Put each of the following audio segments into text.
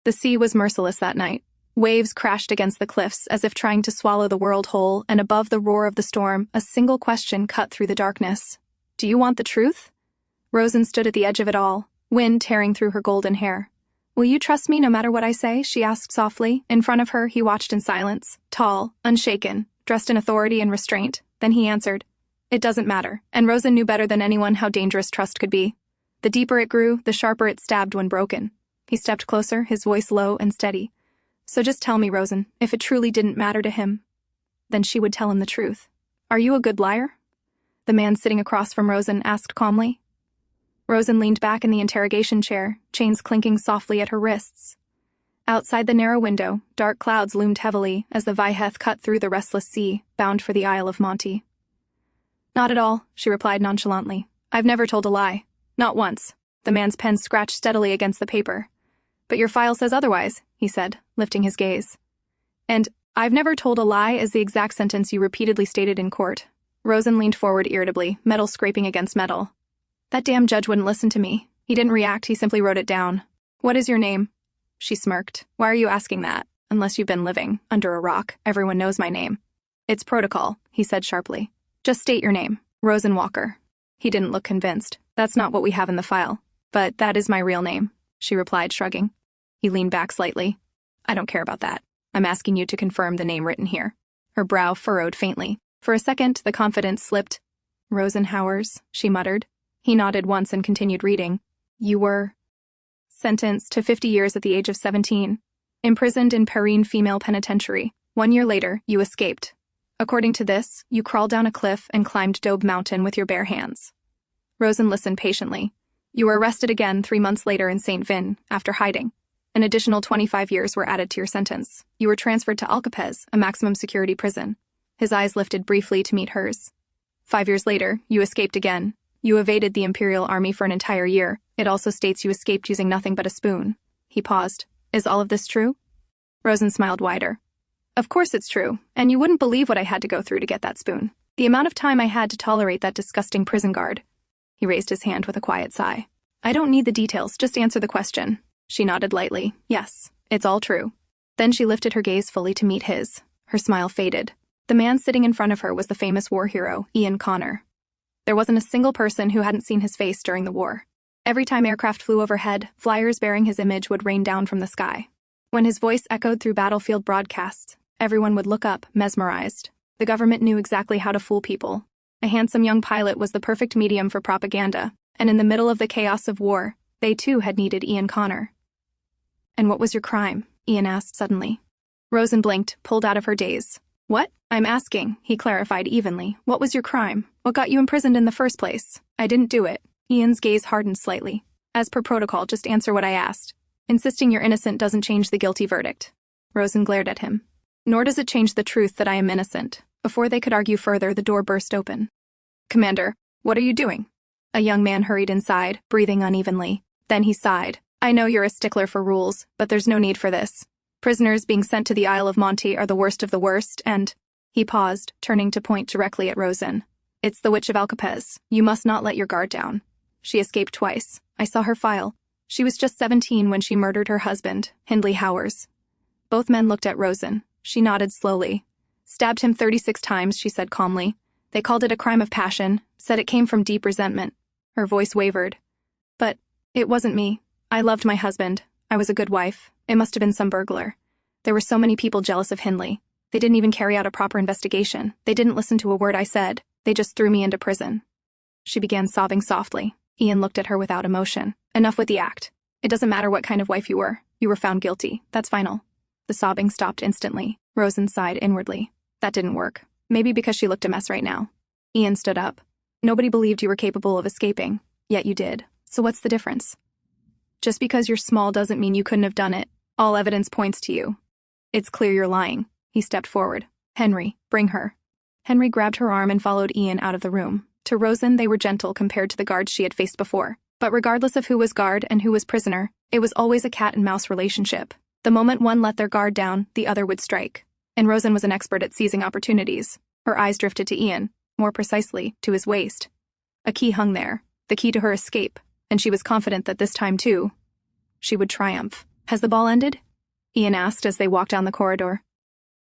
The sea was merciless that night. Waves crashed against the cliffs as if trying to swallow the world whole, and above the roar of the storm, a single question cut through the darkness. Do you want the truth? Rosen stood at the edge of it all, wind tearing through her golden hair. Will you trust me no matter what I say? She asked softly. In front of her, he watched in silence, tall, unshaken, dressed in authority and restraint. Then he answered, It doesn't matter, and Rosen knew better than anyone how dangerous trust could be. The deeper it grew, the sharper it stabbed when broken. He stepped closer, his voice low and steady. So just tell me, Rosen, if it truly didn't matter to him. Then she would tell him the truth. Are you a good liar? The man sitting across from Rosen asked calmly. Rosen leaned back in the interrogation chair, chains clinking softly at her wrists. Outside the narrow window, dark clouds loomed heavily as the Vaiheth cut through the restless sea, bound for the Isle of Monte. Not at all, she replied nonchalantly. I've never told a lie. Not once. The man's pen scratched steadily against the paper. But your file says otherwise, he said, lifting his gaze. And I've never told a lie is the exact sentence you repeatedly stated in court. Rosen leaned forward irritably, metal scraping against metal. That damn judge wouldn't listen to me. He didn't react, he simply wrote it down. What is your name? She smirked. Why are you asking that? Unless you've been living under a rock, everyone knows my name. It's protocol, he said sharply. Just state your name. Rosen Walker. He didn't look convinced. That's not what we have in the file. But that is my real name, she replied, shrugging. He leaned back slightly. I don't care about that. I'm asking you to confirm the name written here. Her brow furrowed faintly. For a second, the confidence slipped. Rosenhauers, she muttered. He nodded once and continued reading. You were sentenced to 50 years at the age of 17. Imprisoned in Perrine Female Penitentiary. 1 year later, you escaped. According to this, you crawled down a cliff and climbed Dobe Mountain with your bare hands. Rosen listened patiently. You were arrested again 3 months later in St. Vin, after hiding. An additional 25 years were added to your sentence. You were transferred to Alcapez, a maximum security prison. His eyes lifted briefly to meet hers. 5 years later, you escaped again. You evaded the Imperial Army for an entire year. It also states you escaped using nothing but a spoon. He paused. Is all of this true? Rosen smiled wider. Of course it's true, and you wouldn't believe what I had to go through to get that spoon. The amount of time I had to tolerate that disgusting prison guard. He raised his hand with a quiet sigh. I don't need the details, just answer the question. She nodded lightly. Yes, it's all true. Then she lifted her gaze fully to meet his. Her smile faded. The man sitting in front of her was the famous war hero, Ian Connor. There wasn't a single person who hadn't seen his face during the war. Every time aircraft flew overhead, flyers bearing his image would rain down from the sky. When his voice echoed through battlefield broadcasts, everyone would look up, mesmerized. The government knew exactly how to fool people. A handsome young pilot was the perfect medium for propaganda, and in the middle of the chaos of war, they too had needed Ian Connor. And what was your crime? Ian asked suddenly. Rosen blinked, pulled out of her daze. What? I'm asking, he clarified evenly. What was your crime? What got you imprisoned in the first place? I didn't do it. Ian's gaze hardened slightly. As per protocol, just answer what I asked. Insisting you're innocent doesn't change the guilty verdict. Rosen glared at him. Nor does it change the truth that I am innocent. Before they could argue further, the door burst open. Commander, what are you doing? A young man hurried inside, breathing unevenly. Then he sighed. I know you're a stickler for rules, but there's no need for this. Prisoners being sent to the Isle of Monte are the worst of the worst, and... He paused, turning to point directly at Rosen. It's the Witch of Alcapez. You must not let your guard down. She escaped twice. I saw her file. She was just 17 when she murdered her husband, Hindley Howers. Both men looked at Rosen. She nodded slowly. Stabbed him 36 times, she said calmly. They called it a crime of passion, said it came from deep resentment. Her voice wavered. But it wasn't me. I loved my husband. I was a good wife. It must have been some burglar. There were so many people jealous of Hindley. They didn't even carry out a proper investigation. They didn't listen to a word I said. They just threw me into prison. She began sobbing softly. Ian looked at her without emotion. Enough with the act. It doesn't matter what kind of wife you were. You were found guilty. That's final. The sobbing stopped instantly. Rosen sighed inwardly. That didn't work. Maybe because she looked a mess right now. Ian stood up. Nobody believed you were capable of escaping. Yet you did. So what's the difference? Just because you're small doesn't mean you couldn't have done it. All evidence points to you. It's clear you're lying. He stepped forward. Henry, bring her. Henry grabbed her arm and followed Ian out of the room. To Rosen, they were gentle compared to the guards she had faced before. But regardless of who was guard and who was prisoner, it was always a cat-and-mouse relationship. The moment one let their guard down, the other would strike. And Rosen was an expert at seizing opportunities. Her eyes drifted to Ian, more precisely, to his waist. A key hung there, the key to her escape, and she was confident that this time, too, she would triumph. Has the ball ended? Ian asked as they walked down the corridor.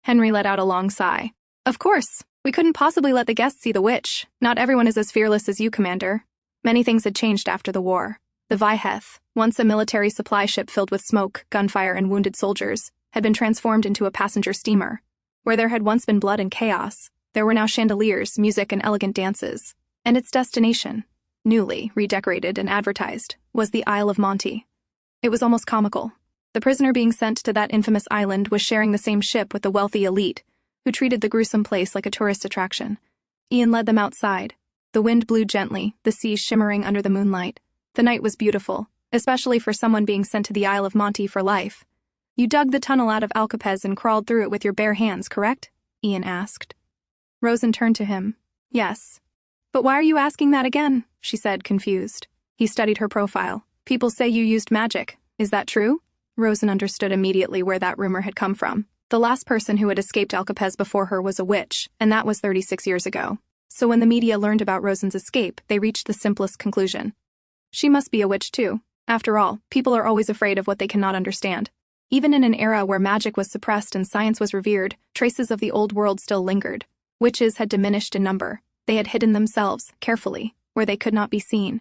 Henry let out a long sigh. Of course. We couldn't possibly let the guests see the witch. Not everyone is as fearless as you, Commander. Many things had changed after the war. The Vyheth, once a military supply ship filled with smoke, gunfire, and wounded soldiers, had been transformed into a passenger steamer. Where there had once been blood and chaos, there were now chandeliers, music, and elegant dances. And its destination, newly redecorated and advertised, was the Isle of Monte. It was almost comical. The prisoner being sent to that infamous island was sharing the same ship with the wealthy elite, who treated the gruesome place like a tourist attraction. Ian led them outside. The wind blew gently, the sea shimmering under the moonlight. The night was beautiful, especially for someone being sent to the Isle of Monte for life. You dug the tunnel out of Alcapez and crawled through it with your bare hands, correct? Ian asked. Rosen turned to him. Yes. But why are you asking that again? She said, confused. He studied her profile. People say you used magic. Is that true? Rosen understood immediately where that rumor had come from. The last person who had escaped Alcapez before her was a witch, and that was 36 years ago. So when the media learned about Rosen's escape, they reached the simplest conclusion. She must be a witch too. After all, people are always afraid of what they cannot understand. Even in an era where magic was suppressed and science was revered, traces of the old world still lingered. Witches had diminished in number. They had hidden themselves, carefully, where they could not be seen.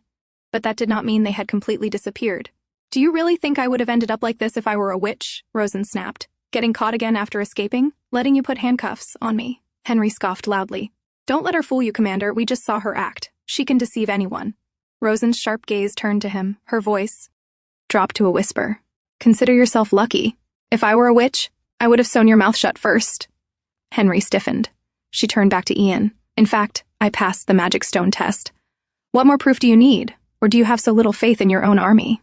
But that did not mean they had completely disappeared. Do you really think I would have ended up like this if I were a witch? Rosen snapped. Getting caught again after escaping? Letting you put handcuffs on me? Henry scoffed loudly. Don't let her fool you, Commander. We just saw her act. She can deceive anyone. Rosen's sharp gaze turned to him, her voice dropped to a whisper. Consider yourself lucky. If I were a witch, I would have sewn your mouth shut first. Henry stiffened. She turned back to Ian. In fact, I passed the magic stone test. What more proof do you need? Or do you have so little faith in your own army?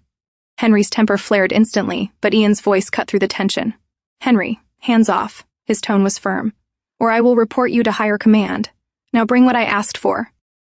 Henry's temper flared instantly, but Ian's voice cut through the tension. Henry, hands off. His tone was firm. Or I will report you to higher command. Now bring what I asked for.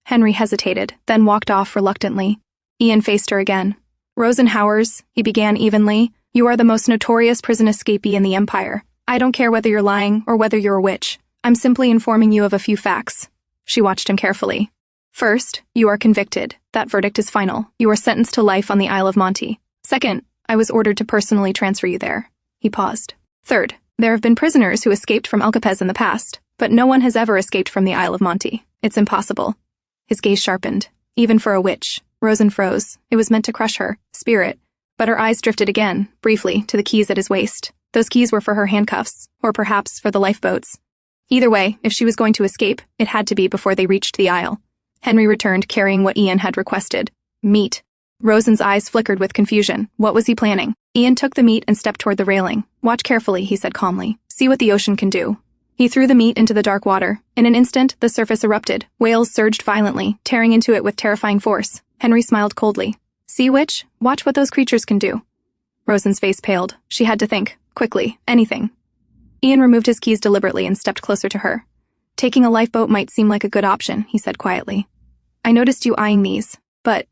Henry hesitated, then walked off reluctantly. Ian faced her again. Rosen Howers, he began evenly, you are the most notorious prison escapee in the Empire. I don't care whether you're lying or whether you're a witch. I'm simply informing you of a few facts. She watched him carefully. First, you are convicted. That verdict is final. You are sentenced to life on the Isle of Monte. Second, I was ordered to personally transfer you there. He paused. Third, there have been prisoners who escaped from Alcapez in the past, but no one has ever escaped from the Isle of Monte. It's impossible. His gaze sharpened. Even for a witch. Rosen froze. It was meant to crush her, spirit. But her eyes drifted again, briefly, to the keys at his waist. Those keys were for her handcuffs, or perhaps for the lifeboats. Either way, if she was going to escape, it had to be before they reached the Isle. Henry returned, carrying what Ian had requested. Meat. Rosen's eyes flickered with confusion. What was he planning? Ian took the meat and stepped toward the railing. Watch carefully, he said calmly. See what the ocean can do. He threw the meat into the dark water. In an instant, the surface erupted. Whales surged violently, tearing into it with terrifying force. Henry smiled coldly. See, witch? Watch what those creatures can do. Rosen's face paled. She had to think. Quickly. Anything. Ian removed his keys deliberately and stepped closer to her. Taking a lifeboat might seem like a good option, he said quietly. I noticed you eyeing these, but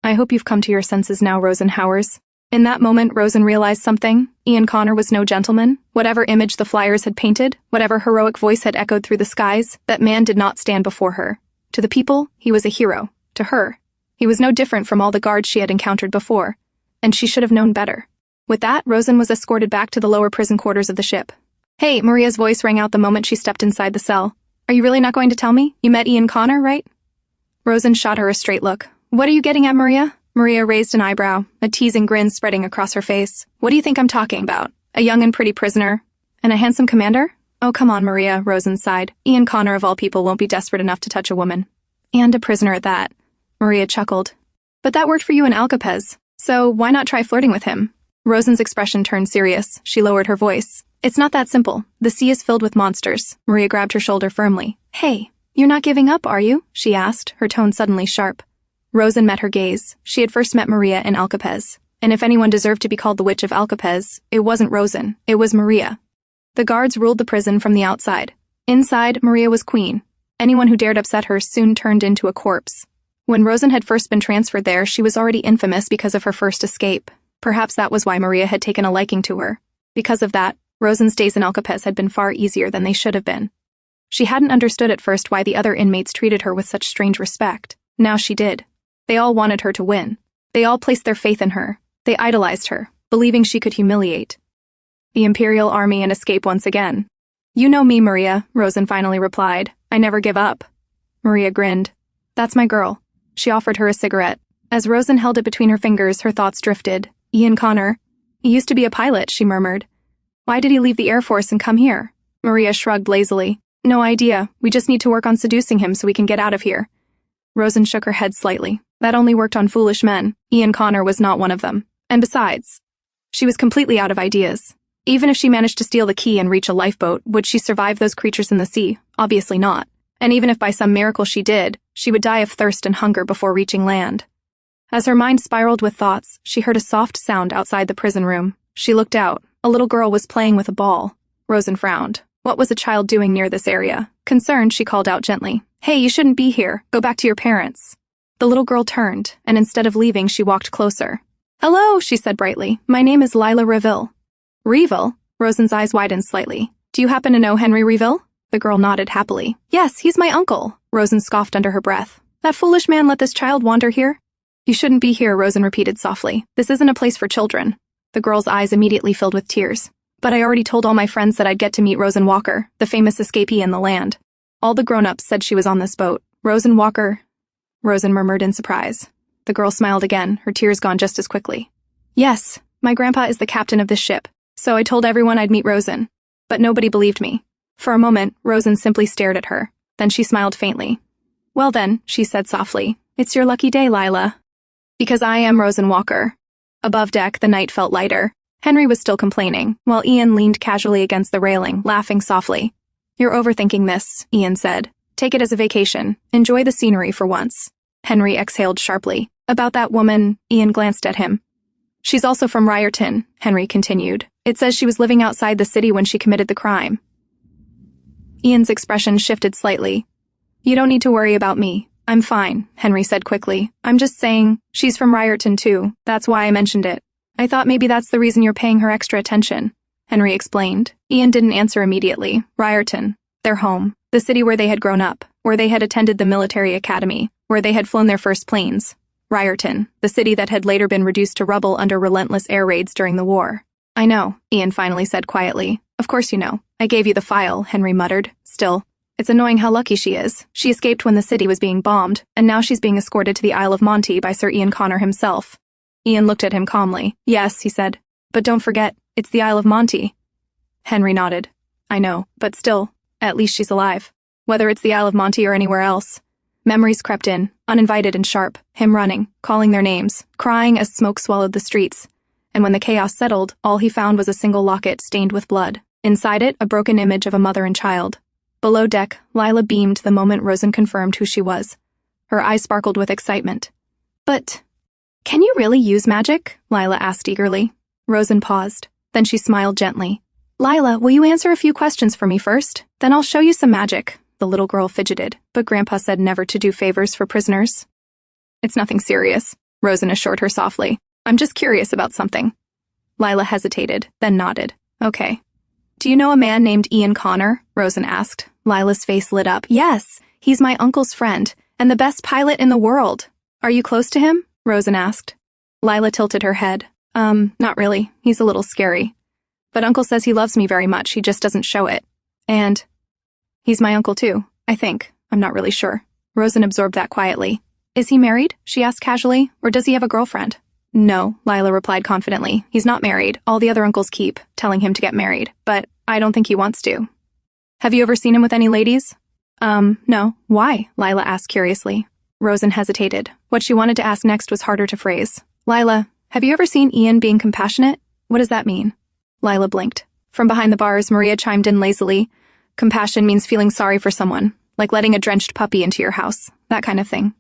I hope you've come to your senses now, Rosen Howers. In that moment, Rosen realized something. Ian Connor was no gentleman. Whatever image the flyers had painted, whatever heroic voice had echoed through the skies, that man did not stand before her. To the people, he was a hero. To her, he was no different from all the guards she had encountered before, and she should have known better. With that, Rosen was escorted back to the lower prison quarters of the ship. Hey, Maria's voice rang out the moment she stepped inside the cell. Are you really not going to tell me? You met Ian Connor, right? Rosen shot her a straight look. What are you getting at, Maria? Maria raised an eyebrow, a teasing grin spreading across her face. What do you think I'm talking about? A young and pretty prisoner? And a handsome commander? Oh, come on, Maria, Rosen sighed. Ian Connor, of all people, won't be desperate enough to touch a woman. And a prisoner at that. Maria chuckled. But that worked for you in Alcapez, so why not try flirting with him? Rosen's expression turned serious. She lowered her voice. It's not that simple. The sea is filled with monsters. Maria grabbed her shoulder firmly. Hey, you're not giving up, are you? She asked, her tone suddenly sharp. Rosen met her gaze. She had first met Maria in Alcapez. And if anyone deserved to be called the Witch of Alcapez, it wasn't Rosen, it was Maria. The guards ruled the prison from the outside. Inside, Maria was queen. Anyone who dared upset her soon turned into a corpse. When Rosen had first been transferred there, she was already infamous because of her first escape. Perhaps that was why Maria had taken a liking to her. Because of that, Rosen's days in Alcapez had been far easier than they should have been. She hadn't understood at first why the other inmates treated her with such strange respect. Now she did. They all wanted her to win. They all placed their faith in her. They idolized her, believing she could humiliate the Imperial Army and escape once again. You know me, Maria, Rosen finally replied. I never give up. Maria grinned. That's my girl. She offered her a cigarette. As Rosen held it between her fingers, her thoughts drifted. Ian Connor. He used to be a pilot, she murmured. Why did he leave the Air Force and come here? Maria shrugged lazily. No idea. We just need to work on seducing him so we can get out of here. Rosen shook her head slightly. That only worked on foolish men. Ian Connor was not one of them. And besides, she was completely out of ideas. Even if she managed to steal the key and reach a lifeboat, would she survive those creatures in the sea? Obviously not. And even if by some miracle she did, she would die of thirst and hunger before reaching land. As her mind spiraled with thoughts, she heard a soft sound outside the prison room. She looked out. A little girl was playing with a ball. Rosen frowned. What was a child doing near this area? Concerned, she called out gently. Hey, you shouldn't be here. Go back to your parents. The little girl turned, and instead of leaving, she walked closer. Hello, she said brightly. My name is Lila Reville. Reville? Rosen's eyes widened slightly. Do you happen to know Henry Reville? The girl nodded happily. Yes, he's my uncle. Rosen scoffed under her breath. That foolish man let this child wander here? You shouldn't be here, Rosen repeated softly. This isn't a place for children. The girl's eyes immediately filled with tears. But I already told all my friends that I'd get to meet Rosen Walker, the famous escapee in the land. All the grown-ups said she was on this boat. Rosen Walker, Rosen murmured in surprise. The girl smiled again, her tears gone just as quickly. Yes, my grandpa is the captain of this ship, so I told everyone I'd meet Rosen. But nobody believed me. For a moment, Rosen simply stared at her. Then she smiled faintly. Well then, she said softly, it's your lucky day, Lila. Because I am Rosen Walker. Above deck, the night felt lighter. Henry was still complaining, while Ian leaned casually against the railing, laughing softly. You're overthinking this, Ian said. Take it as a vacation. Enjoy the scenery for once. Henry exhaled sharply. About that woman, Ian glanced at him. She's also from Ryerton, Henry continued. It says she was living outside the city when she committed the crime. Ian's expression shifted slightly. You don't need to worry about me. I'm fine, Henry said quickly. I'm just saying, she's from Ryerton too. That's why I mentioned it. I thought maybe that's the reason you're paying her extra attention, Henry explained. Ian didn't answer immediately. Ryerton, their home, the city where they had grown up, where they had attended the military academy, where they had flown their first planes. Ryerton, the city that had later been reduced to rubble under relentless air raids during the war. I know, Ian finally said quietly. Of course you know. I gave you the file, Henry muttered. Still, it's annoying how lucky she is. She escaped when the city was being bombed, and now she's being escorted to the Isle of Monte by Sir Ian Connor himself. Ian looked at him calmly. Yes, he said. But don't forget, it's the Isle of Monte. Henry nodded. I know, but still, at least she's alive. Whether it's the Isle of Monte or anywhere else. Memories crept in, uninvited and sharp, him running, calling their names, crying as smoke swallowed the streets. And when the chaos settled, all he found was a single locket stained with blood. Inside it, a broken image of a mother and child. Below deck, Lila beamed the moment Rosen confirmed who she was. Her eyes sparkled with excitement. But, can you really use magic? Lila asked eagerly. Rosen paused. Then she smiled gently. Lila, will you answer a few questions for me first? Then I'll show you some magic. The little girl fidgeted, but Grandpa said never to do favors for prisoners. It's nothing serious, Rosen assured her softly. I'm just curious about something. Lila hesitated, then nodded. Okay. Do you know a man named Ian Connor? Rosen asked. Lila's face lit up. Yes, he's my uncle's friend, and the best pilot in the world. Are you close to him? Rosen asked. Lila tilted her head. Not really. He's a little scary. But Uncle says he loves me very much, he just doesn't show it. And he's my uncle too, I think. I'm not really sure. Rosen absorbed that quietly. Is he married? She asked casually. Or does he have a girlfriend? No, Lila replied confidently. He's not married. All the other uncles keep telling him to get married, but I don't think he wants to. Have you ever seen him with any ladies? No. Why? Lila asked curiously. Rosen hesitated. What she wanted to ask next was harder to phrase. Lila, have you ever seen Ian being compassionate? What does that mean? Lila blinked. From behind the bars, Maria chimed in lazily. Compassion means feeling sorry for someone, like letting a drenched puppy into your house, that kind of thing.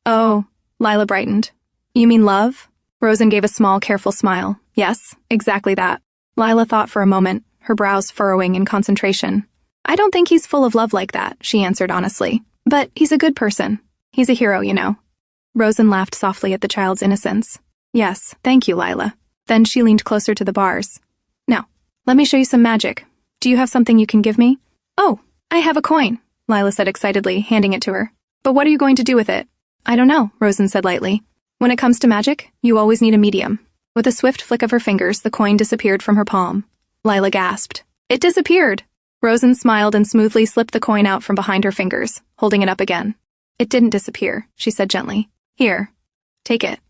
Oh, Lila brightened. You mean love? Rosen gave a small, careful smile. Yes, exactly that. Lila thought for a moment, her brows furrowing in concentration. I don't think he's full of love like that, she answered honestly. But he's a good person. He's a hero, you know. Rosen laughed softly at the child's innocence. Yes, thank you, Lila. Then she leaned closer to the bars. Now, let me show you some magic. Do you have something you can give me? Oh, I have a coin, Lila said excitedly, handing it to her. But what are you going to do with it? I don't know, Rosen said lightly. When it comes to magic, you always need a medium. With a swift flick of her fingers, the coin disappeared from her palm. Lila gasped. It disappeared! Rosen smiled and smoothly slipped the coin out from behind her fingers, holding it up again. It didn't disappear, she said gently. Here. Take it.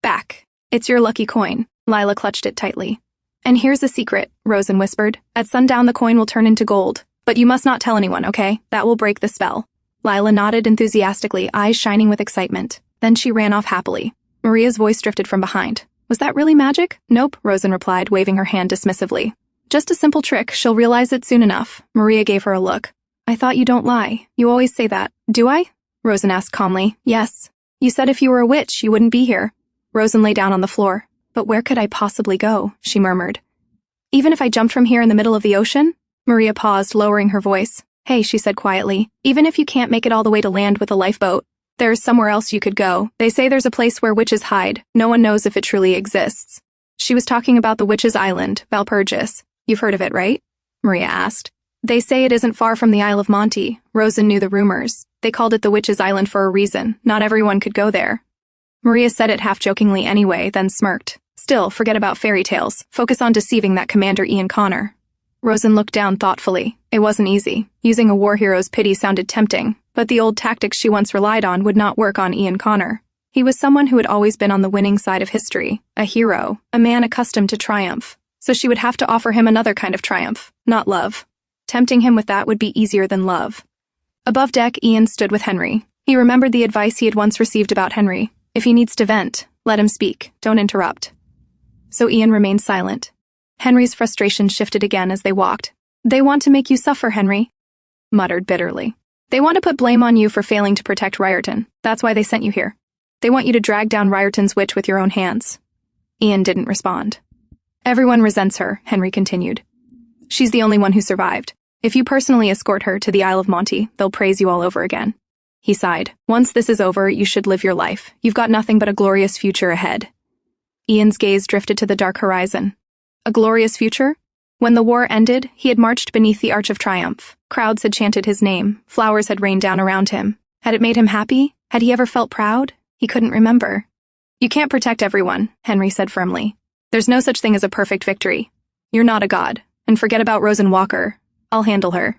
Back. It's your lucky coin. Lila clutched it tightly. And here's the secret, Rosen whispered. At sundown the coin will turn into gold. But you must not tell anyone, okay? That will break the spell. Lila nodded enthusiastically, eyes shining with excitement. Then she ran off happily. Maria's voice drifted from behind. Was that really magic? Nope, Rosen replied, waving her hand dismissively. Just a simple trick, she'll realize it soon enough. Maria gave her a look. I thought you don't lie. You always say that. Do I? Rosen asked calmly. Yes. You said if you were a witch, you wouldn't be here. Rosen lay down on the floor. But where could I possibly go? She murmured. Even if I jumped from here in the middle of the ocean? Maria paused, lowering her voice. Hey, she said quietly. Even if you can't make it all the way to land with a lifeboat, there's somewhere else you could go. They say there's a place where witches hide. No one knows if it truly exists. She was talking about the Witches' Island, Valpurgis. You've heard of it, right? Maria asked. They say it isn't far from the Isle of Monte. Rosen knew the rumors. They called it the Witches' Island for a reason. Not everyone could go there. Maria said it half-jokingly anyway, then smirked. Still, forget about fairy tales. Focus on deceiving that Commander Ian Connor. Rosen looked down thoughtfully. It wasn't easy. Using a war hero's pity sounded tempting, but the old tactics she once relied on would not work on Ian Connor. He was someone who had always been on the winning side of history, a hero, a man accustomed to triumph. So she would have to offer him another kind of triumph, not love. Tempting him with that would be easier than love. Above deck, Ian stood with Henry. He remembered the advice he had once received about Henry. If he needs to vent, let him speak, don't interrupt. So Ian remained silent. Henry's frustration shifted again as they walked. They want to make you suffer, Henry, muttered bitterly. They want to put blame on you for failing to protect Riordan. That's why they sent you here. They want you to drag down Riordan's witch with your own hands. Ian didn't respond. Everyone resents her, Henry continued. She's the only one who survived. If you personally escort her to the Isle of Monte, they'll praise you all over again. He sighed. Once this is over, you should live your life. You've got nothing but a glorious future ahead. Ian's gaze drifted to the dark horizon. A glorious future? When the war ended, he had marched beneath the Arch of Triumph. Crowds had chanted his name. Flowers had rained down around him. Had it made him happy? Had he ever felt proud? He couldn't remember. You can't protect everyone, Henry said firmly. There's no such thing as a perfect victory. You're not a god. And forget about Rosen Walker. I'll handle her.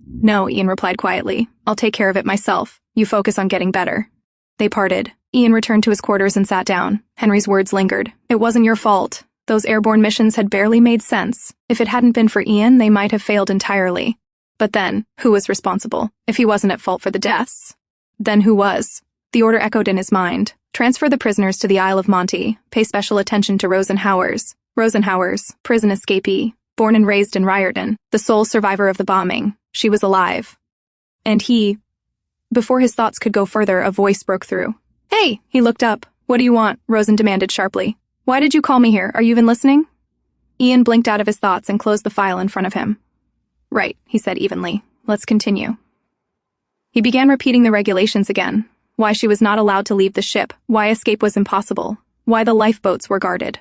No, Ian replied quietly. I'll take care of it myself. You focus on getting better. They parted. Ian returned to his quarters and sat down. Henry's words lingered. It wasn't your fault. Those airborne missions had barely made sense. If it hadn't been for Ian, they might have failed entirely. But then, who was responsible? If he wasn't at fault for the deaths, then who was? The order echoed in his mind. Transfer the prisoners to the Isle of Monte. Pay special attention to Rosenhauers. Rosenhauers, prison escapee, born and raised in Riordan, the sole survivor of the bombing. She was alive. And he... Before his thoughts could go further, a voice broke through. Hey! He looked up. What do you want? Rosen demanded sharply. Why did you call me here? Are you even listening? Ian blinked out of his thoughts and closed the file in front of him. Right, he said evenly. Let's continue. He began repeating the regulations again. Why she was not allowed to leave the ship, why escape was impossible, why the lifeboats were guarded.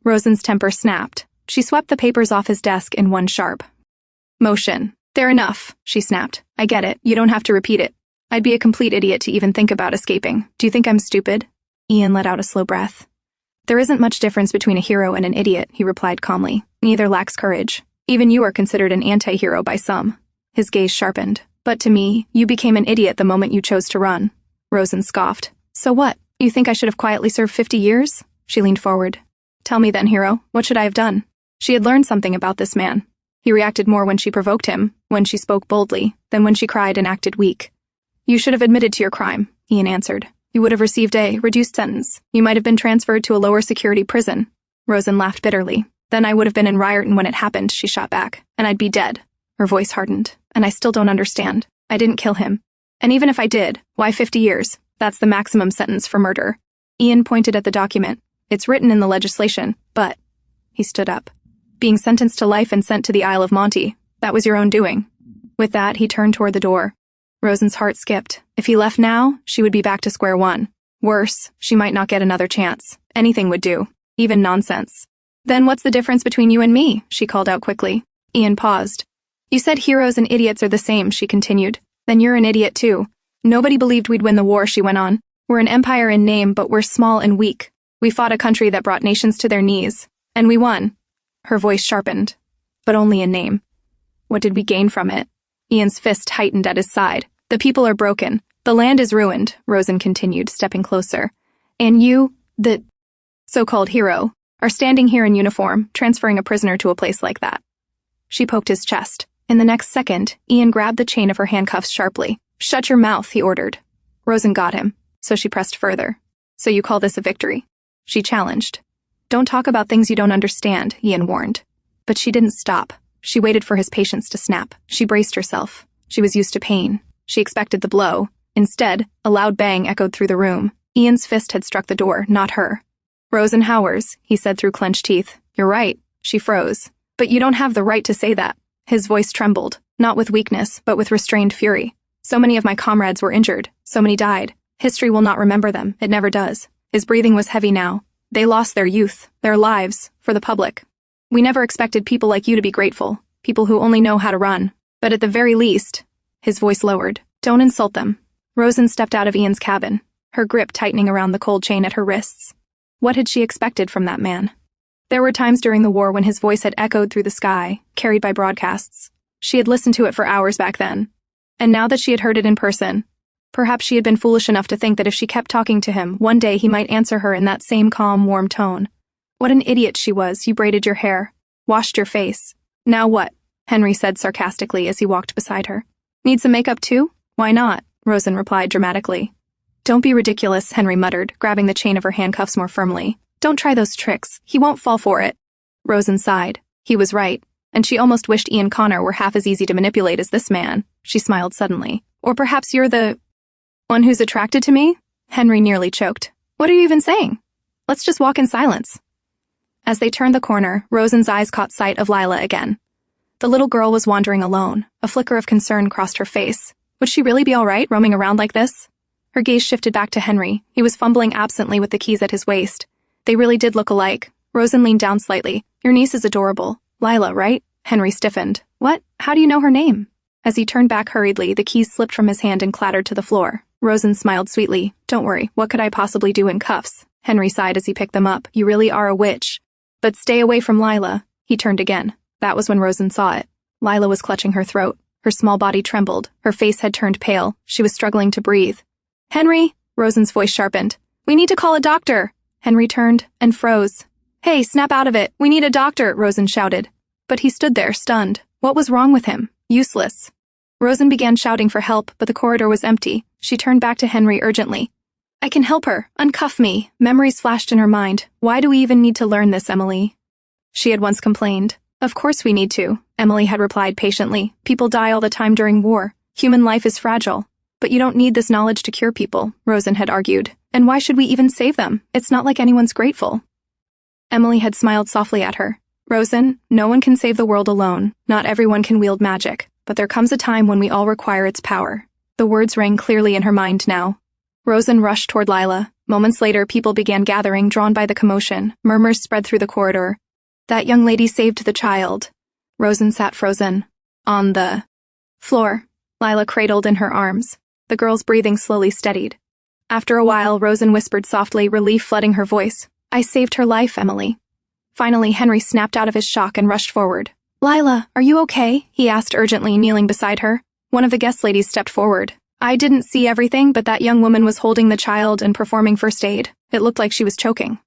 Rosen's temper snapped. She swept the papers off his desk in one sharp motion. They're enough, she snapped. I get it. You don't have to repeat it. I'd be a complete idiot to even think about escaping. Do you think I'm stupid? Ian let out a slow breath. There isn't much difference between a hero and an idiot, he replied calmly. Neither lacks courage. Even you are considered an anti-hero by some. His gaze sharpened. But to me, you became an idiot the moment you chose to run. Rosen scoffed. So what? You think I should have quietly served 50 years? She leaned forward. Tell me then, hero, what should I have done? She had learned something about this man. He reacted more when she provoked him, when she spoke boldly, than when she cried and acted weak. You should have admitted to your crime, Ian answered. You would have received a reduced sentence. You might have been transferred to a lower security prison. Rosen laughed bitterly. Then I would have been in Riordan when it happened, she shot back. And I'd be dead. Her voice hardened. And I still don't understand. I didn't kill him. And even if I did, why 50 years? That's the maximum sentence for murder. Ian pointed at the document. It's written in the legislation, but... He stood up. Being sentenced to life and sent to the Isle of Monte. That was your own doing. With that, he turned toward the door. Rosen's heart skipped. If he left now, she would be back to square one. Worse, she might not get another chance. Anything would do. Even nonsense. Then what's the difference between you and me? She called out quickly. Ian paused. You said heroes and idiots are the same, she continued. Then you're an idiot too. Nobody believed we'd win the war, she went on. We're an empire in name, but we're small and weak. We fought a country that brought nations to their knees, and we won. Her voice sharpened, but only in name. What did we gain from it? Ian's fist tightened at his side. The people are broken. The land is ruined, Rosen continued, stepping closer. And you, the so-called hero, are standing here in uniform, transferring a prisoner to a place like that. She poked his chest. In the next second, Ian grabbed the chain of her handcuffs sharply. Shut your mouth, he ordered. Rosen got him, so she pressed further. So you call this a victory? She challenged. Don't talk about things you don't understand, Ian warned. But she didn't stop. She waited for his patience to snap. She braced herself. She was used to pain. She expected the blow. Instead, a loud bang echoed through the room. Ian's fist had struck the door, not her. Rosen Howers, he said through clenched teeth. You're right. She froze. But you don't have the right to say that. His voice trembled, not with weakness, but with restrained fury. So many of my comrades were injured. So many died. History will not remember them. It never does. His breathing was heavy now. They lost their youth, their lives, for the public. We never expected people like you to be grateful, people who only know how to run. But at the very least, his voice lowered. Don't insult them. Rosen stepped out of Ian's cabin, her grip tightening around the cold chain at her wrists. What had she expected from that man? There were times during the war when his voice had echoed through the sky, carried by broadcasts. She had listened to it for hours back then. And now that she had heard it in person, perhaps she had been foolish enough to think that if she kept talking to him, one day he might answer her in that same calm, warm tone. What an idiot she was. You braided your hair, washed your face. Now what? Henry said sarcastically as he walked beside her. Need some makeup too? Why not? Rosen replied dramatically. Don't be ridiculous, Henry muttered, grabbing the chain of her handcuffs more firmly. Don't try those tricks. He won't fall for it. Rosen sighed. He was right, and she almost wished Ian Connor were half as easy to manipulate as this man. She smiled suddenly. Or perhaps you're the one who's attracted to me? Henry nearly choked. What are you even saying? Let's just walk in silence. As they turned the corner, Rosen's eyes caught sight of Lila again. The little girl was wandering alone. A flicker of concern crossed her face. Would she really be all right, roaming around like this? Her gaze shifted back to Henry. He was fumbling absently with the keys at his waist. They really did look alike. Rosen leaned down slightly. Your niece is adorable. Lila, right? Henry stiffened. What? How do you know her name? As he turned back hurriedly, the keys slipped from his hand and clattered to the floor. Rosen smiled sweetly. Don't worry, what could I possibly do in cuffs? Henry sighed as he picked them up. You really are a witch. But stay away from Lila. He turned again. That was when Rosen saw it. Lila was clutching her throat. Her small body trembled. Her face had turned pale. She was struggling to breathe. Henry! Rosen's voice sharpened. We need to call a doctor! Henry turned and froze. Hey, snap out of it! We need a doctor! Rosen shouted. But he stood there, stunned. What was wrong with him? Useless. Rosen began shouting for help, but the corridor was empty. She turned back to Henry urgently. I can help her. Uncuff me. Memories flashed in her mind. Why do we even need to learn this, Emily? She had once complained. Of course we need to, Emily had replied patiently. People die all the time during war. Human life is fragile. But you don't need this knowledge to cure people, Rosen had argued. And why should we even save them? It's not like anyone's grateful. Emily had smiled softly at her. Rosen, no one can save the world alone. Not everyone can wield magic. But there comes a time when we all require its power. The words rang clearly in her mind now. Rosen rushed toward Lila. Moments later, people began gathering, drawn by the commotion. Murmurs spread through the corridor. That young lady saved the child. Rosen sat frozen. On the floor, Lila cradled in her arms. The girl's breathing slowly steadied. After a while, Rosen whispered softly, relief flooding her voice. I saved her life, Emily. Finally, Henry snapped out of his shock and rushed forward. Lila, are you okay? He asked urgently, kneeling beside her. One of the guest ladies stepped forward. I didn't see everything, but that young woman was holding the child and performing first aid. It looked like she was choking.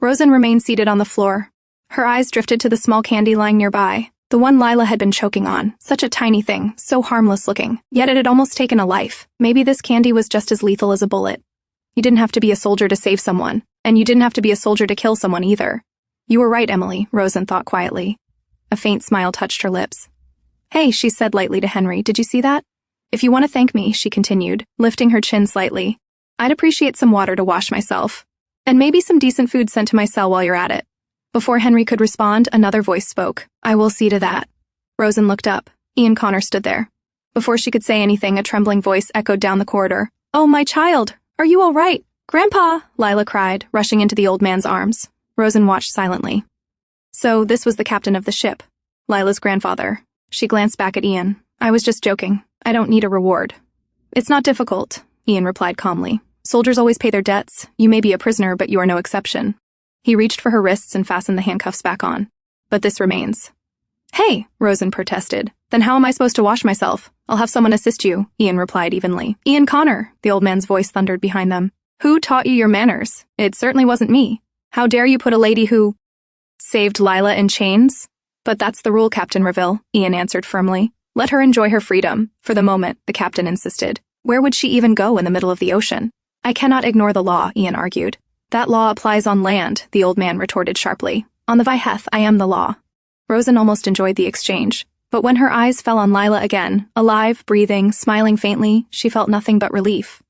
Rosen remained seated on the floor. Her eyes drifted to the small candy lying nearby. The one Lila had been choking on. Such a tiny thing, so harmless looking. Yet it had almost taken a life. Maybe this candy was just as lethal as a bullet. You didn't have to be a soldier to save someone. And you didn't have to be a soldier to kill someone either. You were right, Emily, Rosen thought quietly. A faint smile touched her lips. Hey, she said lightly to Henry, did you see that? If you want to thank me, she continued, lifting her chin slightly, I'd appreciate some water to wash myself. And maybe some decent food sent to my cell while you're at it. Before Henry could respond, another voice spoke. I will see to that. Rosen looked up. Ian Connor stood there. Before she could say anything, a trembling voice echoed down the corridor. Oh, my child! Are you all right? Grandpa! Lila cried, rushing into the old man's arms. Rosen watched silently. So, this was the captain of the ship. Lila's grandfather. She glanced back at Ian. I was just joking. I don't need a reward. It's not difficult, Ian replied calmly. Soldiers always pay their debts. You may be a prisoner, but you are no exception. He reached for her wrists and fastened the handcuffs back on. But this remains. Hey, Rosen protested. Then how am I supposed to wash myself? I'll have someone assist you, Ian replied evenly. Ian Connor, the old man's voice thundered behind them. Who taught you your manners? It certainly wasn't me. How dare you put a lady who saved Lila in chains? But that's the rule, Captain Reville, Ian answered firmly. Let her enjoy her freedom. For the moment, the captain insisted. Where would she even go in the middle of the ocean? I cannot ignore the law, Ian argued. That law applies on land, the old man retorted sharply. On the Viheth, I am the law. Rosen almost enjoyed the exchange. But when her eyes fell on Lila again, alive, breathing, smiling faintly, she felt nothing but relief.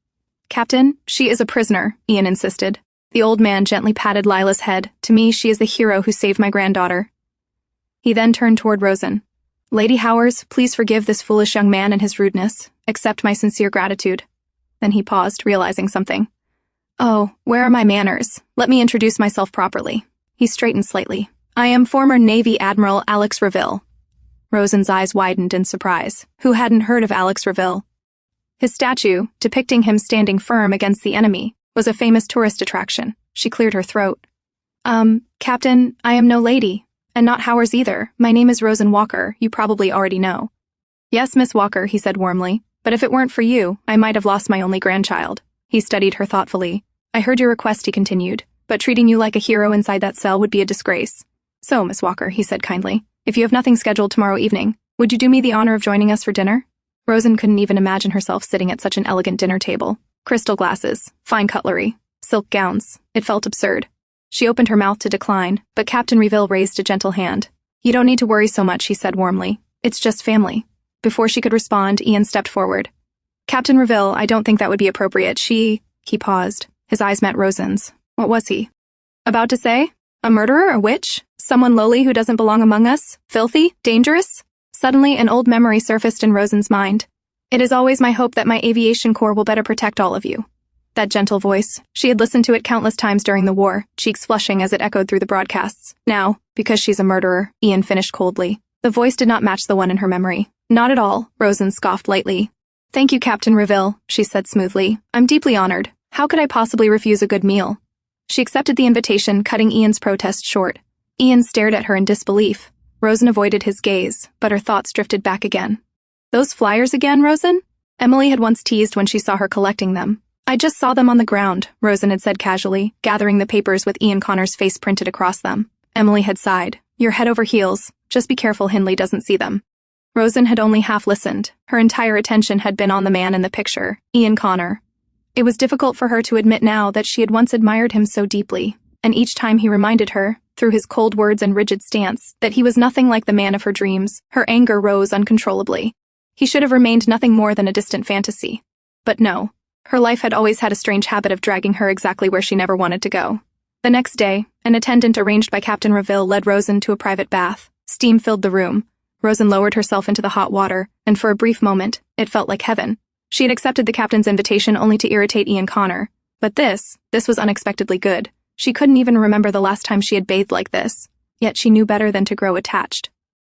Captain, she is a prisoner, Ian insisted. The old man gently patted Lila's head. To me, she is the hero who saved my granddaughter. He then turned toward Rosen. Lady Howers, please forgive this foolish young man and his rudeness. Accept my sincere gratitude. Then he paused, realizing something. Oh, where are my manners? Let me introduce myself properly. He straightened slightly. I am former Navy Admiral Alex Reville. Rosen's eyes widened in surprise. Who hadn't heard of Alex Reville? His statue, depicting him standing firm against the enemy, was a famous tourist attraction. She cleared her throat. Captain, I am no lady. And not Howers either. My name is Rosen Walker. You probably already know. Yes, Miss Walker, he said warmly. But if it weren't for you, I might have lost my only grandchild. He studied her thoughtfully. I heard your request, he continued. But treating you like a hero inside that cell would be a disgrace. So, Miss Walker, he said kindly, if you have nothing scheduled tomorrow evening, would you do me the honor of joining us for dinner? Rosen couldn't even imagine herself sitting at such an elegant dinner table. Crystal glasses, fine cutlery, silk gowns. It felt absurd. She opened her mouth to decline, but Captain Reville raised a gentle hand. You don't need to worry so much, he said warmly. It's just family. Before she could respond, Ian stepped forward. Captain Reville, I don't think that would be appropriate. He paused. His eyes met Rosen's. What was he about to say? A murderer? A witch? Someone lowly who doesn't belong among us? Filthy? Dangerous? Suddenly, an old memory surfaced in Rosen's mind. It is always my hope that my aviation corps will better protect all of you. That gentle voice. She had listened to it countless times during the war, cheeks flushing as it echoed through the broadcasts. Now, because she's a murderer, Ian finished coldly. The voice did not match the one in her memory. Not at all, Rosen scoffed lightly. Thank you, Captain Reville, she said smoothly. I'm deeply honored. How could I possibly refuse a good meal? She accepted the invitation, cutting Ian's protest short. Ian stared at her in disbelief. Rosen avoided his gaze, but her thoughts drifted back again. Those flyers again, Rosen? Emily had once teased when she saw her collecting them. I just saw them on the ground, Rosen had said casually, gathering the papers with Ian Connor's face printed across them. Emily had sighed. You're head over heels. Just be careful Hindley doesn't see them. Rosen had only half listened. Her entire attention had been on the man in the picture, Ian Connor. It was difficult for her to admit now that she had once admired him so deeply, and each time he reminded her, through his cold words and rigid stance, that he was nothing like the man of her dreams, her anger rose uncontrollably. He should have remained nothing more than a distant fantasy. But no. Her life had always had a strange habit of dragging her exactly where she never wanted to go. The next day, an attendant arranged by Captain Reville led Rosen to a private bath. Steam filled the room. Rosen lowered herself into the hot water, and for a brief moment, it felt like heaven. She had accepted the captain's invitation only to irritate Ian Connor. But this was unexpectedly good. She couldn't even remember the last time she had bathed like this. Yet she knew better than to grow attached.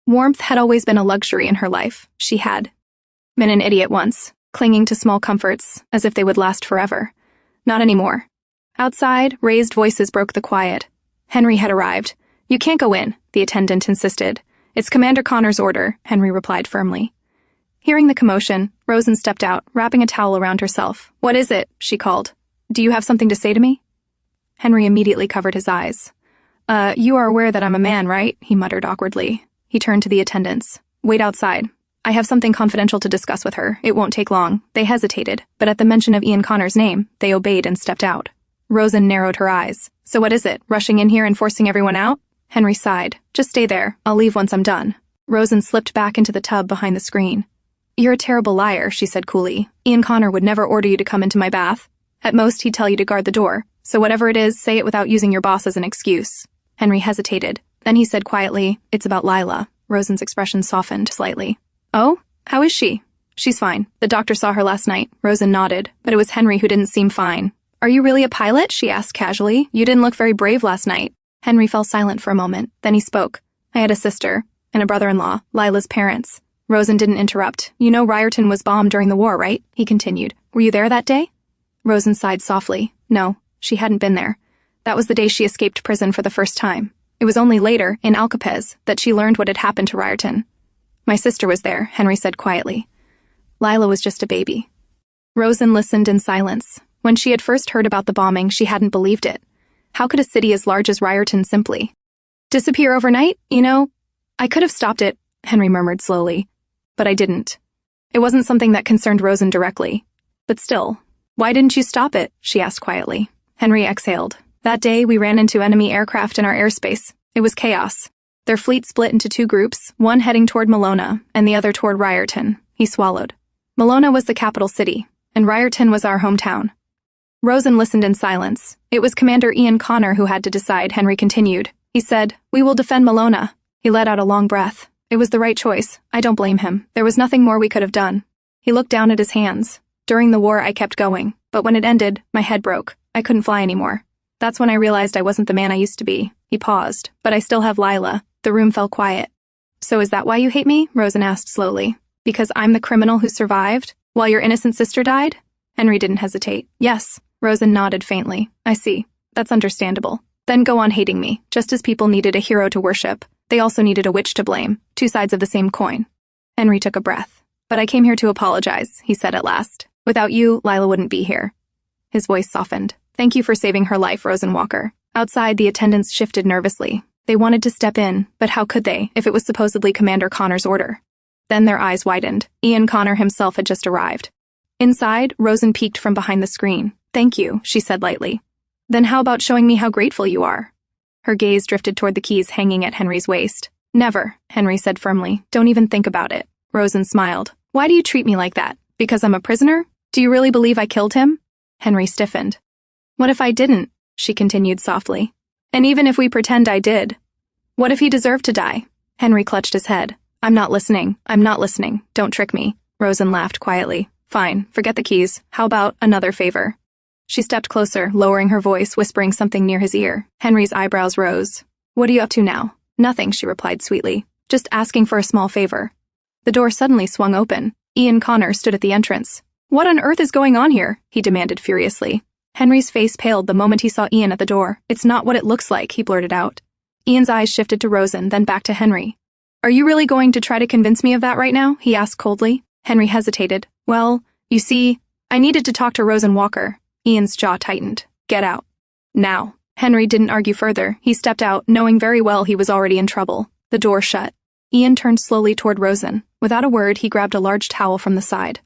Warmth had always been a luxury in her life. She had been an idiot once, clinging to small comforts as if they would last forever. Not anymore. Outside, raised voices broke the quiet. Henry had arrived. You can't go in, the attendant insisted. It's Commander Connor's order, Henry replied firmly. Hearing the commotion, Rosen stepped out, wrapping a towel around herself. What is it? She called. Do you have something to say to me? Henry immediately covered his eyes. You are aware that I'm a man, right? He muttered awkwardly. He turned to the attendants. Wait outside. I have something confidential to discuss with her. It won't take long. They hesitated, but at the mention of Ian Connor's name, they obeyed and stepped out. Rosen narrowed her eyes. So what is it? Rushing in here and forcing everyone out? Henry sighed. Just stay there. I'll leave once I'm done. Rosen slipped back into the tub behind the screen. You're a terrible liar, she said coolly. Ian Connor would never order you to come into my bath. At most, he'd tell you to guard the door. So whatever it is, say it without using your boss as an excuse. Henry hesitated. Then he said quietly, It's about Lila. Rosen's expression softened slightly. Oh? How is she? She's fine. The doctor saw her last night. Rosen nodded, but it was Henry who didn't seem fine. Are you really a pilot? She asked casually. You didn't look very brave last night. Henry fell silent for a moment. Then he spoke. I had a sister and a brother-in-law, Lila's parents. Rosen didn't interrupt. You know Ryerton was bombed during the war, right? He continued. Were you there that day? Rosen sighed softly. No, she hadn't been there. That was the day she escaped prison for the first time. It was only later, in Alcapez, that she learned what had happened to Ryerton. My sister was there, Henry said quietly. Lila was just a baby. Rosen listened in silence. When she had first heard about the bombing, she hadn't believed it. How could a city as large as Ryerton simply disappear overnight? You know, I could have stopped it, Henry murmured slowly. But I didn't. It wasn't something that concerned Rosen directly. But still, why didn't you stop it? She asked quietly. Henry exhaled. That day, we ran into enemy aircraft in our airspace. It was chaos. Their fleet split into two groups, one heading toward Malona and the other toward Ryerton. He swallowed. Malona was the capital city, and Ryerton was our hometown. Rosen listened in silence. It was Commander Ian Connor who had to decide, Henry continued. He said, "We will defend Malona." He let out a long breath. It was the right choice. I don't blame him. There was nothing more we could have done. He looked down at his hands. During the war, I kept going, but when it ended, my head broke. I couldn't fly anymore. That's when I realized I wasn't the man I used to be. He paused. But I still have Lila. The room fell quiet. So is that why you hate me? Rosen asked slowly. Because I'm the criminal who survived, while your innocent sister died? Henry didn't hesitate. Yes. Rosen nodded faintly. I see. That's understandable. Then go on hating me. Just as people needed a hero to worship, they also needed a witch to blame. Two sides of the same coin. Henry took a breath. But I came here to apologize, he said at last. Without you, Lila wouldn't be here. His voice softened. Thank you for saving her life, Rosen Walker. Outside, the attendants shifted nervously. They wanted to step in, but how could they, if it was supposedly Commander Connor's order? Then their eyes widened. Ian Connor himself had just arrived. Inside, Rosen peeked from behind the screen. Thank you, she said lightly. Then how about showing me how grateful you are? Her gaze drifted toward the keys hanging at Henry's waist. Never, Henry said firmly. Don't even think about it. Rosen smiled. Why do you treat me like that? Because I'm a prisoner? Do you really believe I killed him? Henry stiffened. What if I didn't? She continued softly. And even if we pretend I did, what if he deserved to die? Henry clutched his head. I'm not listening. I'm not listening. Don't trick me. Rosen laughed quietly. Fine, forget the keys. How about another favor? She stepped closer, lowering her voice, whispering something near his ear. Henry's eyebrows rose. What are you up to now? Nothing, she replied sweetly. Just asking for a small favor. The door suddenly swung open. Ian Connor stood at the entrance. What on earth is going on here? He demanded furiously. Henry's face paled the moment he saw Ian at the door. It's not what it looks like, he blurted out. Ian's eyes shifted to Rosen, then back to Henry. Are you really going to try to convince me of that right now? He asked coldly. Henry hesitated. Well, you see, I needed to talk to Rosen Walker. Ian's jaw tightened. Get out. Now. Henry didn't argue further. He stepped out, knowing very well he was already in trouble. The door shut. Ian turned slowly toward Rosen. Without a word, he grabbed a large towel from the side.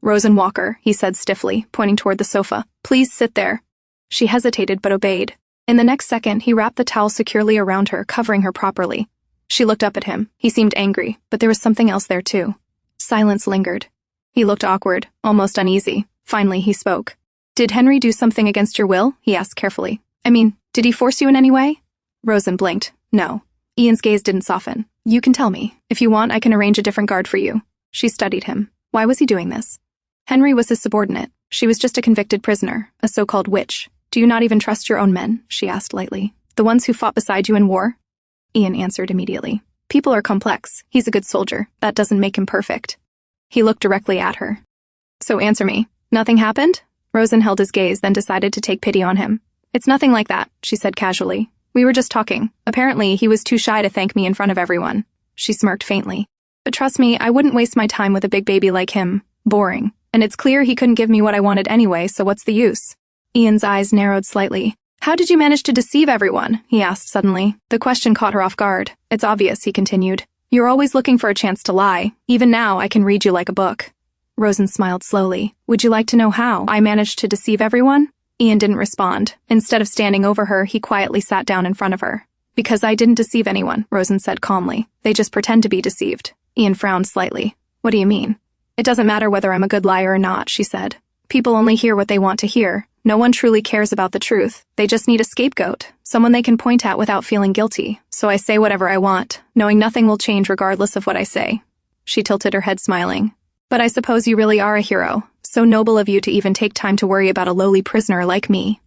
Rosen Walker, he said stiffly, pointing toward the sofa. Please sit there. She hesitated but obeyed. In the next second, he wrapped the towel securely around her, covering her properly. She looked up at him. He seemed angry, but there was something else there too. Silence lingered. He looked awkward, almost uneasy. Finally, he spoke. Did Henry do something against your will? He asked carefully. I mean, did he force you in any way? Rosen blinked. No. Ian's gaze didn't soften. You can tell me. If you want, I can arrange a different guard for you. She studied him. Why was he doing this? Henry was his subordinate. She was just a convicted prisoner, a so-called witch. Do you not even trust your own men? She asked lightly. The ones who fought beside you in war? Ian answered immediately. People are complex. He's a good soldier. That doesn't make him perfect. He looked directly at her. So answer me. Nothing happened? Rosen held his gaze, then decided to take pity on him. It's nothing like that, she said casually. We were just talking. Apparently, he was too shy to thank me in front of everyone. She smirked faintly. But trust me, I wouldn't waste my time with a big baby like him. Boring. And it's clear he couldn't give me what I wanted anyway, so what's the use? Ian's eyes narrowed slightly. How did you manage to deceive everyone? He asked suddenly. The question caught her off guard. It's obvious, he continued. You're always looking for a chance to lie. Even now, I can read you like a book. Rosen smiled slowly. Would you like to know how I managed to deceive everyone? Ian didn't respond. Instead of standing over her, he quietly sat down in front of her. Because I didn't deceive anyone, Rosen said calmly. They just pretend to be deceived. Ian frowned slightly. What do you mean? It doesn't matter whether I'm a good liar or not, she said. People only hear what they want to hear. No one truly cares about the truth. They just need a scapegoat, someone they can point at without feeling guilty. So I say whatever I want, knowing nothing will change regardless of what I say. She tilted her head, smiling. But I suppose you really are a hero. So noble of you to even take time to worry about a lowly prisoner like me.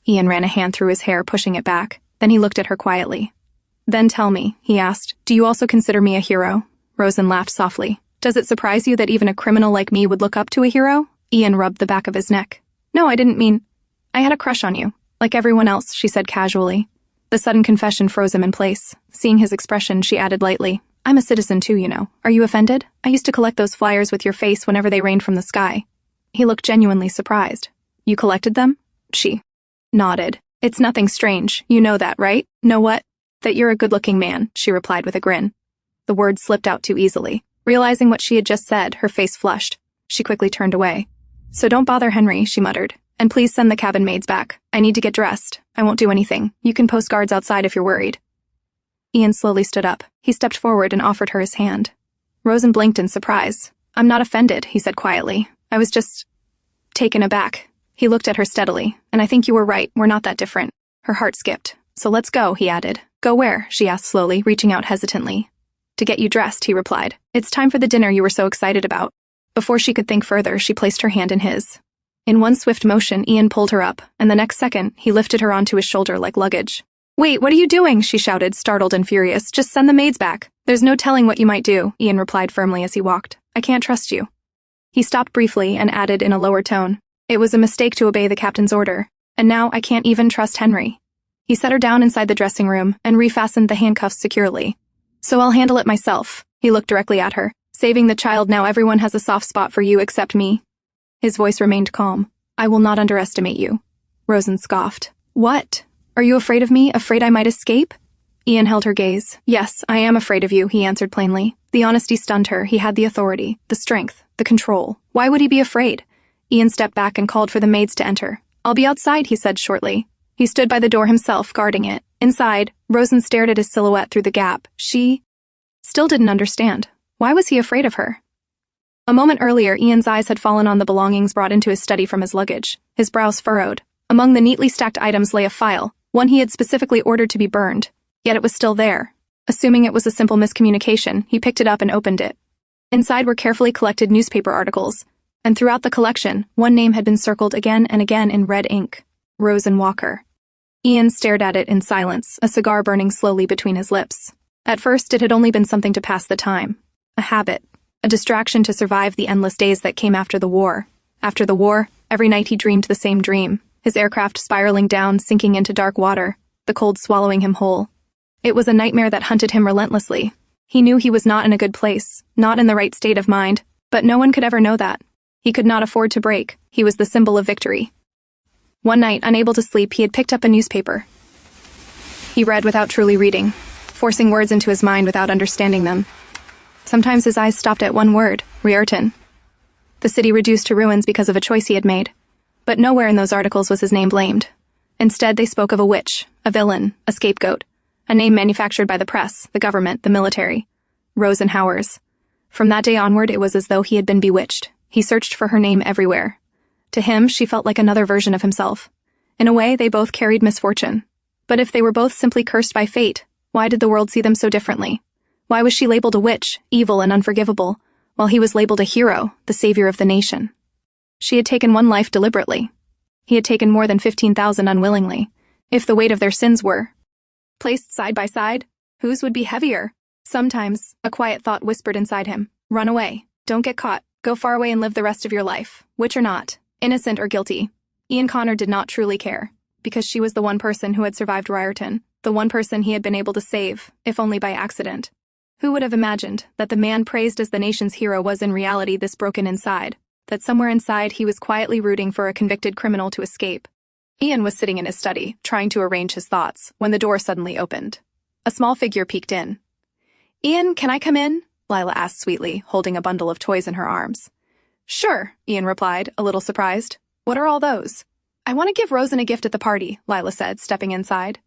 Ian ran a hand through his hair, pushing it back. Then he looked at her quietly. Then tell me, he asked, do you also consider me a hero? Rosen laughed softly. Does it surprise you that even a criminal like me would look up to a hero? Ian rubbed the back of his neck. No, I didn't mean... I had a crush on you. Like everyone else, she said casually. The sudden confession froze him in place. Seeing his expression, she added lightly, I'm a citizen too, you know. Are you offended? I used to collect those flyers with your face whenever they rained from the sky. He looked genuinely surprised. You collected them? She nodded. It's nothing strange. You know that, right? Know what? That you're a good-looking man, she replied with a grin. The words slipped out too easily. Realizing what she had just said, her face flushed. She quickly turned away. So don't bother Henry, she muttered. And please send the cabin maids back. I need to get dressed. I won't do anything. You can post guards outside if you're worried. Ian slowly stood up. He stepped forward and offered her his hand. Rosen blinked in surprise. I'm not offended, he said quietly. I was just... taken aback. He looked at her steadily. And I think you were right. We're not that different. Her heart skipped. So let's go, he added. Go where? She asked slowly, reaching out hesitantly. To get you dressed, he replied. It's time for the dinner you were so excited about. Before she could think further, she placed her hand in his. In one swift motion, Ian pulled her up, and the next second, he lifted her onto his shoulder like luggage. Wait, what are you doing? She shouted, startled and furious. Just send the maids back. There's no telling what you might do, Ian replied firmly as he walked. I can't trust you. He stopped briefly and added in a lower tone. It was a mistake to obey the captain's order, and now I can't even trust Henry. He set her down inside the dressing room and refastened the handcuffs securely. So I'll handle it myself. He looked directly at her. Saving the child, now everyone has a soft spot for you except me. His voice remained calm. I will not underestimate you. Rosen scoffed. What? Are you afraid of me? Afraid I might escape? Ian held her gaze. Yes, I am afraid of you, he answered plainly. The honesty stunned her. He had the authority, the strength, the control. Why would he be afraid? Ian stepped back and called for the maids to enter. I'll be outside, he said shortly. He stood by the door himself, guarding it. Inside, Rosen stared at his silhouette through the gap. She still didn't understand. Why was he afraid of her? A moment earlier, Ian's eyes had fallen on the belongings brought into his study from his luggage. His brows furrowed. Among the neatly stacked items lay a file, one he had specifically ordered to be burned. Yet it was still there. Assuming it was a simple miscommunication, he picked it up and opened it. Inside were carefully collected newspaper articles, and throughout the collection, one name had been circled again and again in red ink. Rosen Walker. Ian stared at it in silence, a cigar burning slowly between his lips. At first, it had only been something to pass the time. A habit. A distraction to survive the endless days that came after the war. After the war, every night he dreamed the same dream. His aircraft spiraling down, sinking into dark water, the cold swallowing him whole. It was a nightmare that hunted him relentlessly. He knew he was not in a good place, not in the right state of mind, but no one could ever know that. He could not afford to break. He was the symbol of victory. One night, unable to sleep, he had picked up a newspaper. He read without truly reading, forcing words into his mind without understanding them. Sometimes his eyes stopped at one word, Riorton. The city reduced to ruins because of a choice he had made. But nowhere in those articles was his name blamed. Instead, they spoke of a witch, a villain, a scapegoat, a name manufactured by the press, the government, the military. Rosen Howers. From that day onward, it was as though he had been bewitched. He searched for her name everywhere. To him, she felt like another version of himself. In a way, they both carried misfortune. But if they were both simply cursed by fate, why did the world see them so differently? Why was she labeled a witch, evil and unforgivable, while he was labeled a hero, the savior of the nation? She had taken one life deliberately. He had taken more than 15,000 unwillingly. If the weight of their sins were placed side by side, whose would be heavier? Sometimes, a quiet thought whispered inside him. Run away. Don't get caught. Go far away and live the rest of your life. Witch or not, innocent or guilty. Ian Connor did not truly care, because she was the one person who had survived Riorton, the one person he had been able to save, if only by accident. Who would have imagined that the man praised as the nation's hero was in reality this broken inside, that somewhere inside he was quietly rooting for a convicted criminal to escape? Ian was sitting in his study, trying to arrange his thoughts, when the door suddenly opened. A small figure peeked in. Ian, can I come in? Lila asked sweetly, holding a bundle of toys in her arms. Sure, Ian replied, a little surprised. What are all those? I want to give Rosen a gift at the party, Lila said, stepping inside.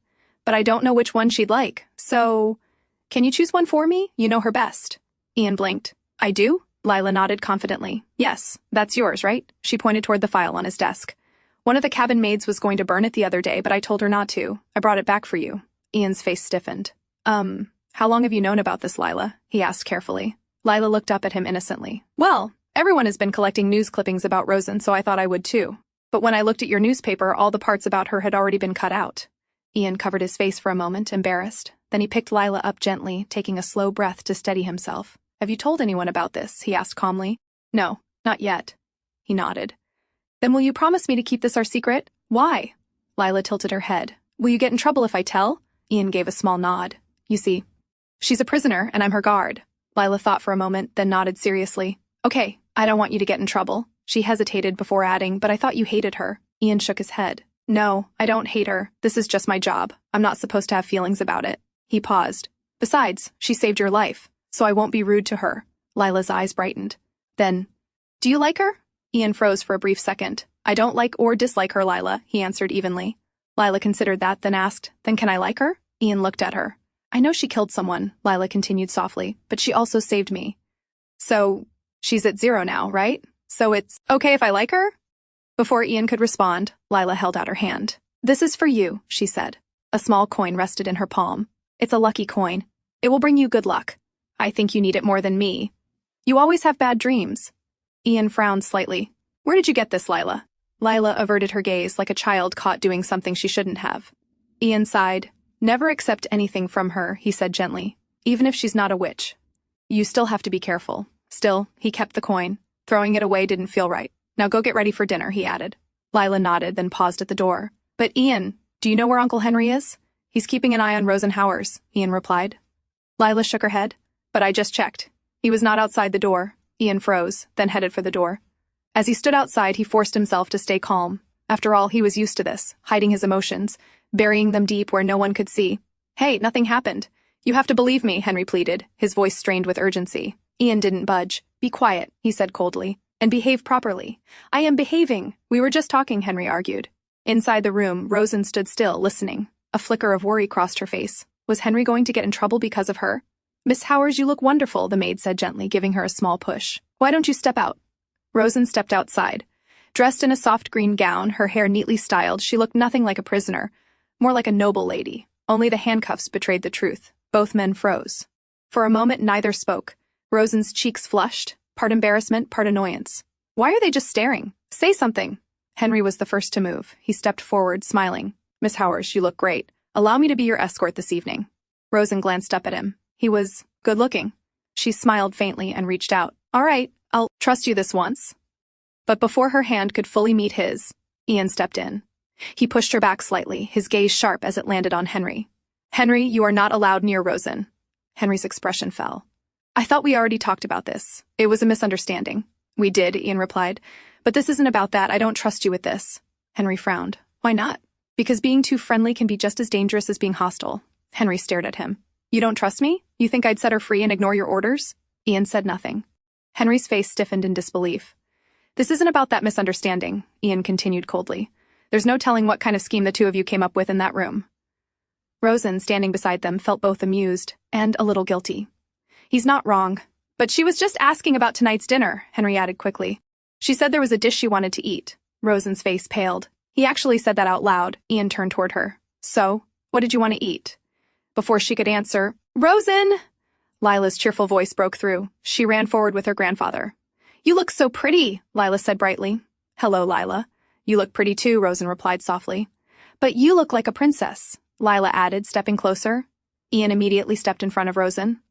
But I don't know which one she'd like, so... Can you choose one for me? You know her best. Ian blinked. I do? Lila nodded confidently. Yes, that's yours, right? She pointed toward the file on his desk. One of the cabin maids was going to burn it the other day, but I told her not to. I brought it back for you. Ian's face stiffened. How long have you known about this, Lila? He asked carefully. Lila looked up at him innocently. Well, everyone has been collecting news clippings about Rosen, so I thought I would too. But when I looked at your newspaper, all the parts about her had already been cut out. Ian covered his face for a moment, embarrassed. Then he picked Lila up gently, taking a slow breath to steady himself. Have you told anyone about this? He asked calmly. No, not yet. He nodded. Then will you promise me to keep this our secret? Why? Lila tilted her head. Will you get in trouble if I tell? Ian gave a small nod. You see, she's a prisoner and I'm her guard. Lila thought for a moment, then nodded seriously. Okay, I don't want you to get in trouble. She hesitated before adding, but I thought you hated her. Ian shook his head. No, I don't hate her. This is just my job. I'm not supposed to have feelings about it. He paused. Besides, she saved your life, so I won't be rude to her. Lila's eyes brightened. Then, do you like her? Ian froze for a brief second. I don't like or dislike her, Lila, he answered evenly. Lila considered that, then asked, then can I like her? Ian looked at her. I know she killed someone, Lila continued softly, but she also saved me. So, she's at 0 now, right? So it's okay if I like her? Before Ian could respond, Lila held out her hand. This is for you, she said. A small coin rested in her palm. It's a lucky coin. It will bring you good luck. I think you need it more than me. You always have bad dreams. Ian frowned slightly. Where did you get this, Lila? Lila averted her gaze like a child caught doing something she shouldn't have. Ian sighed. Never accept anything from her, he said gently, even if she's not a witch. You still have to be careful. Still, he kept the coin. Throwing it away didn't feel right. Now go get ready for dinner, he added. Lila nodded, then paused at the door. But Ian, do you know where Uncle Henry is? He's keeping an eye on Rosen Howers, Ian replied. Lila shook her head. But I just checked. He was not outside the door. Ian froze, then headed for the door. As he stood outside, he forced himself to stay calm. After all, he was used to this, hiding his emotions, burying them deep where no one could see. Hey, nothing happened. You have to believe me, Henry pleaded, his voice strained with urgency. Ian didn't budge. Be quiet, he said coldly, and behave properly. I am behaving. We were just talking, Henry argued. Inside the room, Rosen stood still, listening. A flicker of worry crossed her face. Was Henry going to get in trouble because of her? Miss Howers, you look wonderful, the maid said gently, giving her a small push. Why don't you step out? Rosen stepped outside. Dressed in a soft green gown, her hair neatly styled, she looked nothing like a prisoner, more like a noble lady. Only the handcuffs betrayed the truth. Both men froze. For a moment, neither spoke. Rosen's cheeks flushed, part embarrassment, part annoyance. Why are they just staring? Say something. Henry was the first to move. He stepped forward, smiling. Miss Howers, you look great. Allow me to be your escort this evening. Rosen glanced up at him. He was good-looking. She smiled faintly and reached out. All right, I'll trust you this once. But before her hand could fully meet his, Ian stepped in. He pushed her back slightly, his gaze sharp as it landed on Henry. Henry, you are not allowed near Rosen. Henry's expression fell. I thought we already talked about this. It was a misunderstanding. We did, Ian replied. But this isn't about that. I don't trust you with this. Henry frowned. Why not? Because being too friendly can be just as dangerous as being hostile. Henry stared at him. You don't trust me? You think I'd set her free and ignore your orders? Ian said nothing. Henry's face stiffened in disbelief. This isn't about that misunderstanding, Ian continued coldly. There's no telling what kind of scheme the two of you came up with in that room. Rosen, standing beside them, felt both amused and a little guilty. He's not wrong. But she was just asking about tonight's dinner, Henry added quickly. She said there was a dish she wanted to eat. Rosen's face paled. He actually said that out loud. Ian turned toward her. So, what did you want to eat? Before she could answer, Rosen! Lila's cheerful voice broke through. She ran forward with her grandfather. You look so pretty, Lila said brightly. Hello, Lila. You look pretty too, Rosen replied softly. But you look like a princess, Lila added, stepping closer. Ian immediately stepped in front of Rosen.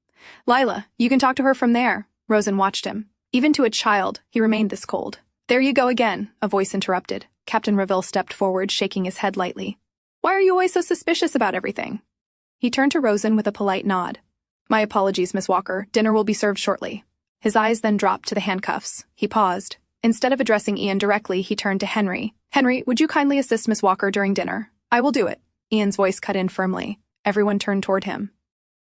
Lila, you can talk to her from there. Rosen watched him. Even to a child, he remained this cold. There you go again, a voice interrupted. Captain Reville stepped forward, shaking his head lightly. Why are you always so suspicious about everything? He turned to Rosen with a polite nod. My apologies, Miss Walker. Dinner will be served shortly. His eyes then dropped to the handcuffs. He paused. Instead of addressing Ian directly, he turned to Henry. Henry, would you kindly assist Miss Walker during dinner? I will do it. Ian's voice cut in firmly. Everyone turned toward him.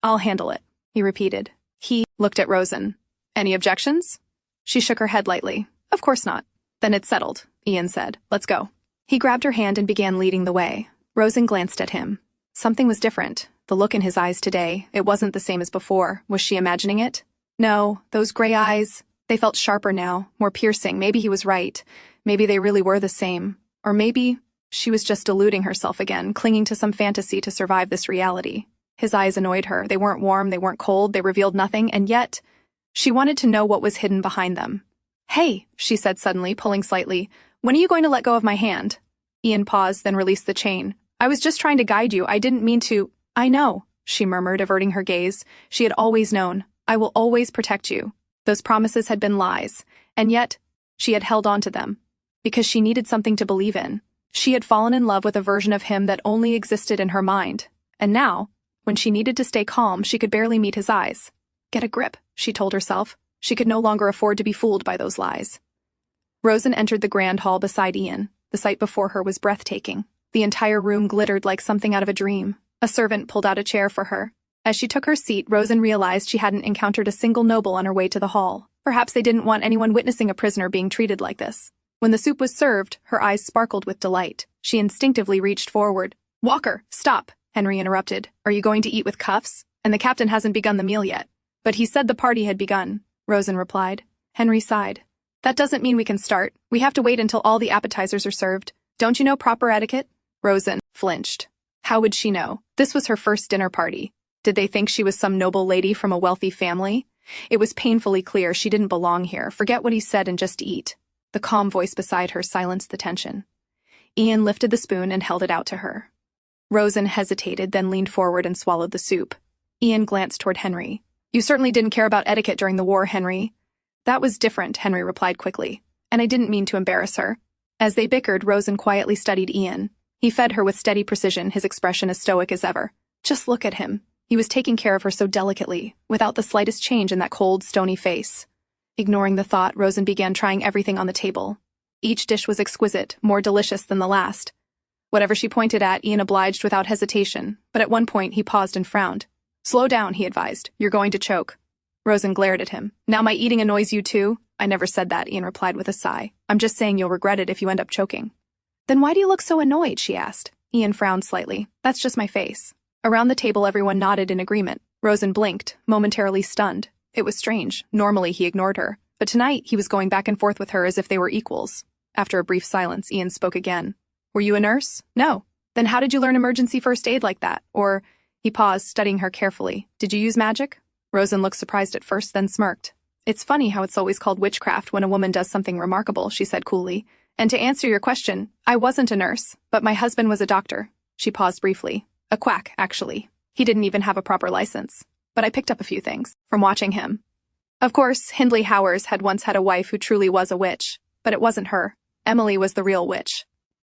I'll handle it, he repeated. He looked at Rosen. Any objections? She shook her head lightly. Of course not. Then it's settled, Ian said. Let's go. He grabbed her hand and began leading the way. Rosen glanced at him. Something was different. The look in his eyes today, it wasn't the same as before. Was she imagining it? No, those gray eyes, they felt sharper now, more piercing. Maybe he was right. Maybe they really were the same. Or maybe she was just deluding herself again, clinging to some fantasy to survive this reality. His eyes annoyed her. They weren't warm, they weren't cold, they revealed nothing, and yet she wanted to know what was hidden behind them. Hey, she said suddenly, pulling slightly. When are you going to let go of my hand? Ian paused, then released the chain. I was just trying to guide you. I didn't mean to. I know, she murmured, averting her gaze. She had always known. I will always protect you. Those promises had been lies, and yet she had held on to them. Because she needed something to believe in. She had fallen in love with a version of him that only existed in her mind. And now, when she needed to stay calm, she could barely meet his eyes. Get a grip, she told herself. She could no longer afford to be fooled by those lies. Rosen entered the grand hall beside Ian. The sight before her was breathtaking. The entire room glittered like something out of a dream. A servant pulled out a chair for her. As she took her seat, Rosen realized she hadn't encountered a single noble on her way to the hall. Perhaps they didn't want anyone witnessing a prisoner being treated like this. When the soup was served, her eyes sparkled with delight. She instinctively reached forward. "Walker, stop," Henry interrupted. "Are you going to eat with cuffs? And the captain hasn't begun the meal yet." "But he said the party had begun," Rosen replied. Henry sighed. "That doesn't mean we can start. We have to wait until all the appetizers are served. Don't you know proper etiquette?" Rosen flinched. How would she know? This was her first dinner party. Did they think she was some noble lady from a wealthy family? It was painfully clear she didn't belong here. Forget what he said and just eat. The calm voice beside her silenced the tension. Ian lifted the spoon and held it out to her. Rosen hesitated, then leaned forward and swallowed the soup. Ian glanced toward Henry. "You certainly didn't care about etiquette during the war, Henry." "That was different," Henry replied quickly. "And I didn't mean to embarrass her." As they bickered, Rosen quietly studied Ian. He fed her with steady precision, his expression as stoic as ever. Just look at him. He was taking care of her so delicately, without the slightest change in that cold, stony face. Ignoring the thought, Rosen began trying everything on the table. Each dish was exquisite, more delicious than the last. Whatever she pointed at, Ian obliged without hesitation, but at one point he paused and frowned. "Slow down," he advised. "You're going to choke." Rosen glared at him. "Now my eating annoys you too?" "I never said that," Ian replied with a sigh. "I'm just saying you'll regret it if you end up choking." "Then why do you look so annoyed?" she asked. Ian frowned slightly. "That's just my face." Around the table everyone nodded in agreement. Rosen blinked, momentarily stunned. It was strange. Normally he ignored her. But tonight he was going back and forth with her as if they were equals. After a brief silence, Ian spoke again. "Were you a nurse?" "No." "Then how did you learn emergency first aid like that? Or—" He paused, studying her carefully. "Did you use magic?" Rosen looked surprised at first, then smirked. "It's funny how it's always called witchcraft when a woman does something remarkable," she said coolly. "And to answer your question, I wasn't a nurse, but my husband was a doctor." She paused briefly. "A quack, actually. He didn't even have a proper license. But I picked up a few things from watching him." Of course, Hindley Howers had once had a wife who truly was a witch, but it wasn't her. Emily was the real witch.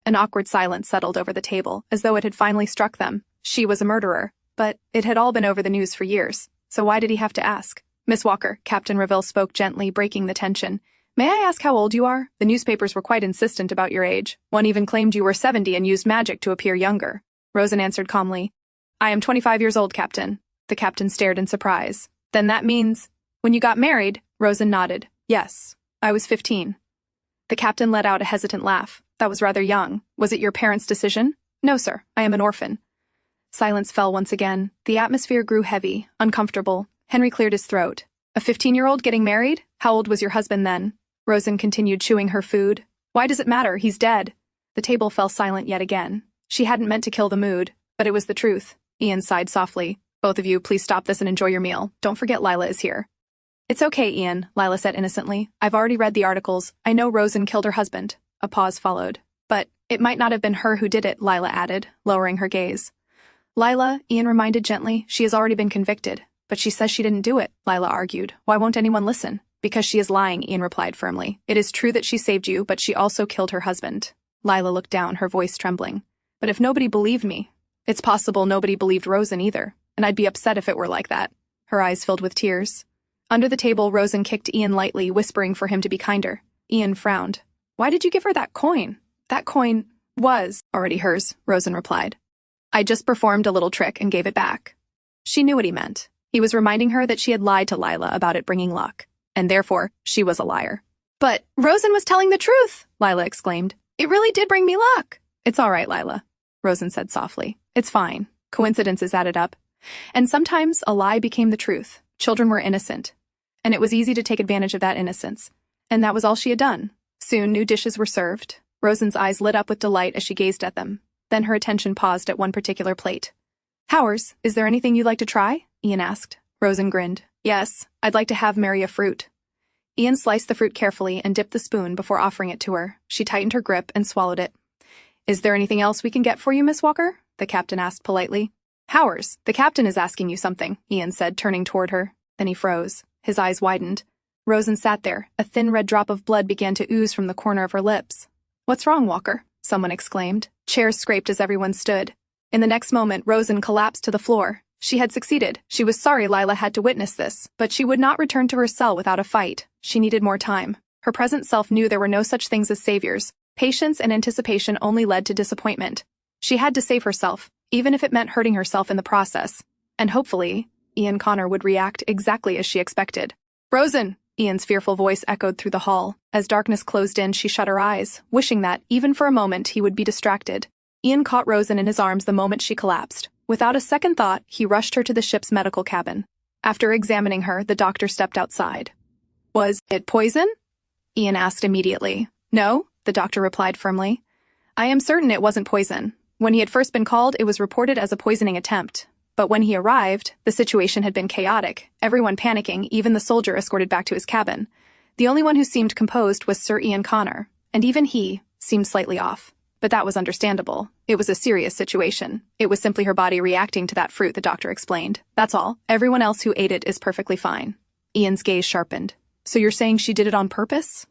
An awkward silence settled over the table, as though it had finally struck them. She was a murderer, but it had all been over the news for years, so why did he have to ask? "Miss Walker," Captain Reville spoke gently, breaking the tension. "May I ask how old you are? The newspapers were quite insistent about your age. One even claimed you were 70 and used magic to appear younger." Rosen answered calmly. "I am 25 years old, Captain." The captain stared in surprise. "Then that means—" "When you got married?" Rosen nodded. "Yes, I was 15. The captain let out a hesitant laugh. "That was rather young. Was it your parents' decision?" "No, sir. I am an orphan." Silence fell once again. The atmosphere grew heavy, uncomfortable. Henry cleared his throat. "A 15-year-old getting married? How old was your husband then?" Rosen continued chewing her food. "Why does it matter? He's dead." The table fell silent yet again. She hadn't meant to kill the mood, but it was the truth. Ian sighed softly. "Both of you, please stop this and enjoy your meal. Don't forget Lila is here." "It's okay, Ian," Lila said innocently. "I've already read the articles. I know Rosen killed her husband." A pause followed. "But it might not have been her who did it," Lila added, lowering her gaze. "Lila," Ian reminded gently, "she has already been convicted." "But she says she didn't do it," Lila argued. "Why won't anyone listen?" "Because she is lying," Ian replied firmly. "It is true that she saved you, but she also killed her husband." Lila looked down, her voice trembling. "But if nobody believed me—" "It's possible nobody believed Rosen either, and I'd be upset if it were like that." Her eyes filled with tears. Under the table, Rosen kicked Ian lightly, whispering for him to be kinder. Ian frowned. "Why did you give her that coin?" "That coin was already hers," Rosen replied. "I just performed a little trick and gave it back." She knew what he meant. He was reminding her that she had lied to Lila about it bringing luck, and therefore she was a liar. "But Rosen was telling the truth!" Lila exclaimed. "It really did bring me luck." "It's all right, Lila," Rosen said softly. "It's fine. Coincidences added up. And sometimes a lie became the truth. Children were innocent. And it was easy to take advantage of that innocence. And that was all she had done. Soon new dishes were served. Rosen's eyes lit up with delight as she gazed at them. Then her attention paused at one particular plate. "Howers, is there anything you'd like to try?" Ian asked. Rosen grinned. "Yes, I'd like to have Mary a fruit." Ian sliced the fruit carefully and dipped the spoon before offering it to her. She tightened her grip and swallowed it. "Is there anything else we can get for you, Miss Walker?" the captain asked politely. "Howers, the captain is asking you something," Ian said, turning toward her. Then he froze. His eyes widened. Rosen sat there. A thin red drop of blood began to ooze from the corner of her lips. "What's wrong, Walker?" someone exclaimed. Chairs scraped as everyone stood. In the next moment, Rosen collapsed to the floor. She had succeeded. She was sorry Lila had to witness this, but she would not return to her cell without a fight. She needed more time. Her present self knew there were no such things as saviors. Patience and anticipation only led to disappointment. She had to save herself, even if it meant hurting herself in the process. And hopefully, Ian Connor would react exactly as she expected. "Rosen!" Ian's fearful voice echoed through the hall. As darkness closed in, she shut her eyes, wishing that, even for a moment, he would be distracted. Ian caught Rosen in his arms the moment she collapsed. Without a second thought, he rushed her to the ship's medical cabin. After examining her, the doctor stepped outside. "Was it poison?" Ian asked immediately. "No," the doctor replied firmly. "I am certain it wasn't poison. When he had first been called, it was reported as a poisoning attempt. But when he arrived, the situation had been chaotic, everyone panicking, even the soldier escorted back to his cabin. The only one who seemed composed was Sir Ian Connor, and even he seemed slightly off. But that was understandable. It was a serious situation. It was simply her body reacting to that fruit, the doctor explained. That's all. Everyone else who ate it is perfectly fine." Ian's gaze sharpened. "So you're saying she did it on purpose?"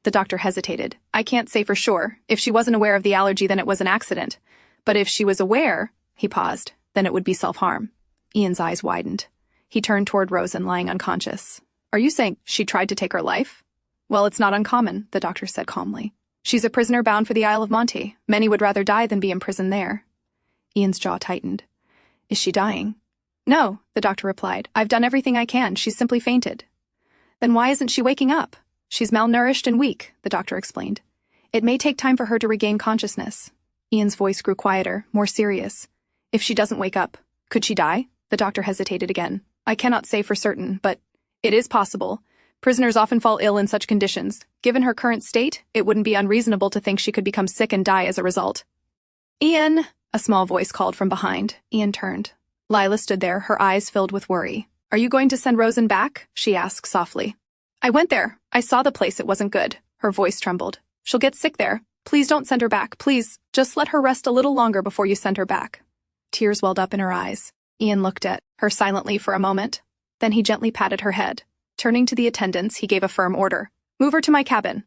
The doctor hesitated. "I can't say for sure. If she wasn't aware of the allergy, then it was an accident. But if she was aware," he paused, "then it would be self-harm." Ian's eyes widened. He turned toward Rosen, lying unconscious. "Are you saying she tried to take her life?" "Well, it's not uncommon," the doctor said calmly. "She's a prisoner bound for the Isle of Monte. Many would rather die than be imprisoned there." Ian's jaw tightened. "Is she dying?" "No," the doctor replied. "I've done everything I can. She's simply fainted." "Then why isn't she waking up?" "She's malnourished and weak," the doctor explained. "It may take time for her to regain consciousness." Ian's voice grew quieter, more serious. "If she doesn't wake up, could she die?" The doctor hesitated again. "I cannot say for certain, but it is possible. Prisoners often fall ill in such conditions. Given her current state, it wouldn't be unreasonable to think she could become sick and die as a result." "Ian!" a small voice called from behind. Ian turned. Lila stood there, her eyes filled with worry. "Are you going to send Rosen back?" she asked softly. "I went there. I saw the place. It wasn't good." Her voice trembled. "She'll get sick there. Please don't send her back. Please, just let her rest a little longer before you send her back." Tears welled up in her eyes. Ian looked at her silently for a moment. Then he gently patted her head. Turning to the attendants, he gave a firm order. "Move her to my cabin."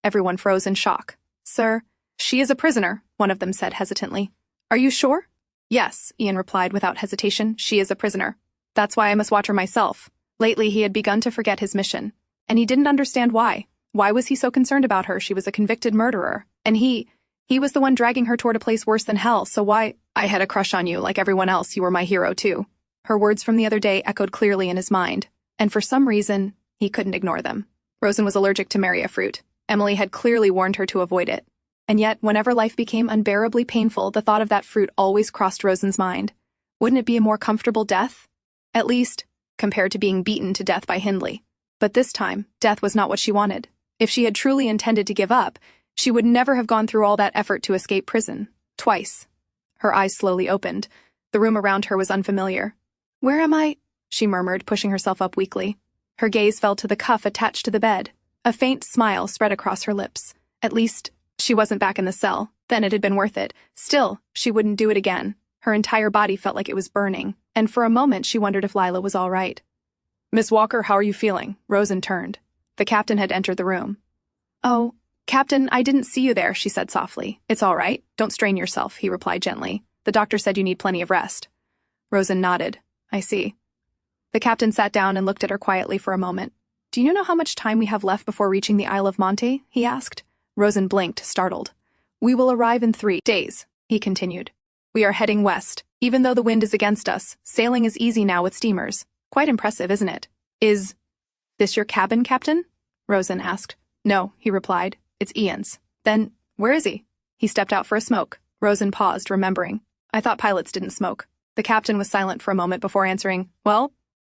Everyone froze in shock. "Sir, she is a prisoner," one of them said hesitantly. "Are you sure?" "Yes," Ian replied without hesitation. "She is a prisoner. That's why I must watch her myself." Lately, he had begun to forget his mission. And he didn't understand why. Why was he so concerned about her? She was a convicted murderer. And he was the one dragging her toward a place worse than hell, so why? "I had a crush on you, like everyone else. You were my hero, too." Her words from the other day echoed clearly in his mind. And for some reason, he couldn't ignore them. Rosen was allergic to Maria fruit. Emily had clearly warned her to avoid it. And yet, whenever life became unbearably painful, the thought of that fruit always crossed Rosen's mind. Wouldn't it be a more comfortable death? At least, compared to being beaten to death by Hindley. But this time, death was not what she wanted. If she had truly intended to give up, she would never have gone through all that effort to escape prison. Twice. Her eyes slowly opened. The room around her was unfamiliar. "Where am I?" she murmured, pushing herself up weakly. Her gaze fell to the cuff attached to the bed. A faint smile spread across her lips. At least, she wasn't back in the cell. Then it had been worth it. Still, she wouldn't do it again. Her entire body felt like it was burning, and for a moment she wondered if Lila was all right. "Miss Walker, how are you feeling?" Rosen turned. The captain had entered the room. "Oh, Captain, I didn't see you there," she said softly. "It's all right. Don't strain yourself," he replied gently. "The doctor said you need plenty of rest." Rosen nodded. "I see." The captain sat down and looked at her quietly for a moment. "Do you know how much time we have left before reaching the Isle of Monte?" he asked. Rosen blinked, startled. "We will arrive in 3 days," he continued. "We are heading west. Even though the wind is against us, sailing is easy now with steamers. Quite impressive, isn't it?" "Is this your cabin, Captain?" Rosen asked. "No," he replied. "It's Ian's." "Then, where is he?" "He stepped out for a smoke." Rosen paused, remembering. "I thought pilots didn't smoke." The captain was silent for a moment before answering. "Well,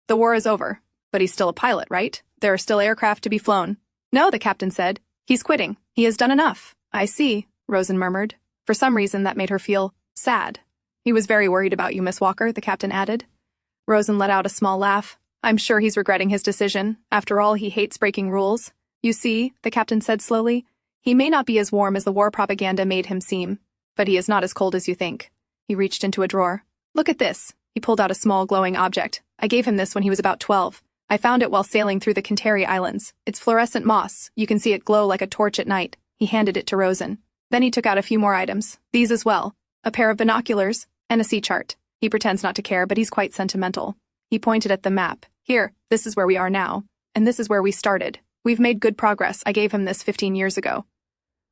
the war is over. But he's still a pilot, right? There are still aircraft to be flown." "No," the captain said. "He's quitting. He has done enough." "I see," Rosen murmured. For some reason, that made her feel sad. "He was very worried about you, Miss Walker," the captain added. Rosen let out a small laugh. "I'm sure he's regretting his decision. After all, he hates breaking rules." "You see," the captain said slowly, "he may not be as warm as the war propaganda made him seem, but he is not as cold as you think." He reached into a drawer. "Look at this." He pulled out a small glowing object. "I gave him this when he was about 12. I found it while sailing through the Kinteri Islands. It's fluorescent moss. You can see it glow like a torch at night. He handed it to Rosen. Then he took out a few more items, these as well, a pair of binoculars, and a sea chart. He pretends not to care, but he's quite sentimental. He pointed at the map. Here, this is where we are now. And this is where we started. We've made good progress. I gave him this 15 years ago.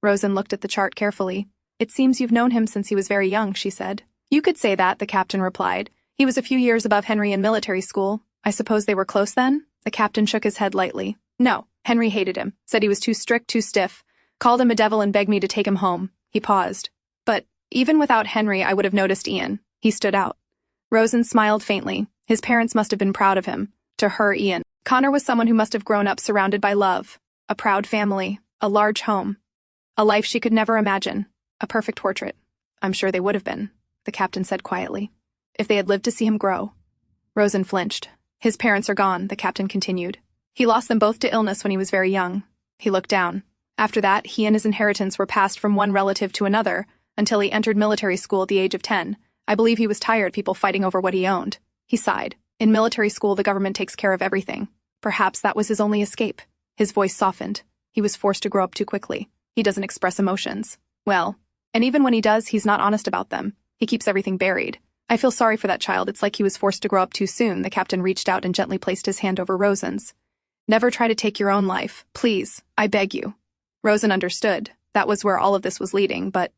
Rosen looked at the chart carefully. It seems you've known him since he was very young, she said. You could say that, the captain replied. He was a few years above Henry in military school. I suppose they were close then? The captain shook his head lightly. No, Henry hated him, said he was too strict, too stiff, called him a devil and begged me to take him home. He paused. But even without Henry, I would have noticed Ian. He stood out. Rosen smiled faintly. His parents must have been proud of him. To her, Ian. Connor was someone who must have grown up surrounded by love, a proud family, a large home, a life she could never imagine, a perfect portrait. I'm sure they would have been, the captain said quietly, if they had lived to see him grow. Rosen flinched. His parents are gone, the captain continued. He lost them both to illness when he was very young. He looked down. After that, he and his inheritance were passed from one relative to another until he entered military school at the age of 10. I believe he was tired of people fighting over what he owned. He sighed. In military school, the government takes care of everything. Perhaps that was his only escape. His voice softened. He was forced to grow up too quickly. He doesn't express emotions. Well, and even when he does, he's not honest about them. He keeps everything buried. I feel sorry for that child. It's like he was forced to grow up too soon. The captain reached out and gently placed his hand over Rosen's. Never try to take your own life. Please, I beg you. Rosen understood. That was where all of this was leading, but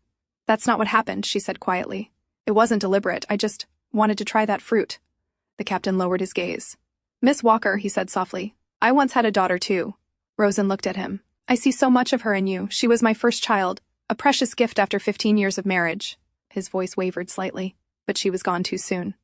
that's not what happened, she said quietly. It wasn't deliberate. I just wanted to try that fruit. The captain lowered his gaze. Miss Walker, he said softly. I once had a daughter too. Rosen looked at him. I see so much of her in you. She was my first child, a precious gift after 15 years of marriage. His voice wavered slightly, but she was gone too soon.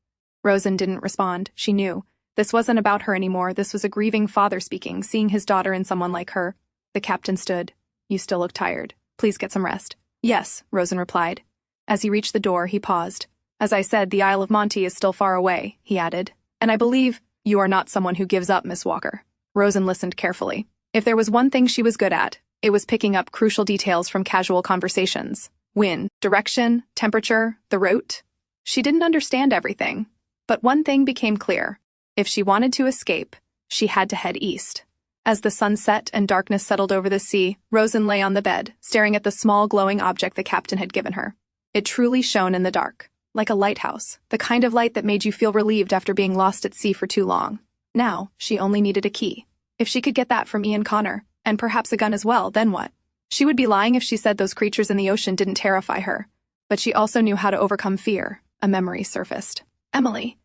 Rosen didn't respond. She knew. This wasn't about her anymore. This was a grieving father speaking, seeing his daughter in someone like her. The captain stood. You still look tired. Please get some rest. Yes, Rosen replied. As he reached the door, he paused. As I said, the Isle of Monte is still far away, he added. And I believe you are not someone who gives up, Miss Walker. Rosen listened carefully. If there was one thing she was good at, it was picking up crucial details from casual conversations. Wind, direction, temperature, the route. She didn't understand everything. But one thing became clear. If she wanted to escape, she had to head east. As the sun set and darkness settled over the sea, Rosen lay on the bed, staring at the small glowing object the captain had given her. It truly shone in the dark. Like a lighthouse, the kind of light that made you feel relieved after being lost at sea for too long. Now, she only needed a key. If she could get that from Ian Connor, and perhaps a gun as well, then what? She would be lying if she said those creatures in the ocean didn't terrify her. But she also knew how to overcome fear. A memory surfaced. Emily,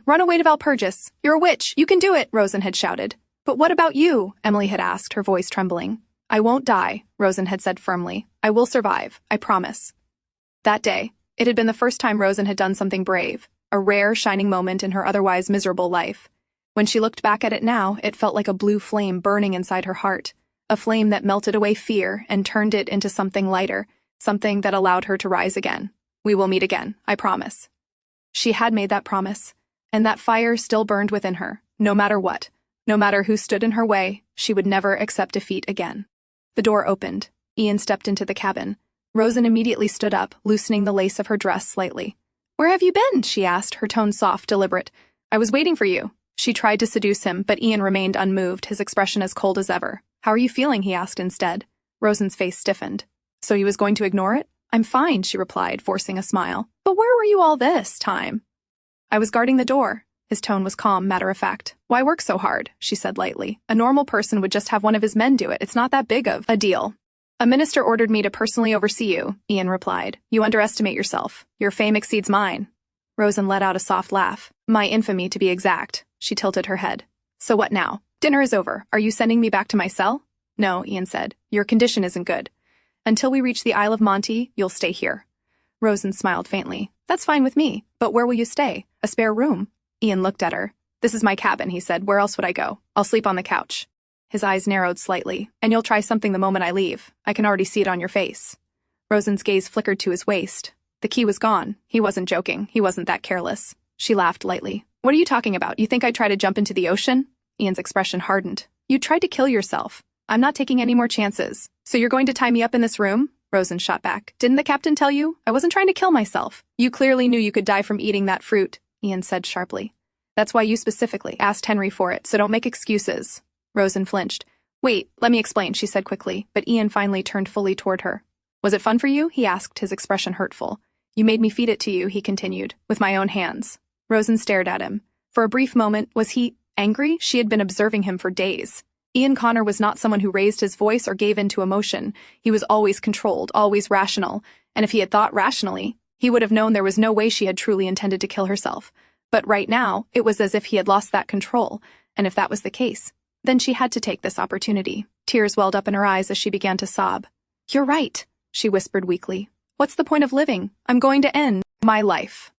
run away to Valpurgis. You're a witch. You can do it, Rosen had shouted. But what about you? Emily had asked, her voice trembling. I won't die, Rosen had said firmly. I will survive, I promise. That day, it had been the first time Rosen had done something brave, a rare, shining moment in her otherwise miserable life. When she looked back at it now, it felt like a blue flame burning inside her heart, a flame that melted away fear and turned it into something lighter, something that allowed her to rise again. We will meet again, I promise. She had made that promise, and that fire still burned within her. No matter what, no matter who stood in her way, she would never accept defeat again. The door opened. Ian stepped into the cabin. Rosen immediately stood up, loosening the lace of her dress slightly. Where have you been? She asked, her tone soft, deliberate. I was waiting for you. She tried to seduce him, but Ian remained unmoved, his expression as cold as ever. How are you feeling? He asked instead. Rosen's face stiffened. So he was going to ignore it? I'm fine, she replied, forcing a smile. But where were you all this time? I was guarding the door. His tone was calm, matter-of-fact. Why work so hard? She said lightly. A normal person would just have one of his men do it. It's not that big of a deal. A minister ordered me to personally oversee you, Ian replied. You underestimate yourself. Your fame exceeds mine. Rosen let out a soft laugh. My infamy, to be exact. She tilted her head. So what now? Dinner is over. Are you sending me back to my cell? No, Ian said. Your condition isn't good. Until we reach the Isle of Monte, you'll stay here. Rosen smiled faintly. That's fine with me. But where will you stay? A spare room? Ian looked at her. This is my cabin, he said. Where else would I go? I'll sleep on the couch. His eyes narrowed slightly. And you'll try something the moment I leave. I can already see it on your face. Rosen's gaze flickered to his waist. The key was gone. He wasn't joking. He wasn't that careless. She laughed lightly. What are you talking about? You think I'd try to jump into the ocean? Ian's expression hardened. You tried to kill yourself. I'm not taking any more chances. So you're going to tie me up in this room? Rosen shot back. Didn't the captain tell you? I wasn't trying to kill myself. You clearly knew you could die from eating that fruit, Ian said sharply. That's why you specifically asked Henry for it, so don't make excuses. Rosen flinched. Wait, let me explain, she said quickly, but Ian finally turned fully toward her. Was it fun for you? He asked, his expression hurtful. You made me feed it to you, he continued, with my own hands. Rosen stared at him. For a brief moment, was he angry? She had been observing him for days. Ian Connor was not someone who raised his voice or gave in to emotion. He was always controlled, always rational, and if he had thought rationally, he would have known there was no way she had truly intended to kill herself. But right now, it was as if he had lost that control, and if that was the case, then she had to take this opportunity. Tears welled up in her eyes as she began to sob. You're right, she whispered weakly. What's the point of living? I'm going to end my life.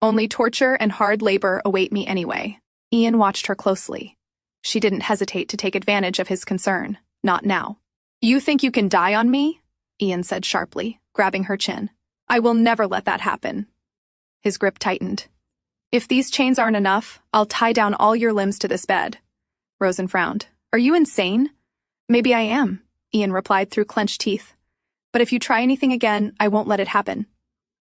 Only torture and hard labor await me anyway. Ian watched her closely. She didn't hesitate to take advantage of his concern. Not now. You think you can die on me? Ian said sharply, grabbing her chin. I will never let that happen. His grip tightened. If these chains aren't enough, I'll tie down all your limbs to this bed. Rosen frowned. Are you insane? Maybe I am, Ian replied through clenched teeth. But if you try anything again, I won't let it happen.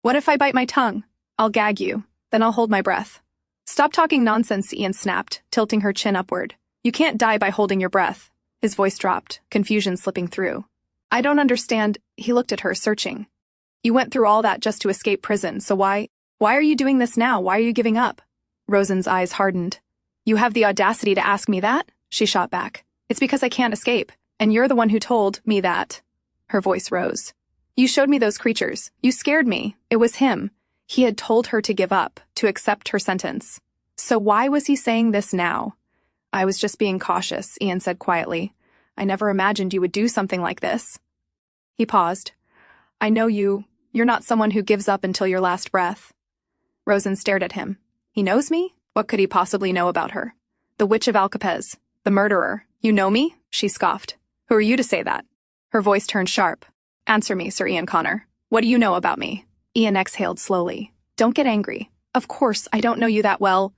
What if I bite my tongue? I'll gag you. Then I'll hold my breath. Stop talking nonsense, Ian snapped, tilting her chin upward. You can't die by holding your breath. His voice dropped, confusion slipping through. I don't understand. He looked at her, searching. You went through all that just to escape prison, so why are you doing this now? Why are you giving up? Rosen's eyes hardened. You have the audacity to ask me that? She shot back. It's because I can't escape, and you're the one who told me that. Her voice rose. You showed me those creatures. You scared me. It was him. He had told her to give up, to accept her sentence. So why was he saying this now? I was just being cautious, Ian said quietly. I never imagined you would do something like this. He paused. I know you're not someone who gives up until your last breath. Rosen stared at him. He knows me? What could he possibly know about her? The Witch of Alcapez. The murderer. You know me? She scoffed. Who are you to say that? Her voice turned sharp. Answer me, Sir Ian Connor. What do you know about me? Ian exhaled slowly. Don't get angry. Of course, I don't know you that well.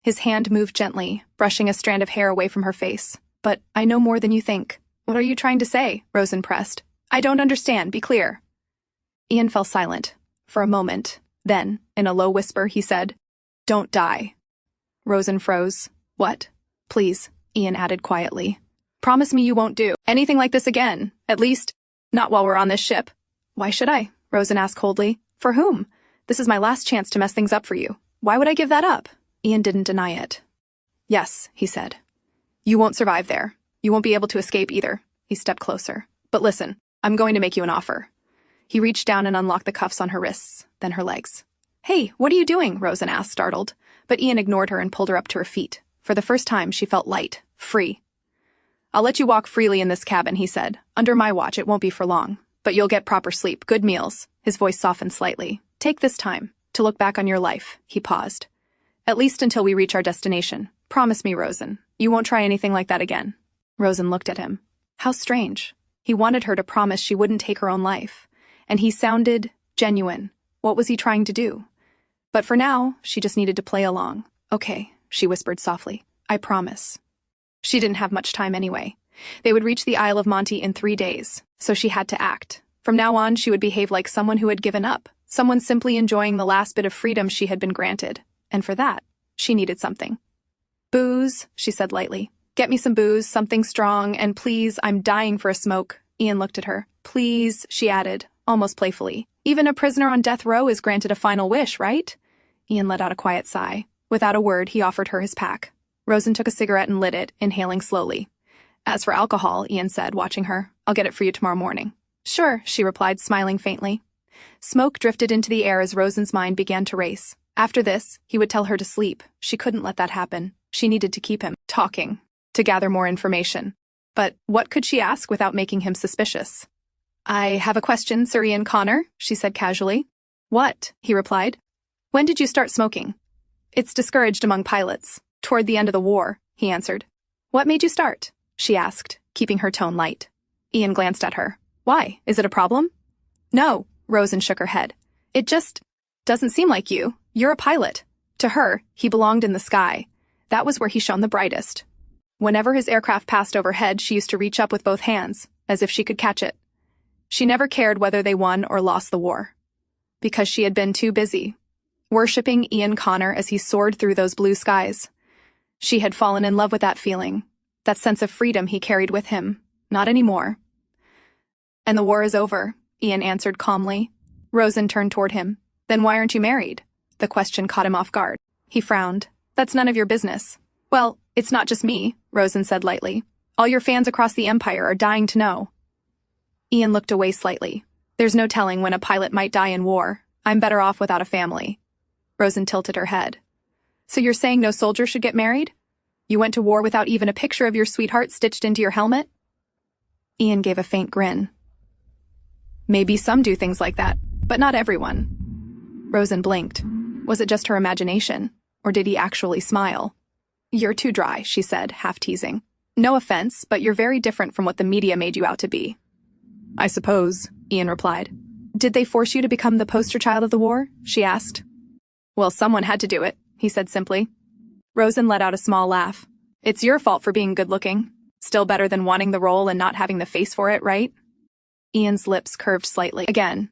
His hand moved gently, brushing a strand of hair away from her face. But I know more than you think. What are you trying to say? Rosen pressed. I don't understand. Be clear. Ian fell silent. For a moment. Then, in a low whisper, he said, Don't die. Rosen froze. What? Please, Ian added quietly. Promise me you won't do anything like this again. At least, not while we're on this ship. Why should I? Rosen asked coldly. For whom? This is my last chance to mess things up for you. Why would I give that up? Ian didn't deny it. Yes, he said. You won't survive there. You won't be able to escape either. He stepped closer. But listen, I'm going to make you an offer. He reached down and unlocked the cuffs on her wrists, then her legs. Hey, what are you doing? Rosen asked, startled. But Ian ignored her and pulled her up to her feet. For the first time, she felt light, free. I'll let you walk freely in this cabin, he said. Under my watch, it won't be for long. But you'll get proper sleep, good meals. His voice softened slightly. Take this time to look back on your life. He paused. At least until we reach our destination. Promise me, Rosen, you won't try anything like that again. Rosen looked at him. How strange. He wanted her to promise she wouldn't take her own life. And he sounded genuine. What was he trying to do? But for now, she just needed to play along. Okay, she whispered softly. I promise. She didn't have much time anyway. They would reach the Isle of Monte in 3 days, so she had to act. From now on, she would behave like someone who had given up, someone simply enjoying the last bit of freedom she had been granted. And for that, she needed something. Booze, she said lightly. Get me some booze, something strong, and please, I'm dying for a smoke. Ian looked at her. Please, she added, almost playfully. Even a prisoner on death row is granted a final wish, right? Ian let out a quiet sigh. Without a word, he offered her his pack. Rosen took a cigarette and lit it, inhaling slowly. As for alcohol, Ian said, watching her, I'll get it for you tomorrow morning. Sure, she replied, smiling faintly. Smoke drifted into the air as Rosen's mind began to race. After this, he would tell her to sleep. She couldn't let that happen. She needed to keep him talking, to gather more information. But what could she ask without making him suspicious? I have a question, Sir Ian Connor, she said casually. What? He replied. When did you start smoking? It's discouraged among pilots. Toward the end of the war, he answered. What made you start? She asked, keeping her tone light. Ian glanced at her. Why? Is it a problem? No, Rosen shook her head. It just doesn't seem like you. You're a pilot. To her, he belonged in the sky. That was where he shone the brightest. Whenever his aircraft passed overhead, she used to reach up with both hands, as if she could catch it. She never cared whether they won or lost the war. Because she had been too busy, worshipping Ian Connor as he soared through those blue skies. She had fallen in love with that feeling, that sense of freedom he carried with him. Not anymore. And the war is over, Ian answered calmly. Rosen turned toward him. Then why aren't you married? The question caught him off guard. He frowned. That's none of your business. Well, it's not just me, Rosen said lightly. All your fans across the Empire are dying to know. Ian looked away slightly. There's no telling when a pilot might die in war. I'm better off without a family. Rosen tilted her head. So you're saying no soldier should get married? You went to war without even a picture of your sweetheart stitched into your helmet? Ian gave a faint grin. Maybe some do things like that, but not everyone. Rosen blinked. Was it just her imagination, or did he actually smile? You're too dry, she said, half teasing. No offense, but you're very different from what the media made you out to be. I suppose, Ian replied. Did they force you to become the poster child of the war? She asked. Well, someone had to do it, he said simply. Rosen let out a small laugh. It's your fault for being good-looking. Still better than wanting the role and not having the face for it, right? Ian's lips curved slightly. Again.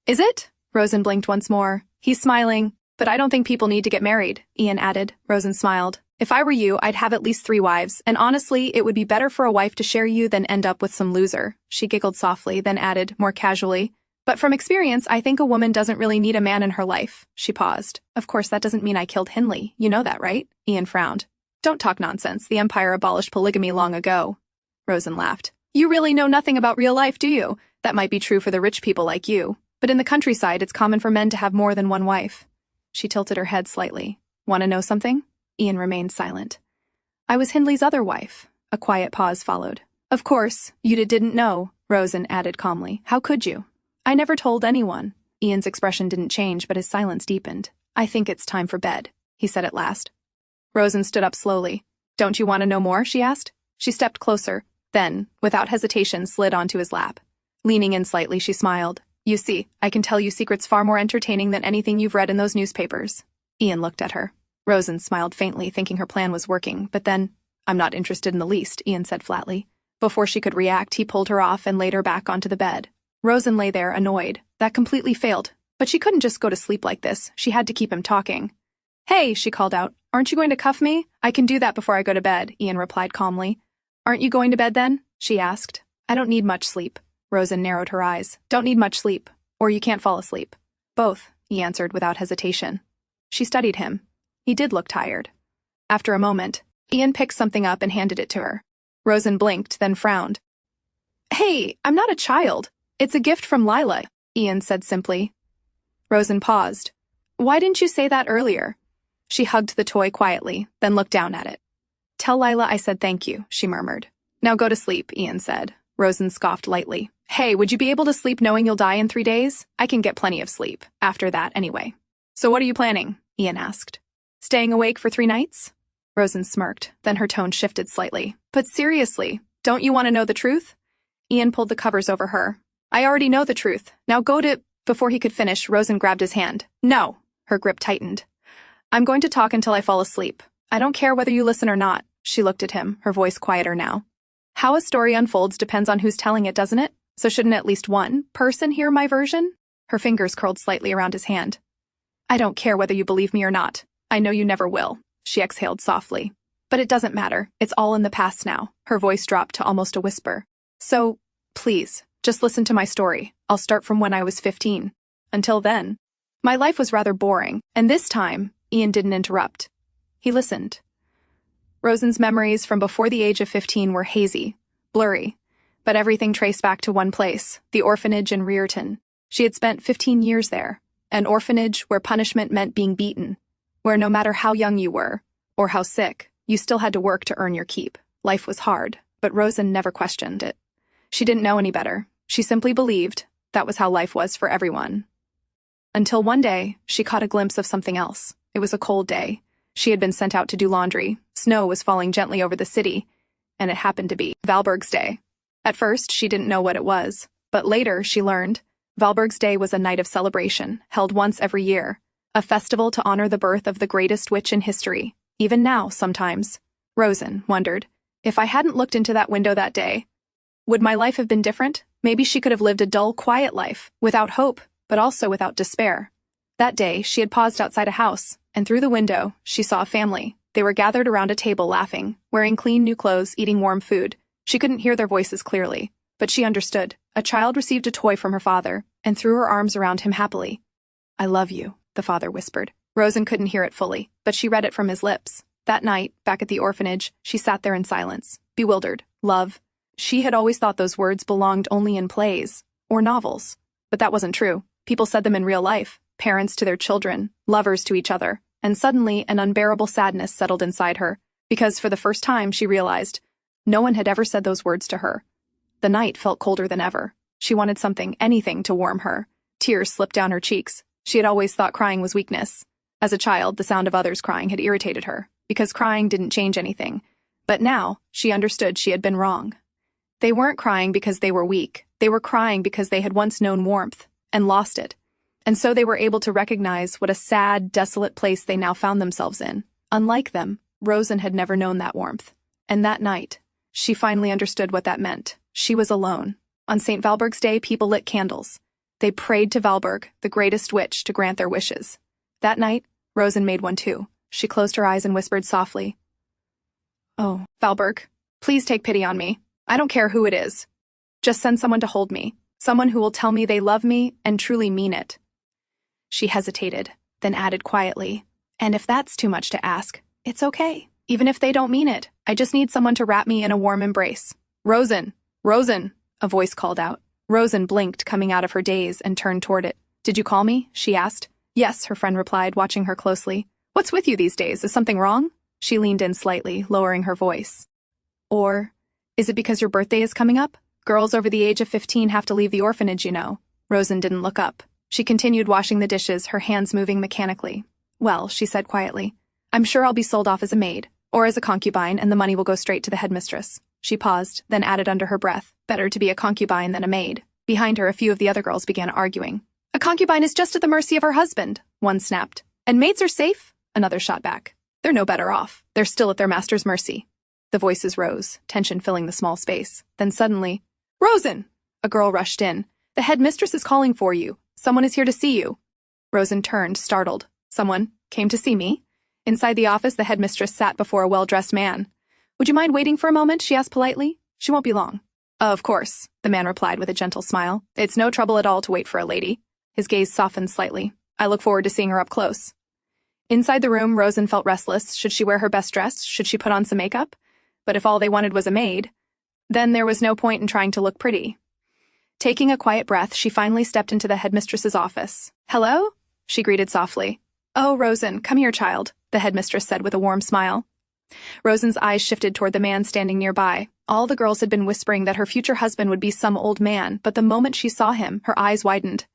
Is it? Rosen blinked once more. He's smiling. But I don't think people need to get married, Ian added. Rosen smiled. If I were you, I'd have at least 3 wives, and honestly, it would be better for a wife to share you than end up with some loser. She giggled softly, then added, more casually. But from experience, I think a woman doesn't really need a man in her life. She paused. Of course, that doesn't mean I killed Hindley. You know that, right? Ian frowned. Don't talk nonsense. The Empire abolished polygamy long ago. Rosen laughed. You really know nothing about real life, do you? That might be true for the rich people like you. But in the countryside, it's common for men to have more than one wife. She tilted her head slightly. Want to know something? Ian remained silent. I was Hindley's other wife. A quiet pause followed. Of course, you didn't know, Rosen added calmly. How could you? I never told anyone. Ian's expression didn't change, but his silence deepened. I think it's time for bed, he said at last. Rosen stood up slowly. Don't you want to know more? She asked. She stepped closer, then, without hesitation, slid onto his lap. Leaning in slightly, she smiled. You see, I can tell you secrets far more entertaining than anything you've read in those newspapers. Ian looked at her. Rosen smiled faintly, thinking her plan was working, but then, I'm not interested in the least, Ian said flatly. Before she could react, he pulled her off and laid her back onto the bed. Rosen lay there, annoyed. That completely failed. But she couldn't just go to sleep like this. She had to keep him talking. Hey, she called out. Aren't you going to cuff me? I can do that before I go to bed, Ian replied calmly. Aren't you going to bed then? She asked. I don't need much sleep. Rosen narrowed her eyes. Don't need much sleep. Or you can't fall asleep. Both, he answered without hesitation. She studied him. He did look tired. After a moment, Ian picked something up and handed it to her. Rosen blinked, then frowned. Hey, I'm not a child. It's a gift from Lila, Ian said simply. Rosen paused. Why didn't you say that earlier? She hugged the toy quietly, then looked down at it. Tell Lila I said thank you, she murmured. Now go to sleep, Ian said. Rosen scoffed lightly. Hey, would you be able to sleep knowing you'll die in 3 days? I can get plenty of sleep. After that, anyway. So what are you planning? Ian asked. Staying awake for 3 nights? Rosen smirked, then her tone shifted slightly. But seriously, don't you want to know the truth? Ian pulled the covers over her. I already know the truth. Now go to... Before he could finish, Rosen grabbed his hand. No. Her grip tightened. I'm going to talk until I fall asleep. I don't care whether you listen or not. She looked at him, her voice quieter now. How a story unfolds depends on who's telling it, doesn't it? So shouldn't at least one person hear my version? Her fingers curled slightly around his hand. I don't care whether you believe me or not. I know you never will. She exhaled softly. But it doesn't matter. It's all in the past now. Her voice dropped to almost a whisper. So, please, just listen to my story. I'll start from when I was 15. Until then, my life was rather boring, and this time, Ian didn't interrupt. He listened. Rosen's memories from before the age of 15 were hazy, blurry, but everything traced back to one place, the orphanage in Rearton. She had spent 15 years there, an orphanage where punishment meant being beaten, where no matter how young you were, or how sick, you still had to work to earn your keep. Life was hard, but Rosen never questioned it. She didn't know any better. She simply believed that was how life was for everyone. Until one day, she caught a glimpse of something else. It was a cold day. She had been sent out to do laundry. Snow was falling gently over the city, and it happened to be Valberg's Day. At first, she didn't know what it was, but later she learned Valberg's Day was a night of celebration, held once every year, a festival to honor the birth of the greatest witch in history. Even now, sometimes. Rosen wondered, if I hadn't looked into that window that day, would my life have been different? Maybe she could have lived a dull, quiet life, without hope, but also without despair. That day, she had paused outside a house, and through the window, she saw a family. They were gathered around a table laughing, wearing clean new clothes, eating warm food. She couldn't hear their voices clearly, but she understood. A child received a toy from her father and threw her arms around him happily. "I love you," the father whispered. Rosen couldn't hear it fully, but she read it from his lips. That night, back at the orphanage, she sat there in silence, bewildered. Love. She had always thought those words belonged only in plays or novels. But that wasn't true. People said them in real life, parents to their children, lovers to each other. And suddenly, an unbearable sadness settled inside her, because for the first time she realized no one had ever said those words to her. The night felt colder than ever. She wanted something, anything, to warm her. Tears slipped down her cheeks. She had always thought crying was weakness. As a child, the sound of others crying had irritated her, because crying didn't change anything. But now, she understood she had been wrong. They weren't crying because they were weak. They were crying because they had once known warmth, and lost it. And so they were able to recognize what a sad, desolate place they now found themselves in. Unlike them, Rosen had never known that warmth. And that night, she finally understood what that meant. She was alone. On St. Valburg's Day, people lit candles. They prayed to Valburg, the greatest witch, to grant their wishes. That night, Rosen made one too. She closed her eyes and whispered softly, "Oh, Valburg, please take pity on me. I don't care who it is. Just send someone to hold me. Someone who will tell me they love me and truly mean it." She hesitated, then added quietly, "And if that's too much to ask, it's okay. Even if they don't mean it, I just need someone to wrap me in a warm embrace." "Rosen! Rosen!" a voice called out. Rosen blinked, coming out of her daze, and turned toward it. "Did you call me?" she asked. "Yes," her friend replied, watching her closely. "What's with you these days? Is something wrong?" She leaned in slightly, lowering her voice. "Or, is it because your birthday is coming up? Girls over the age of 15 have to leave the orphanage, you know." Rosen didn't look up. She continued washing the dishes, her hands moving mechanically. "Well," she said quietly, "I'm sure I'll be sold off as a maid, or as a concubine, and the money will go straight to the headmistress." She paused, then added under her breath, "Better to be a concubine than a maid." Behind her, a few of the other girls began arguing. "A concubine is just at the mercy of her husband," one snapped. "And maids are safe," another shot back. "They're no better off. They're still at their master's mercy." The voices rose, tension filling the small space. Then suddenly, "Rosen!" A girl rushed in. "The headmistress is calling for you. Someone is here to see you." Rosen turned, startled. "Someone came to see me?" Inside the office, the headmistress sat before a well-dressed man. "Would you mind waiting for a moment?" she asked politely. "She won't be long." "Of course," the man replied with a gentle smile. "It's no trouble at all to wait for a lady." His gaze softened slightly. "I look forward to seeing her up close." Inside the room, Rosen felt restless. Should she wear her best dress? Should she put on some makeup? But if all they wanted was a maid, then there was no point in trying to look pretty. Taking a quiet breath, she finally stepped into the headmistress's office. "Hello?" she greeted softly. "Oh, Rosen, come here, child," the headmistress said with a warm smile. Rosen's eyes shifted toward the man standing nearby. All the girls had been whispering that her future husband would be some old man, but the moment she saw him, her eyes widened.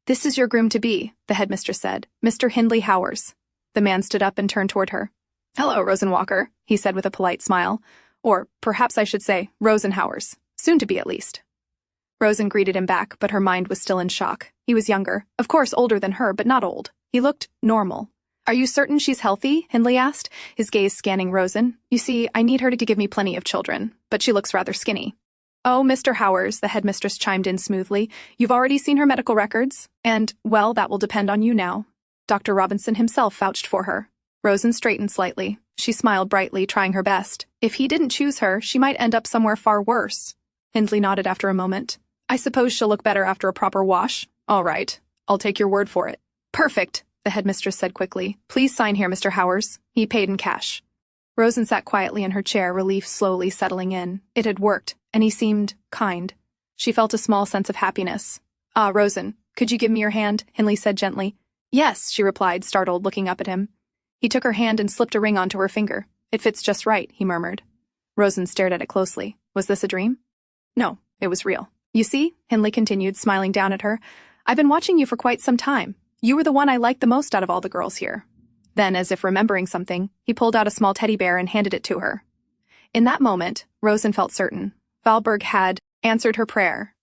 "This is your groom-to-be," the headmistress said, "Mr. Hindley Howers." The man stood up and turned toward her. "Hello, Rosen Walker," he said with a polite smile. Or perhaps I should say, Rosen Howers. Soon to be, at least. Rosen greeted him back, but her mind was still in shock. He was younger, of course older than her, but not old. He looked normal. "Are you certain she's healthy?" Hindley asked, his gaze scanning Rosen. "You see, I need her to give me plenty of children, but she looks rather skinny." "Oh, Mr. Howers," the headmistress chimed in smoothly. "You've already seen her medical records, and, well, that will depend on you now. Dr. Robinson himself vouched for her." Rosen straightened slightly. She smiled brightly, trying her best. If he didn't choose her, she might end up somewhere far worse. Hindley nodded after a moment. "I suppose she'll look better after a proper wash." "All right. I'll take your word for it." "Perfect," the headmistress said quickly. "Please sign here, Mr. Howers." He paid in cash. Rosen sat quietly in her chair, relief slowly settling in. It had worked, and he seemed kind. She felt a small sense of happiness. "Ah, Rosen, could you give me your hand?" Hindley said gently. "Yes," she replied, startled, looking up at him. He took her hand and slipped a ring onto her finger. "It fits just right," he murmured. Rosen stared at it closely. Was this a dream? No, it was real. "You see," Hindley continued, smiling down at her, "I've been watching you for quite some time. You were the one I liked the most out of all the girls here." Then, as if remembering something, he pulled out a small teddy bear and handed it to her. In that moment, Rosen felt certain. Valburg had answered her prayer.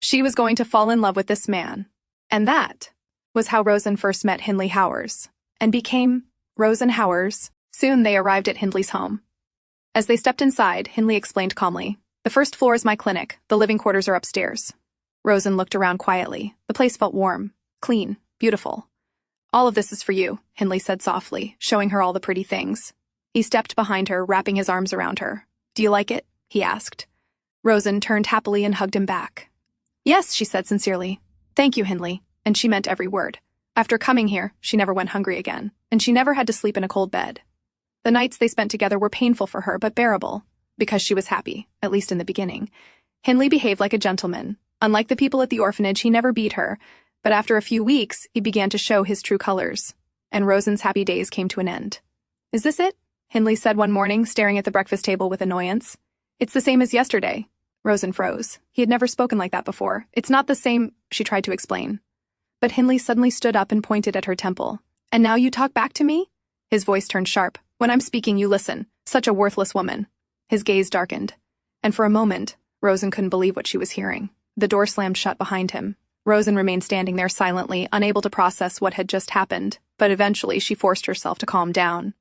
She was going to fall in love with this man. And that was how Rosen first met Hindley Howers, and became Rosen Howers. Soon they arrived at Hindley's home. As they stepped inside, Hindley explained calmly, "The first floor is my clinic. The living quarters are upstairs." Rosen looked around quietly. The place felt warm, clean, beautiful. "All of this is for you," Hindley said softly, showing her all the pretty things. He stepped behind her, wrapping his arms around her. "Do you like it?" he asked. Rosen turned happily and hugged him back. "Yes," she said sincerely. "Thank you, Hindley." And she meant every word. After coming here, she never went hungry again, and she never had to sleep in a cold bed. The nights they spent together were painful for her, but bearable, because she was happy, at least in the beginning. Hindley behaved like a gentleman. Unlike the people at the orphanage, he never beat her, but after a few weeks, he began to show his true colors, and Rosen's happy days came to an end. "Is this it?" Hindley said one morning, staring at the breakfast table with annoyance. "It's the same as yesterday." Rosen froze. He had never spoken like that before. "It's not the same," she tried to explain. But Hindley suddenly stood up and pointed at her temple. "And now you talk back to me?" His voice turned sharp. "When I'm speaking, you listen. Such a worthless woman." His gaze darkened. And for a moment, Rosen couldn't believe what she was hearing. The door slammed shut behind him. Rosen remained standing there silently, unable to process what had just happened, but eventually she forced herself to calm down.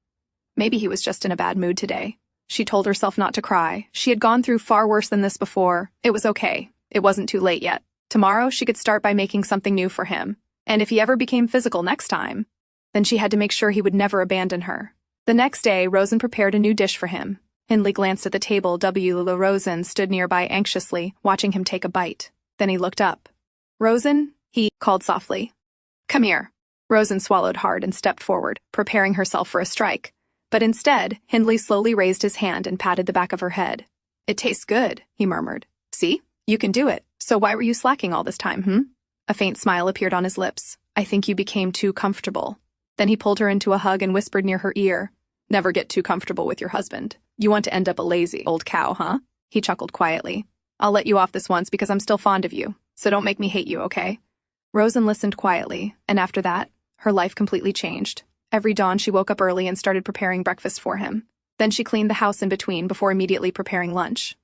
Maybe he was just in a bad mood today. She told herself not to cry. She had gone through far worse than this before. It was okay. It wasn't too late yet. Tomorrow, she could start by making something new for him. And if he ever became physical next time, then she had to make sure he would never abandon her. The next day, Rosen prepared a new dish for him. Hindley glanced at the table. Rosen stood nearby anxiously, watching him take a bite. Then he looked up. "Rosen," he called softly. "Come here." Rosen swallowed hard and stepped forward, preparing herself for a strike. But instead, Hindley slowly raised his hand and patted the back of her head. "It tastes good," he murmured. "See? You can do it. So why were you slacking all this time, A faint smile appeared on his lips. "I think you became too comfortable." Then he pulled her into a hug and whispered near her ear, "Never get too comfortable with your husband. You want to end up a lazy old cow, huh?" He chuckled quietly. "I'll let you off this once because I'm still fond of you, so don't make me hate you, okay?" Rosen listened quietly, and after that, her life completely changed. Every dawn she woke up early and started preparing breakfast for him. Then she cleaned the house in between before immediately preparing lunch.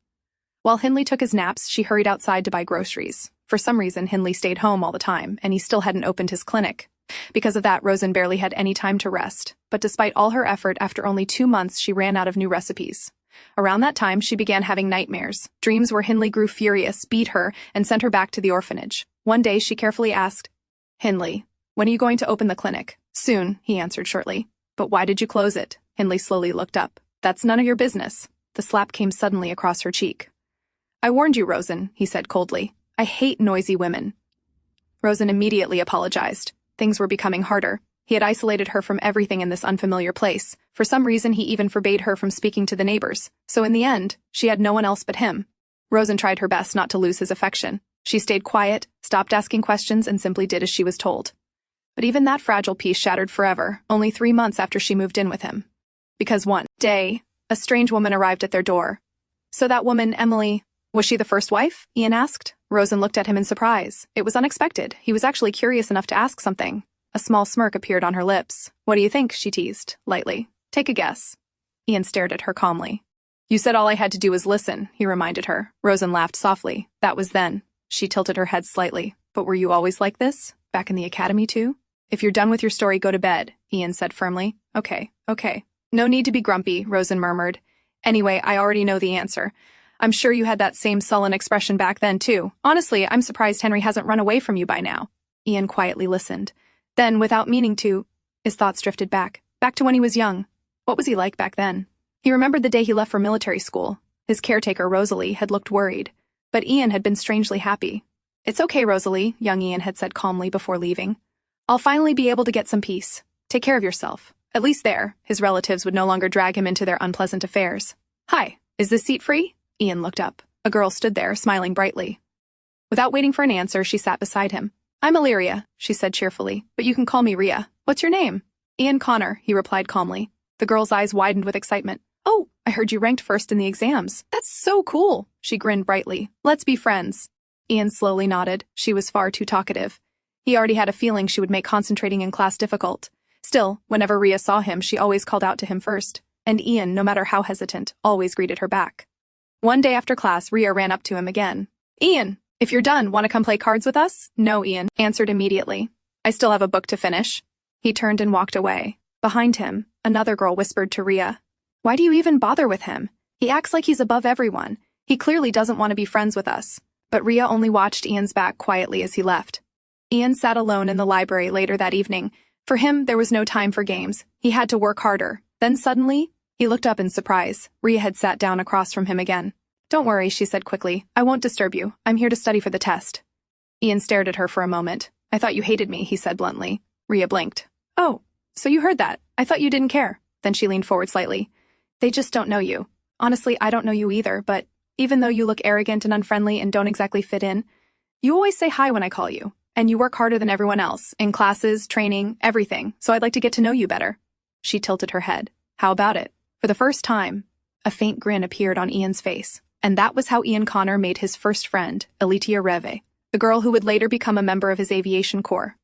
While Hindley took his naps, she hurried outside to buy groceries. For some reason, Hindley stayed home all the time, and he still hadn't opened his clinic. Because of that, Rosen barely had any time to rest. But despite all her effort, after only 2 months, she ran out of new recipes. Around that time, she began having nightmares, dreams where Hindley grew furious, beat her, and sent her back to the orphanage. One day, she carefully asked, "Hindley, when are you going to open the clinic?" "Soon," he answered shortly. "But why did you close it?" Hindley slowly looked up. "That's none of your business." The slap came suddenly across her cheek. "I warned you, Rosen," he said coldly. "I hate noisy women." Rosen immediately apologized. Things were becoming harder. He had isolated her from everything in this unfamiliar place. For some reason, he even forbade her from speaking to the neighbors. So in the end, she had no one else but him. Rosen tried her best not to lose his affection. She stayed quiet, stopped asking questions, and simply did as she was told. But even that fragile peace shattered forever, only 3 months after she moved in with him. Because one day, a strange woman arrived at their door. "So that woman, Emily, was she the first wife?" Ian asked. Rosen looked at him in surprise. It was unexpected. He was actually curious enough to ask something. A small smirk appeared on her lips. "What do you think?" she teased, lightly. "Take a guess." Ian stared at her calmly. "You said all I had to do was listen," he reminded her. Rosen laughed softly. "That was then." She tilted her head slightly. "But were you always like this? Back in the academy too?" "If you're done with your story, go to bed," Ian said firmly. Okay. "No need to be grumpy," Rosen murmured. "Anyway, I already know the answer. I'm sure you had that same sullen expression back then, too. Honestly, I'm surprised Henry hasn't run away from you by now." Ian quietly listened. Then, without meaning to, his thoughts drifted back to when he was young. What was he like back then? He remembered the day he left for military school. His caretaker, Rosalie, had looked worried. But Ian had been strangely happy. "It's okay, Rosalie," young Ian had said calmly before leaving. "I'll finally be able to get some peace. Take care of yourself." At least there, his relatives would no longer drag him into their unpleasant affairs. "Hi, is this seat free?" Ian looked up. A girl stood there, smiling brightly. Without waiting for an answer, she sat beside him. "I'm Illyria," she said cheerfully, "but you can call me Rhea. What's your name?" "Ian Connor," he replied calmly. The girl's eyes widened with excitement. "Oh, I heard you ranked first in the exams. That's so cool." She grinned brightly. "Let's be friends." Ian slowly nodded. She was far too talkative. He already had a feeling she would make concentrating in class difficult. Still, whenever Rhea saw him, she always called out to him first. And Ian, no matter how hesitant, always greeted her back. One day after class, Rhea ran up to him again. "Ian, if you're done, want to come play cards with us?" "No," Ian answered immediately. "I still have a book to finish." He turned and walked away. Behind him, another girl whispered to Rhea, "Why do you even bother with him? He acts like he's above everyone. He clearly doesn't want to be friends with us." But Rhea only watched Ian's back quietly as he left. Ian sat alone in the library later that evening. For him, there was no time for games. He had to work harder. Then suddenly, He looked up in surprise. Rhea had sat down across from him again. "Don't worry," she said quickly. "I won't disturb you. I'm here to study for the test." Ian stared at her for a moment. "I thought you hated me," he said bluntly. Rhea blinked. "Oh, so you heard that. I thought you didn't care." Then she leaned forward slightly. "They just don't know you. Honestly, I don't know you either, but even though you look arrogant and unfriendly and don't exactly fit in, you always say hi when I call you, and you work harder than everyone else, in classes, training, everything, so I'd like to get to know you better." She tilted her head. "How about it?" For the first time, a faint grin appeared on Ian's face, and that was how Ian Connor made his first friend, Elitia Reve, the girl who would later become a member of his aviation corps.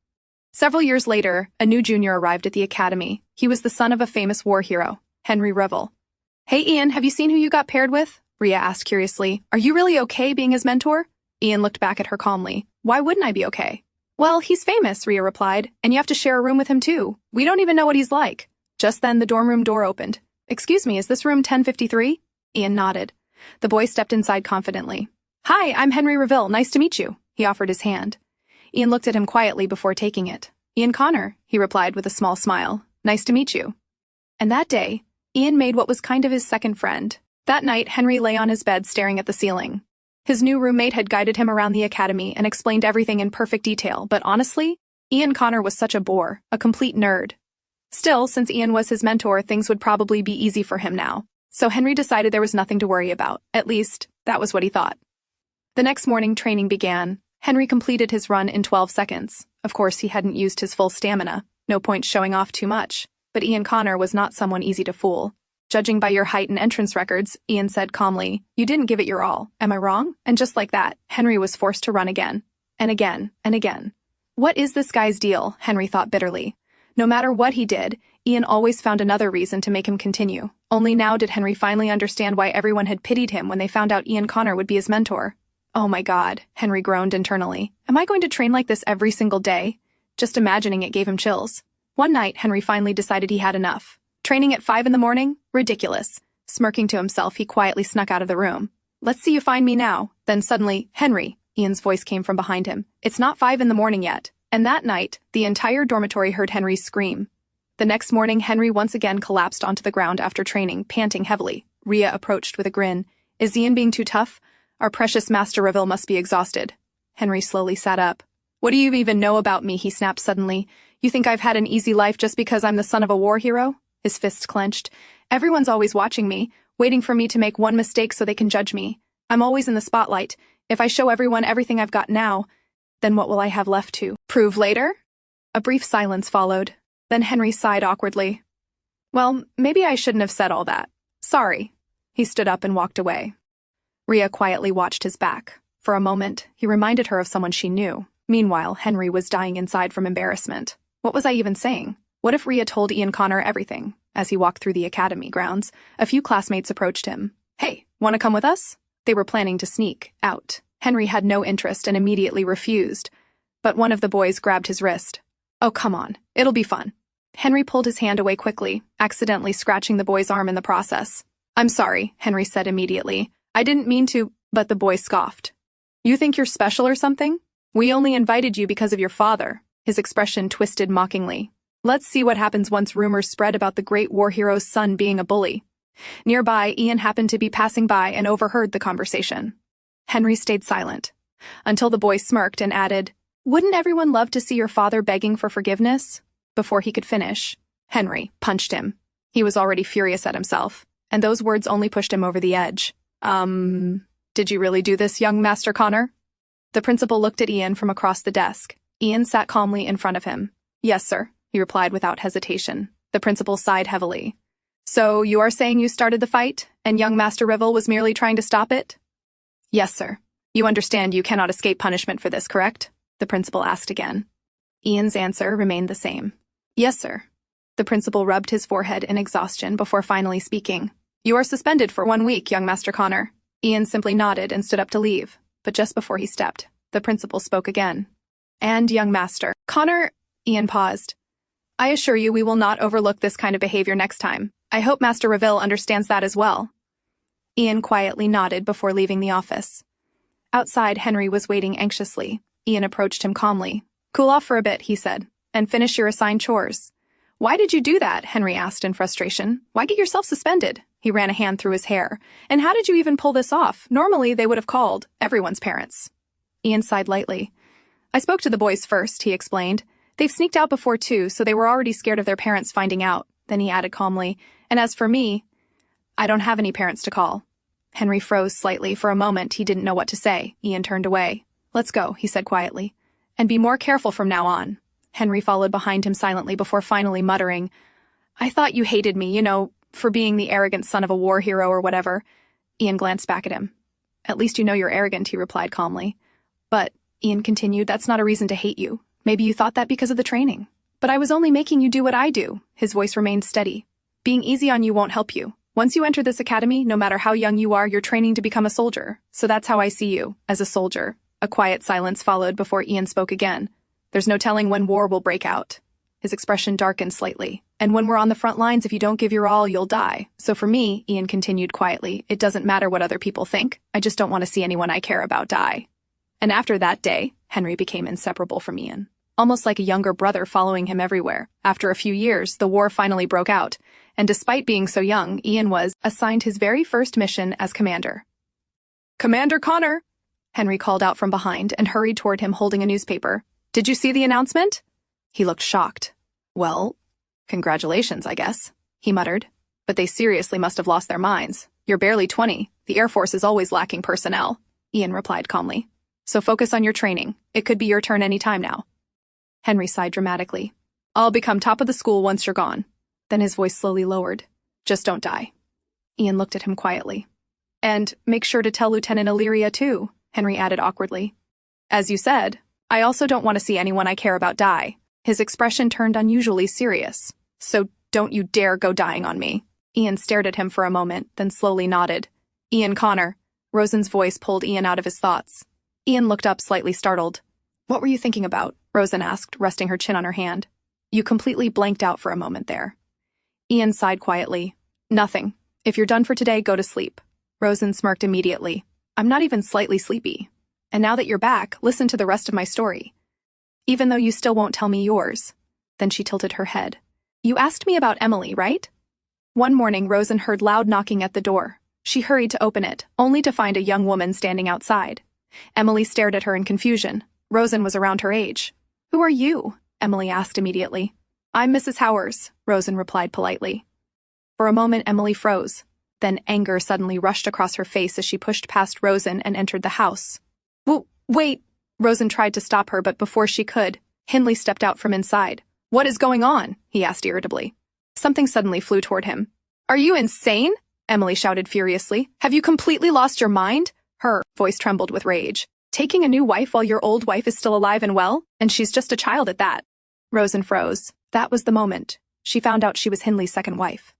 Several years later, a new junior arrived at the academy. He was the son of a famous war hero, Henry Revel. "Hey Ian, have you seen who you got paired with?" Rhea asked curiously. "Are you really okay being his mentor?" Ian looked back at her calmly. "Why wouldn't I be okay?" "Well, he's famous," Rhea replied, "and you have to share a room with him too. We don't even know what he's like." Just then, the dorm room door opened. "Excuse me, is this room 1053? Ian nodded. The boy stepped inside confidently. "Hi, I'm Henry Revel. Nice to meet you." He offered his hand. Ian looked at him quietly before taking it. "Ian Connor," he replied with a small smile. "Nice to meet you." And that day, Ian made what was kind of his second friend. That night, Henry lay on his bed staring at the ceiling. His new roommate had guided him around the academy and explained everything in perfect detail, but honestly, Ian Connor was such a bore, a complete nerd. Still, since Ian was his mentor, things would probably be easy for him now. So Henry decided there was nothing to worry about. At least, that was what he thought. The next morning, training began. Henry completed his run in 12 seconds. Of course, he hadn't used his full stamina. No point showing off too much. But Ian Connor was not someone easy to fool. "Judging by your height and entrance records," Ian said calmly, "you didn't give it your all. Am I wrong?" And just like that, Henry was forced to run again. And again, and again. What is this guy's deal? Henry thought bitterly. No matter what he did, Ian always found another reason to make him continue. Only now did Henry finally understand why everyone had pitied him when they found out Ian Connor would be his mentor. "Oh my God," Henry groaned internally. "Am I going to train like this every single day?" Just imagining it gave him chills. One night, Henry finally decided he had enough. Training at 5 in the morning? Ridiculous. Smirking to himself, he quietly snuck out of the room. "Let's see you find me now." Then suddenly, "Henry," Ian's voice came from behind him. "It's not 5 in the morning yet." And that night, the entire dormitory heard Henry scream. The next morning, Henry once again collapsed onto the ground after training, panting heavily. Rhea approached with a grin. "Is Ian being too tough? Our precious Master Revel must be exhausted." Henry slowly sat up. "What do you even know about me?" he snapped suddenly. "You think I've had an easy life just because I'm the son of a war hero?" His fists clenched. "Everyone's always watching me, waiting for me to make one mistake so they can judge me. I'm always in the spotlight. If I show everyone everything I've got now, then what will I have left to prove later?" A brief silence followed. Then Henry sighed awkwardly. "Well, maybe I shouldn't have said all that. Sorry." He stood up and walked away. Rhea quietly watched his back. For a moment, he reminded her of someone she knew. Meanwhile, Henry was dying inside from embarrassment. What was I even saying? What if Rhea told Ian Connor everything? As he walked through the academy grounds, a few classmates approached him. "Hey, want to come with us?" They were planning to sneak out. Henry had no interest and immediately refused. But one of the boys grabbed his wrist. "Oh, come on. It'll be fun." Henry pulled his hand away quickly, accidentally scratching the boy's arm in the process. "I'm sorry," Henry said immediately. "I didn't mean to," but the boy scoffed. "You think you're special or something? We only invited you because of your father." His expression twisted mockingly. "Let's see what happens once rumors spread about the great war hero's son being a bully." Nearby, Ian happened to be passing by and overheard the conversation. Henry stayed silent, until the boy smirked and added, "Wouldn't everyone love to see your father begging for forgiveness?" Before he could finish, Henry punched him. He was already furious at himself, and those words only pushed him over the edge. Did you really do this, young Master Connor?" The principal looked at Ian from across the desk. Ian sat calmly in front of him. "Yes, sir," he replied without hesitation. The principal sighed heavily. "So you are saying you started the fight, and young Master Revel was merely trying to stop it?" "Yes, sir. You understand you cannot escape punishment for this, correct?" the principal asked again. Ian's answer remained the same. "Yes, sir." The principal rubbed his forehead in exhaustion before finally speaking. "You are suspended for 1 week, young Master Connor." Ian simply nodded and stood up to leave, but just before he stepped, the principal spoke again. "And young Master Connor," Ian paused. "I assure you we will not overlook this kind of behavior next time. I hope Master Revel understands that as well." Ian quietly nodded before leaving the office. Outside, Henry was waiting anxiously. Ian approached him calmly. "Cool off for a bit," he said, "and finish your assigned chores. Why did you do that? Henry asked in frustration. Why get yourself suspended? He ran a hand through his hair. And how did you even pull this off? Normally, they would have called everyone's parents. Ian sighed lightly. I spoke to the boys first, he explained. They've sneaked out before too, so they were already scared of their parents finding out. Then he added calmly, and as for me, I don't have any parents to call. Henry froze slightly. For a moment, he didn't know what to say. Ian turned away. Let's go, he said quietly. And be more careful from now on. Henry followed behind him silently before finally muttering, I thought you hated me, for being the arrogant son of a war hero or whatever. Ian glanced back at him. At least you know you're arrogant, he replied calmly. But, Ian continued, that's not a reason to hate you. Maybe you thought that because of the training. But I was only making you do what I do. His voice remained steady. Being easy on you won't help you. Once you enter this academy, no matter how young you are, you're training to become a soldier. So that's how I see you, as a soldier. A quiet silence followed before Ian spoke again. There's no telling when war will break out. His expression darkened slightly. And when we're on the front lines, if you don't give your all, you'll die. So for me, Ian continued quietly, it doesn't matter what other people think. I just don't want to see anyone I care about die. And after that day, Henry became inseparable from Ian. Almost like a younger brother following him everywhere. After a few years, the war finally broke out. And despite being so young, Ian was assigned his very first mission as commander. Commander Connor! Henry called out from behind and hurried toward him holding a newspaper. Did you see the announcement? He looked shocked. Well, congratulations, I guess, he muttered. But they seriously must have lost their minds. You're barely 20. The Air Force is always lacking personnel, Ian replied calmly. So focus on your training. It could be your turn any time now. Henry sighed dramatically. I'll become top of the school once you're gone. Then his voice slowly lowered. Just don't die. Ian looked at him quietly. And make sure to tell Lieutenant Illyria too, Henry added awkwardly. As you said, I also don't want to see anyone I care about die. His expression turned unusually serious. So don't you dare go dying on me. Ian stared at him for a moment, then slowly nodded. Ian Connor. Rosen's voice pulled Ian out of his thoughts. Ian looked up slightly startled. What were you thinking about? Rosen asked, resting her chin on her hand. You completely blanked out for a moment there. Ian sighed quietly. Nothing. If you're done for today, go to sleep. Rosen smirked immediately. I'm not even slightly sleepy. And now that you're back, listen to the rest of my story. Even though you still won't tell me yours. Then she tilted her head. You asked me about Emily, right? One morning, Rosen heard loud knocking at the door. She hurried to open it, only to find a young woman standing outside. Emily stared at her in confusion. Rosen was around her age. Who are you? Emily asked immediately. I'm Mrs. Howers, Rosen replied politely. For a moment, Emily froze. Then anger suddenly rushed across her face as she pushed past Rosen and entered the house. Wait! Rosen tried to stop her, but before she could, Hindley stepped out from inside. What is going on? He asked irritably. Something suddenly flew toward him. Are you insane? Emily shouted furiously. Have you completely lost your mind? Her voice trembled with rage. Taking a new wife while your old wife is still alive and well? And she's just a child at that. Rosen froze. That was the moment she found out she was Hindley's second wife.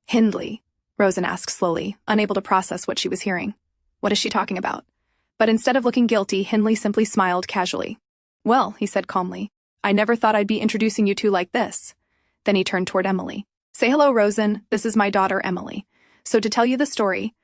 Hindley? Rosen asked slowly, unable to process what she was hearing. What is she talking about? But instead of looking guilty, Hindley simply smiled casually. Well, he said calmly, I never thought I'd be introducing you two like this. Then he turned toward Emily. Say hello, Rosen. This is my daughter, Emily. So to tell you the story,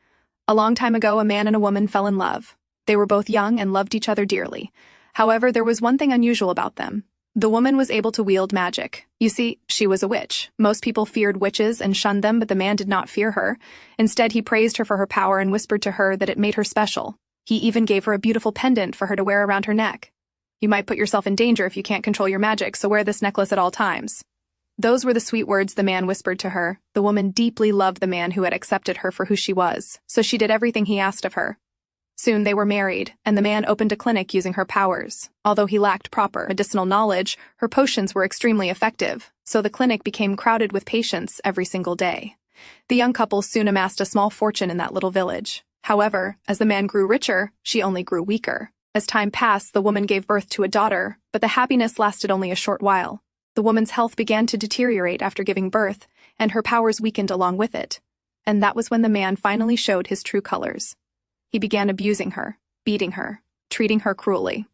a long time ago, a man and a woman fell in love. They were both young and loved each other dearly. However, there was one thing unusual about them. The woman was able to wield magic. You see, she was a witch. Most people feared witches and shunned them, but the man did not fear her. Instead, he praised her for her power and whispered to her that it made her special. He even gave her a beautiful pendant for her to wear around her neck. You might put yourself in danger if you can't control your magic, so wear this necklace at all times. Those were the sweet words the man whispered to her. The woman deeply loved the man who had accepted her for who she was, so she did everything he asked of her. Soon they were married, and the man opened a clinic using her powers. Although he lacked proper medicinal knowledge, her potions were extremely effective, so the clinic became crowded with patients every single day. The young couple soon amassed a small fortune in that little village. However, as the man grew richer, she only grew weaker. As time passed, the woman gave birth to a daughter, but the happiness lasted only a short while. The woman's health began to deteriorate after giving birth, and her powers weakened along with it. And that was when the man finally showed his true colors. He began abusing her, beating her, treating her cruelly.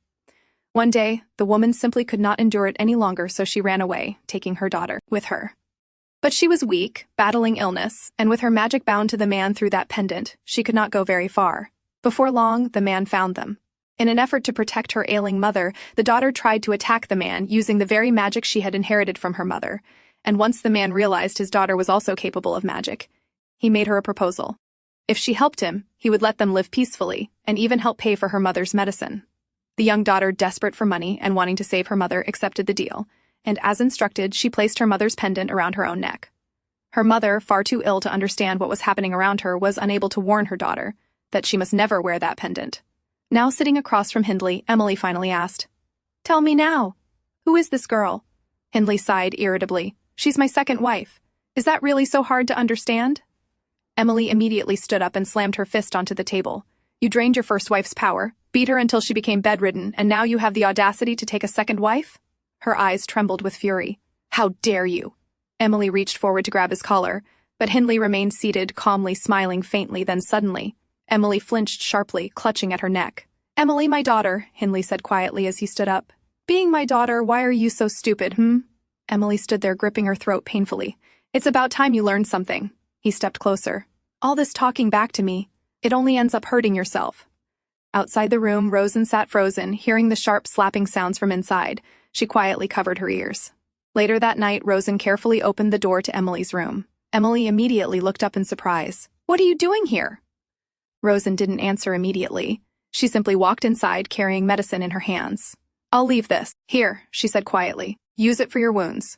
One day, the woman simply could not endure it any longer, so she ran away, taking her daughter with her. But she was weak, battling illness, and with her magic bound to the man through that pendant, she could not go very far. Before long, the man found them. In an effort to protect her ailing mother, the daughter tried to attack the man using the very magic she had inherited from her mother, and once the man realized his daughter was also capable of magic, he made her a proposal. If she helped him, he would let them live peacefully, and even help pay for her mother's medicine. The young daughter, desperate for money and wanting to save her mother, accepted the deal, and as instructed, she placed her mother's pendant around her own neck. Her mother, far too ill to understand what was happening around her, was unable to warn her daughter that she must never wear that pendant. Now sitting across from Hindley, Emily finally asked, "Tell me now. Who is this girl?" Hindley sighed irritably. "She's my second wife. Is that really so hard to understand?" Emily immediately stood up and slammed her fist onto the table. "You drained your first wife's power, beat her until she became bedridden, and now you have the audacity to take a second wife?" Her eyes trembled with fury. "How dare you!" Emily reached forward to grab his collar, but Hindley remained seated, calmly smiling faintly. Then suddenly, Emily flinched sharply, clutching at her neck. "Emily, my daughter," Hindley said quietly as he stood up. "Being my daughter, why are you so stupid, Emily stood there gripping her throat painfully. "It's about time you learned something." He stepped closer. "All this talking back to me, it only ends up hurting yourself." Outside the room, Rosen sat frozen, hearing the sharp slapping sounds from inside. She quietly covered her ears. Later that night, Rosen carefully opened the door to Emily's room. Emily immediately looked up in surprise. "What are you doing here?" Rosen didn't answer immediately. She simply walked inside, carrying medicine in her hands. "I'll leave this. Here," she said quietly. "Use it for your wounds."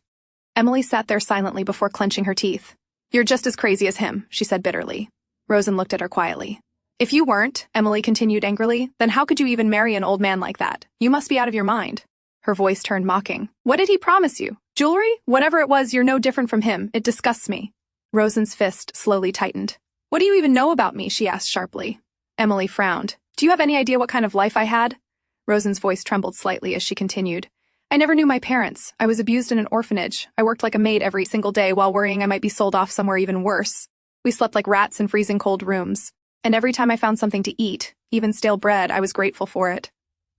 Emily sat there silently before clenching her teeth. "You're just as crazy as him," she said bitterly. Rosen looked at her quietly. "If you weren't," Emily continued angrily, "then how could you even marry an old man like that? You must be out of your mind." Her voice turned mocking. "What did he promise you? Jewelry? Whatever it was, you're no different from him. It disgusts me." Rosen's fist slowly tightened. "What do you even know about me?" she asked sharply. Emily frowned. "Do you have any idea what kind of life I had?" Rosen's voice trembled slightly as she continued. "I never knew my parents. I was abused in an orphanage. I worked like a maid every single day while worrying I might be sold off somewhere even worse. We slept like rats in freezing cold rooms. And every time I found something to eat, even stale bread, I was grateful for it."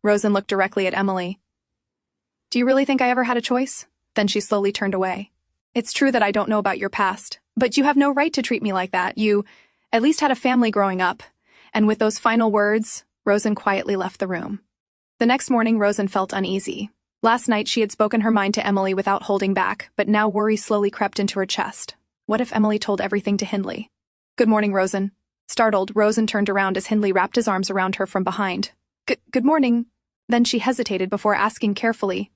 Rosen looked directly at Emily. "Do you really think I ever had a choice?" Then she slowly turned away. "It's true that I don't know about your past, but you have no right to treat me like that. You at least had a family growing up." And with those final words, Rosen quietly left the room. The next morning, Rosen felt uneasy. Last night, she had spoken her mind to Emily without holding back, but now worry slowly crept into her chest. What if Emily told everything to Hindley? "Good morning, Rosen." Startled, Rosen turned around as Hindley wrapped his arms around her from behind. Good morning." Then she hesitated before asking carefully,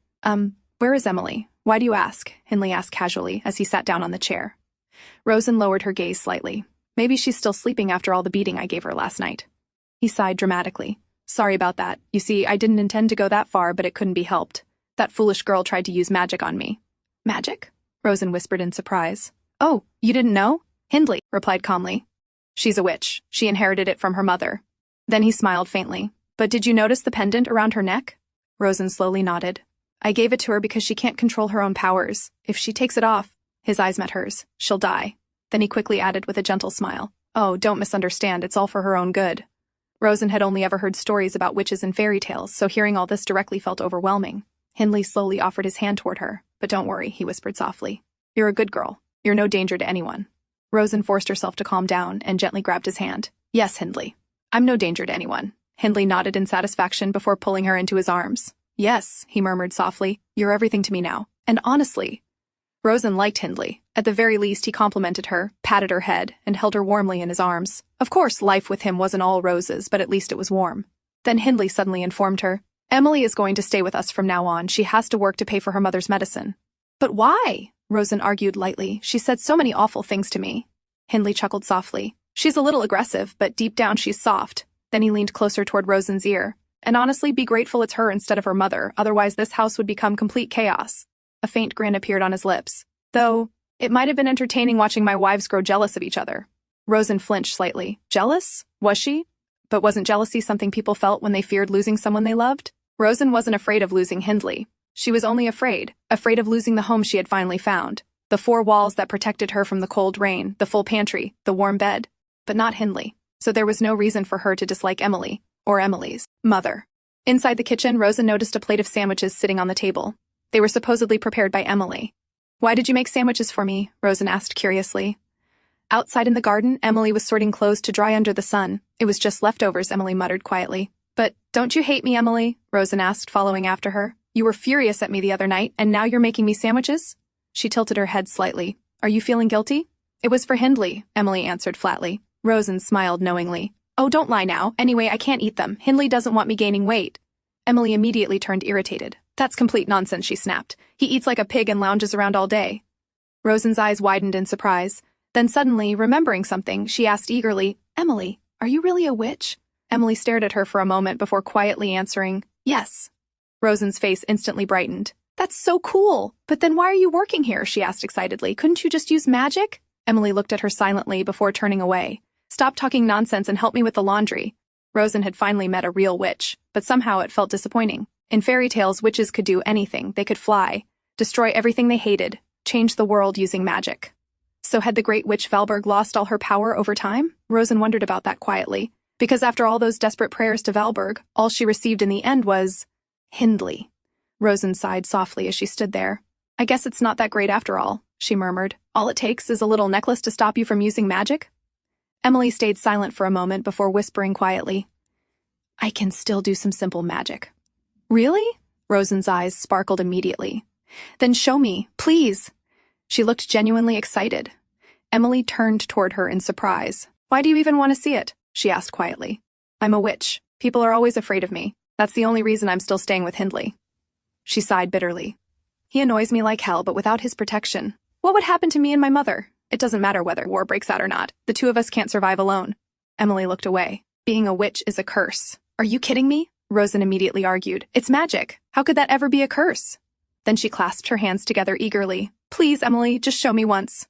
Where is Emily? Why do you ask?" Hindley asked casually as he sat down on the chair. Rosen lowered her gaze slightly. "Maybe she's still sleeping after all the beating I gave her last night." He sighed dramatically. "Sorry about that. You see, I didn't intend to go that far, but it couldn't be helped. That foolish girl tried to use magic on me." "Magic?" Rosen whispered in surprise. "Oh, you didn't know?" Hindley replied calmly. "She's a witch. She inherited it from her mother." Then he smiled faintly. "But did you notice the pendant around her neck?" Rosen slowly nodded. "I gave it to her because she can't control her own powers. If she takes it off," his eyes met hers, "she'll die." Then he quickly added with a gentle smile, "Oh, don't misunderstand, it's all for her own good." Rosen had only ever heard stories about witches and fairy tales, so hearing all this directly felt overwhelming. Hindley slowly offered his hand toward her. "But don't worry," he whispered softly. "You're a good girl. You're no danger to anyone." Rosen forced herself to calm down and gently grabbed his hand. "Yes, Hindley. I'm no danger to anyone." Hindley nodded in satisfaction before pulling her into his arms. "Yes," he murmured softly, "you're everything to me now. And honestly..." Rosen liked Hindley. At the very least, he complimented her, patted her head, and held her warmly in his arms. Of course, life with him wasn't all roses, but at least it was warm. Then Hindley suddenly informed her, "Emily is going to stay with us from now on. She has to work to pay for her mother's medicine." "But why?" Rosen argued lightly. "She said so many awful things to me." Hindley chuckled softly. "She's a little aggressive, but deep down she's soft." Then he leaned closer toward Rosen's ear. "And honestly, be grateful it's her instead of her mother, otherwise this house would become complete chaos." A faint grin appeared on his lips. "Though, it might have been entertaining watching my wives grow jealous of each other." Rosen flinched slightly. Jealous? Was she? But wasn't jealousy something people felt when they feared losing someone they loved? Rosen wasn't afraid of losing Hindley. She was only afraid of losing the home she had finally found. The four walls that protected her from the cold rain, the full pantry, the warm bed. But not Hindley. So there was no reason for her to dislike Emily, or Emily's mother. Inside the kitchen, Rosen noticed a plate of sandwiches sitting on the table. They were supposedly prepared by Emily. "Why did you make sandwiches for me?" Rosen asked curiously. Outside in the garden, Emily was sorting clothes to dry under the sun. "It was just leftovers," Emily muttered quietly. "But don't you hate me, Emily?" Rosen asked, following after her. "You were furious at me the other night, and now you're making me sandwiches?" She tilted her head slightly. Are you feeling guilty? It was for Hindley, Emily answered flatly. Rosen smiled knowingly. Oh, don't lie now. Anyway, I can't eat them. Hindley doesn't want me gaining weight. Emily immediately turned irritated. That's complete nonsense, she snapped. He eats like a pig and lounges around all day. Rosen's eyes widened in surprise. Then suddenly, remembering something, she asked eagerly, Emily, are you really a witch? Emily stared at her for a moment before quietly answering, yes. Rosen's face instantly brightened. That's so cool! But then why are you working here? She asked excitedly. Couldn't you just use magic? Emily looked at her silently before turning away. Stop talking nonsense and help me with the laundry. Rosen had finally met a real witch, but somehow it felt disappointing. In fairy tales, witches could do anything. They could fly, destroy everything they hated, change the world using magic. So had the great witch Valborg lost all her power over time? Rosen wondered about that quietly, because after all those desperate prayers to Valborg, all she received in the end was Hindley. Rosen sighed softly as she stood there. I guess it's not that great after all, she murmured. All it takes is a little necklace to stop you from using magic? Emily stayed silent for a moment before whispering quietly, I can still do some simple magic. Really? Rosen's eyes sparkled immediately. Then show me, please. She looked genuinely excited. Emily turned toward her in surprise. Why do you even want to see it? She asked quietly. I'm a witch. People are always afraid of me. That's the only reason I'm still staying with Hindley. She sighed bitterly. He annoys me like hell, but without his protection, what would happen to me and my mother? It doesn't matter whether war breaks out or not. The two of us can't survive alone. Emily looked away. Being a witch is a curse. Are you kidding me? Rosen immediately argued. It's magic. How could that ever be a curse? Then she clasped her hands together eagerly. Please, Emily, just show me once.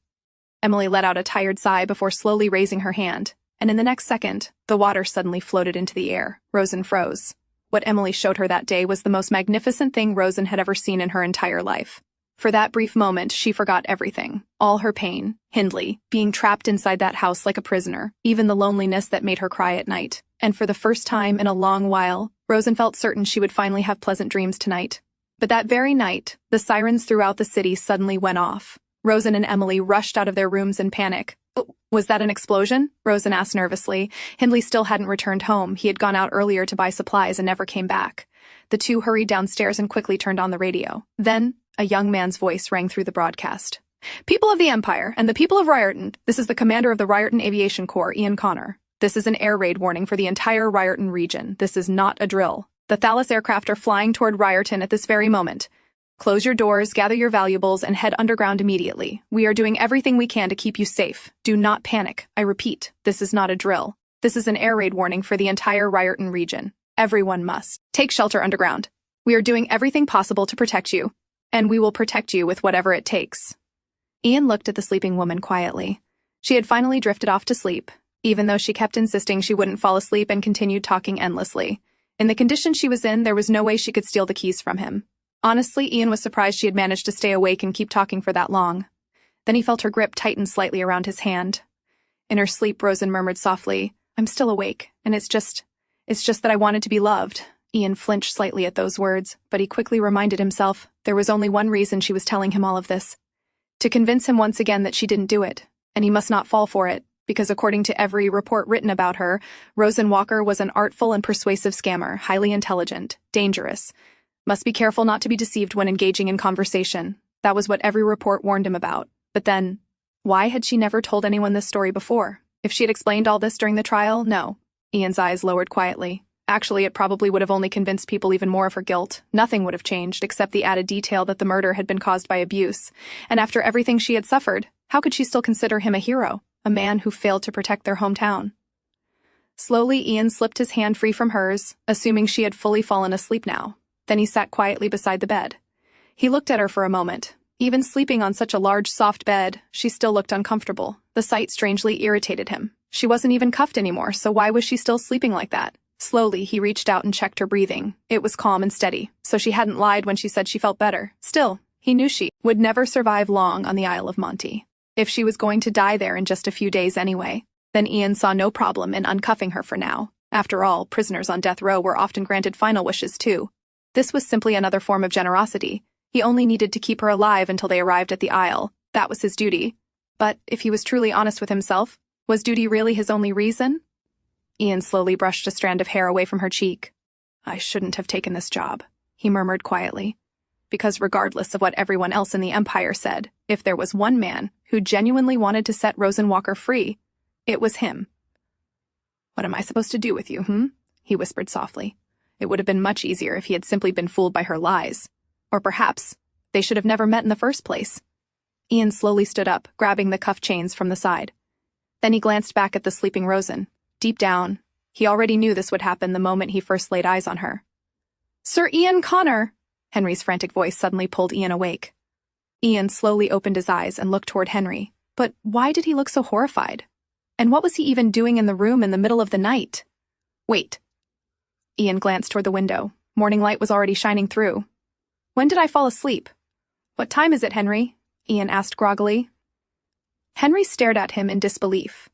Emily let out a tired sigh before slowly raising her hand, and in the next second, the water suddenly floated into the air. Rosen froze. What Emily showed her that day was the most magnificent thing Rosen had ever seen in her entire life. For that brief moment, she forgot everything. All her pain, Hindley, being trapped inside that house like a prisoner, even the loneliness that made her cry at night. And for the first time in a long while, Rosen felt certain she would finally have pleasant dreams tonight. But that very night, the sirens throughout the city suddenly went off. Rosen and Emily rushed out of their rooms in panic. Was that an explosion? Rosen asked nervously. Hindley still hadn't returned home. He had gone out earlier to buy supplies and never came back. The two hurried downstairs and quickly turned on the radio. Then, a young man's voice rang through the broadcast. People of the Empire and the people of Ryerton, this is the commander of the Ryerton Aviation Corps, Ian Connor. This is an air raid warning for the entire Ryerton region. This is not a drill. The Thalys aircraft are flying toward Ryerton at this very moment. Close your doors, gather your valuables, and head underground immediately. We are doing everything we can to keep you safe. Do not panic. I repeat, this is not a drill. This is an air raid warning for the entire Ryerton region. Everyone must take shelter underground. We are doing everything possible to protect you, and we will protect you with whatever it takes. Ian looked at the sleeping woman quietly. She had finally drifted off to sleep, even though she kept insisting she wouldn't fall asleep and continued talking endlessly. In the condition she was in, there was no way she could steal the keys from him. Honestly, Ian was surprised she had managed to stay awake and keep talking for that long. Then he felt her grip tighten slightly around his hand. In her sleep, Rosen murmured softly, I'm still awake, and it's just that I wanted to be loved. Ian flinched slightly at those words, but he quickly reminded himself there was only one reason she was telling him all of this. To convince him once again that she didn't do it, and he must not fall for it, because according to every report written about her, Rosen Walker was an artful and persuasive scammer, highly intelligent, dangerous. Must be careful not to be deceived when engaging in conversation. That was what every report warned him about. But then, why had she never told anyone this story before? If she had explained all this during the trial, no. Ian's eyes lowered quietly. Actually, it probably would have only convinced people even more of her guilt. Nothing would have changed except the added detail that the murder had been caused by abuse. And after everything she had suffered, how could she still consider him a hero? A man who failed to protect their hometown. Slowly, Ian slipped his hand free from hers, assuming she had fully fallen asleep now. Then he sat quietly beside the bed. He looked at her for a moment. Even sleeping on such a large, soft bed, she still looked uncomfortable. The sight strangely irritated him. She wasn't even cuffed anymore, so why was she still sleeping like that? Slowly, he reached out and checked her breathing. It was calm and steady, so she hadn't lied when she said she felt better. Still, he knew she would never survive long on the Isle of Monte. If she was going to die there in just a few days anyway, then Ian saw no problem in uncuffing her for now. After all, prisoners on death row were often granted final wishes too. This was simply another form of generosity. He only needed to keep her alive until they arrived at the Isle. That was his duty. But if he was truly honest with himself, was duty really his only reason? Ian slowly brushed a strand of hair away from her cheek. I shouldn't have taken this job, he murmured quietly. because regardless of what everyone else in the Empire said, if there was one man who genuinely wanted to set Rosen Walker free, it was him. "What am I supposed to do with you, he whispered softly. It would have been much easier if he had simply been fooled by her lies. Or perhaps they should have never met in the first place. Ian slowly stood up, grabbing the cuff chains from the side. Then he glanced back at the sleeping Rosen. Deep down, he already knew this would happen the moment he first laid eyes on her. "Sir Ian Connor!" Henry's frantic voice suddenly pulled Ian awake. Ian slowly opened his eyes and looked toward Henry. But why did he look so horrified? And what was he even doing in the room in the middle of the night? Wait. Ian glanced toward the window. Morning light was already shining through. "When did I fall asleep?" "What time is it, Henry?" Ian asked groggily. Henry stared at him in disbelief.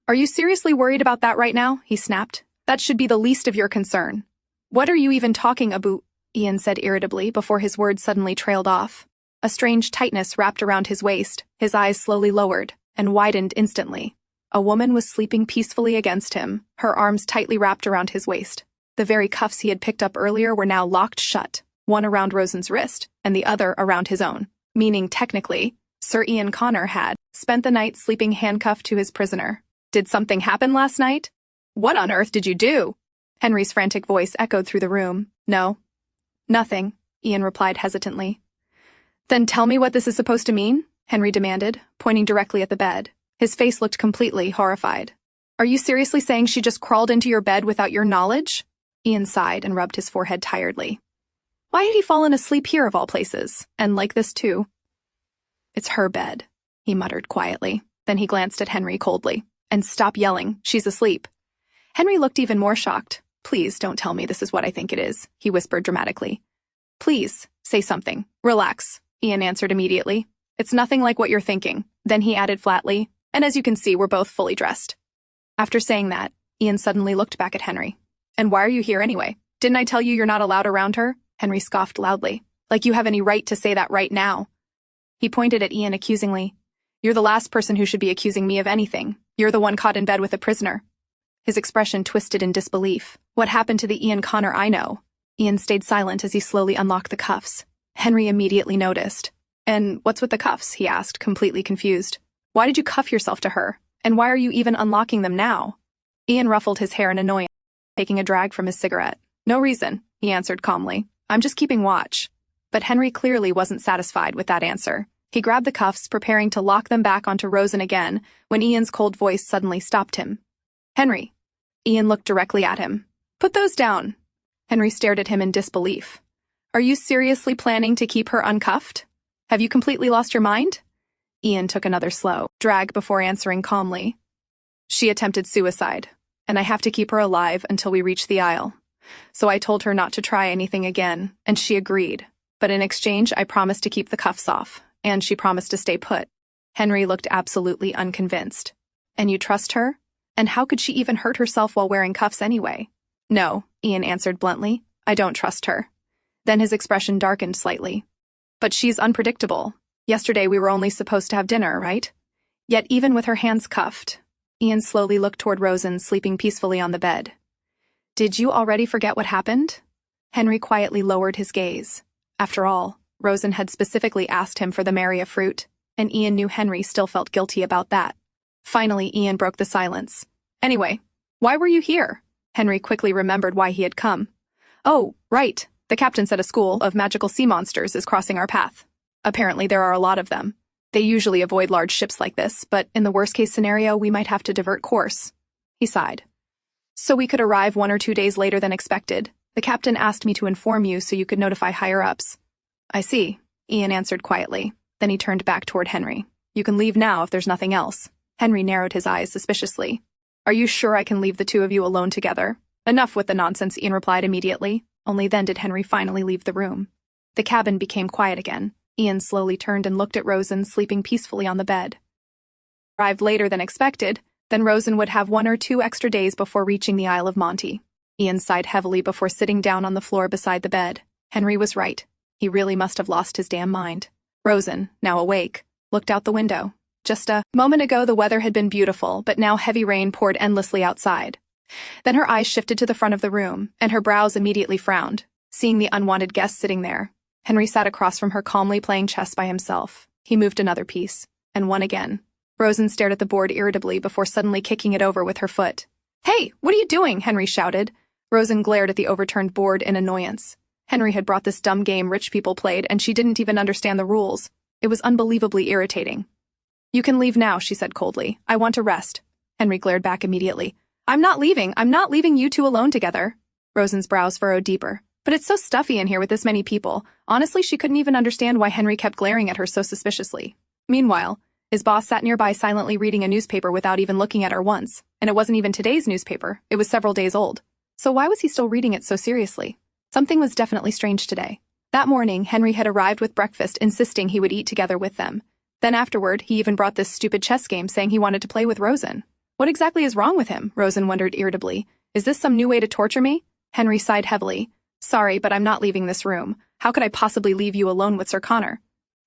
"Are you seriously worried about that right now?" he snapped. "That should be the least of your concern." "What are you even talking about?" Ian said irritably before his words suddenly trailed off. A strange tightness wrapped around his waist, his eyes slowly lowered, and widened instantly. A woman was sleeping peacefully against him, her arms tightly wrapped around his waist. The very cuffs he had picked up earlier were now locked shut, one around Rosen's wrist and the other around his own, meaning technically, Sir Ian Connor had spent the night sleeping handcuffed to his prisoner. "Did something happen last night?" "What on earth did you do?" Henry's frantic voice echoed through the room. "No. Nothing," Ian replied hesitantly. "Then tell me what this is supposed to mean?" Henry demanded, pointing directly at the bed. His face looked completely horrified. "Are you seriously saying she just crawled into your bed without your knowledge?" Ian sighed and rubbed his forehead tiredly. Why had he fallen asleep here of all places, and like this too? "It's her bed," he muttered quietly. Then he glanced at Henry coldly. "And stop yelling, she's asleep." Henry looked even more shocked. "Please don't tell me this is what I think it is," he whispered dramatically. "Please, say something. Relax," Ian answered immediately. "It's nothing like what you're thinking." Then he added flatly, "And as you can see, we're both fully dressed." After saying that, Ian suddenly looked back at Henry. "And why are you here anyway? Didn't I tell you you're not allowed around her?" Henry scoffed loudly. "Like you have any right to say that right now." He pointed at Ian accusingly. "You're the last person who should be accusing me of anything. You're the one caught in bed with a prisoner." His expression twisted in disbelief. "What happened to the Ian Connor I know?" Ian stayed silent as he slowly unlocked the cuffs. Henry immediately noticed. "And what's with the cuffs?" he asked, completely confused. "Why did you cuff yourself to her? And why are you even unlocking them now?" Ian ruffled his hair in annoyance, taking a drag from his cigarette. "No reason," he answered calmly. "I'm just keeping watch." But Henry clearly wasn't satisfied with that answer. He grabbed the cuffs, preparing to lock them back onto Rosen again, when Ian's cold voice suddenly stopped him. "Henry." Ian looked directly at him. "Put those down." Henry stared at him in disbelief. "Are you seriously planning to keep her uncuffed? Have you completely lost your mind?" Ian took another slow drag before answering calmly. "She attempted suicide, and I have to keep her alive until we reach the Isle. So I told her not to try anything again, and she agreed. But in exchange, I promised to keep the cuffs off, and she promised to stay put." Henry looked absolutely unconvinced. "And you trust her? And how could she even hurt herself while wearing cuffs anyway?" "No," Ian answered bluntly. "I don't trust her." Then his expression darkened slightly. "But she's unpredictable. Yesterday we were only supposed to have dinner, right? Yet even with her hands cuffed." Ian slowly looked toward Rosen sleeping peacefully on the bed. "Did you already forget what happened?" Henry quietly lowered his gaze. After all, Rosen had specifically asked him for the Maria fruit, and Ian knew Henry still felt guilty about that. Finally, Ian broke the silence. "Anyway, why were you here?" Henry quickly remembered why he had come. "Oh, right. The captain said a school of magical sea monsters is crossing our path. Apparently there are a lot of them. They usually avoid large ships like this, but in the worst-case scenario, we might have to divert course." He sighed. "So we could arrive 1 or 2 days later than expected. The captain asked me to inform you so you could notify higher-ups." "I see," Ian answered quietly. Then he turned back toward Henry. "You can leave now if there's nothing else." Henry narrowed his eyes suspiciously. "Are you sure I can leave the two of you alone together?" "Enough with the nonsense," Ian replied immediately. Only then did Henry finally leave the room. The cabin became quiet again. Ian slowly turned and looked at Rosen sleeping peacefully on the bed. Arrived later than expected, then Rosen would have 1 or 2 extra days before reaching the Isle of Monte. Ian sighed heavily before sitting down on the floor beside the bed. Henry was right. He really must have lost his damn mind. Rosen, now awake, looked out the window. Just a moment ago the weather had been beautiful, but now heavy rain poured endlessly outside. Then her eyes shifted to the front of the room, and her brows immediately frowned, seeing the unwanted guest sitting there. Henry sat across from her calmly playing chess by himself. He moved another piece, and won again. Rosen stared at the board irritably before suddenly kicking it over with her foot. "Hey, what are you doing?" Henry shouted. Rosen glared at the overturned board in annoyance. Henry had brought this dumb game rich people played, and she didn't even understand the rules. It was unbelievably irritating. "You can leave now," she said coldly. "I want to rest." Henry glared back immediately. I'm not leaving you two alone together." Rosen's brows furrowed deeper. But it's so stuffy in here with this many people. Honestly, she couldn't even understand why Henry kept glaring at her so suspiciously. Meanwhile, his boss sat nearby silently reading a newspaper without even looking at her once. And it wasn't even today's newspaper. It was several days old. So why was he still reading it so seriously? Something was definitely strange today. That morning, Henry had arrived with breakfast, insisting he would eat together with them. Then afterward, he even brought this stupid chess game, saying he wanted to play with Rosen. What exactly is wrong with him? Rosen wondered irritably. Is this some new way to torture me? Henry sighed heavily. Sorry, but I'm not leaving this room. How could I possibly leave you alone with Sir Connor?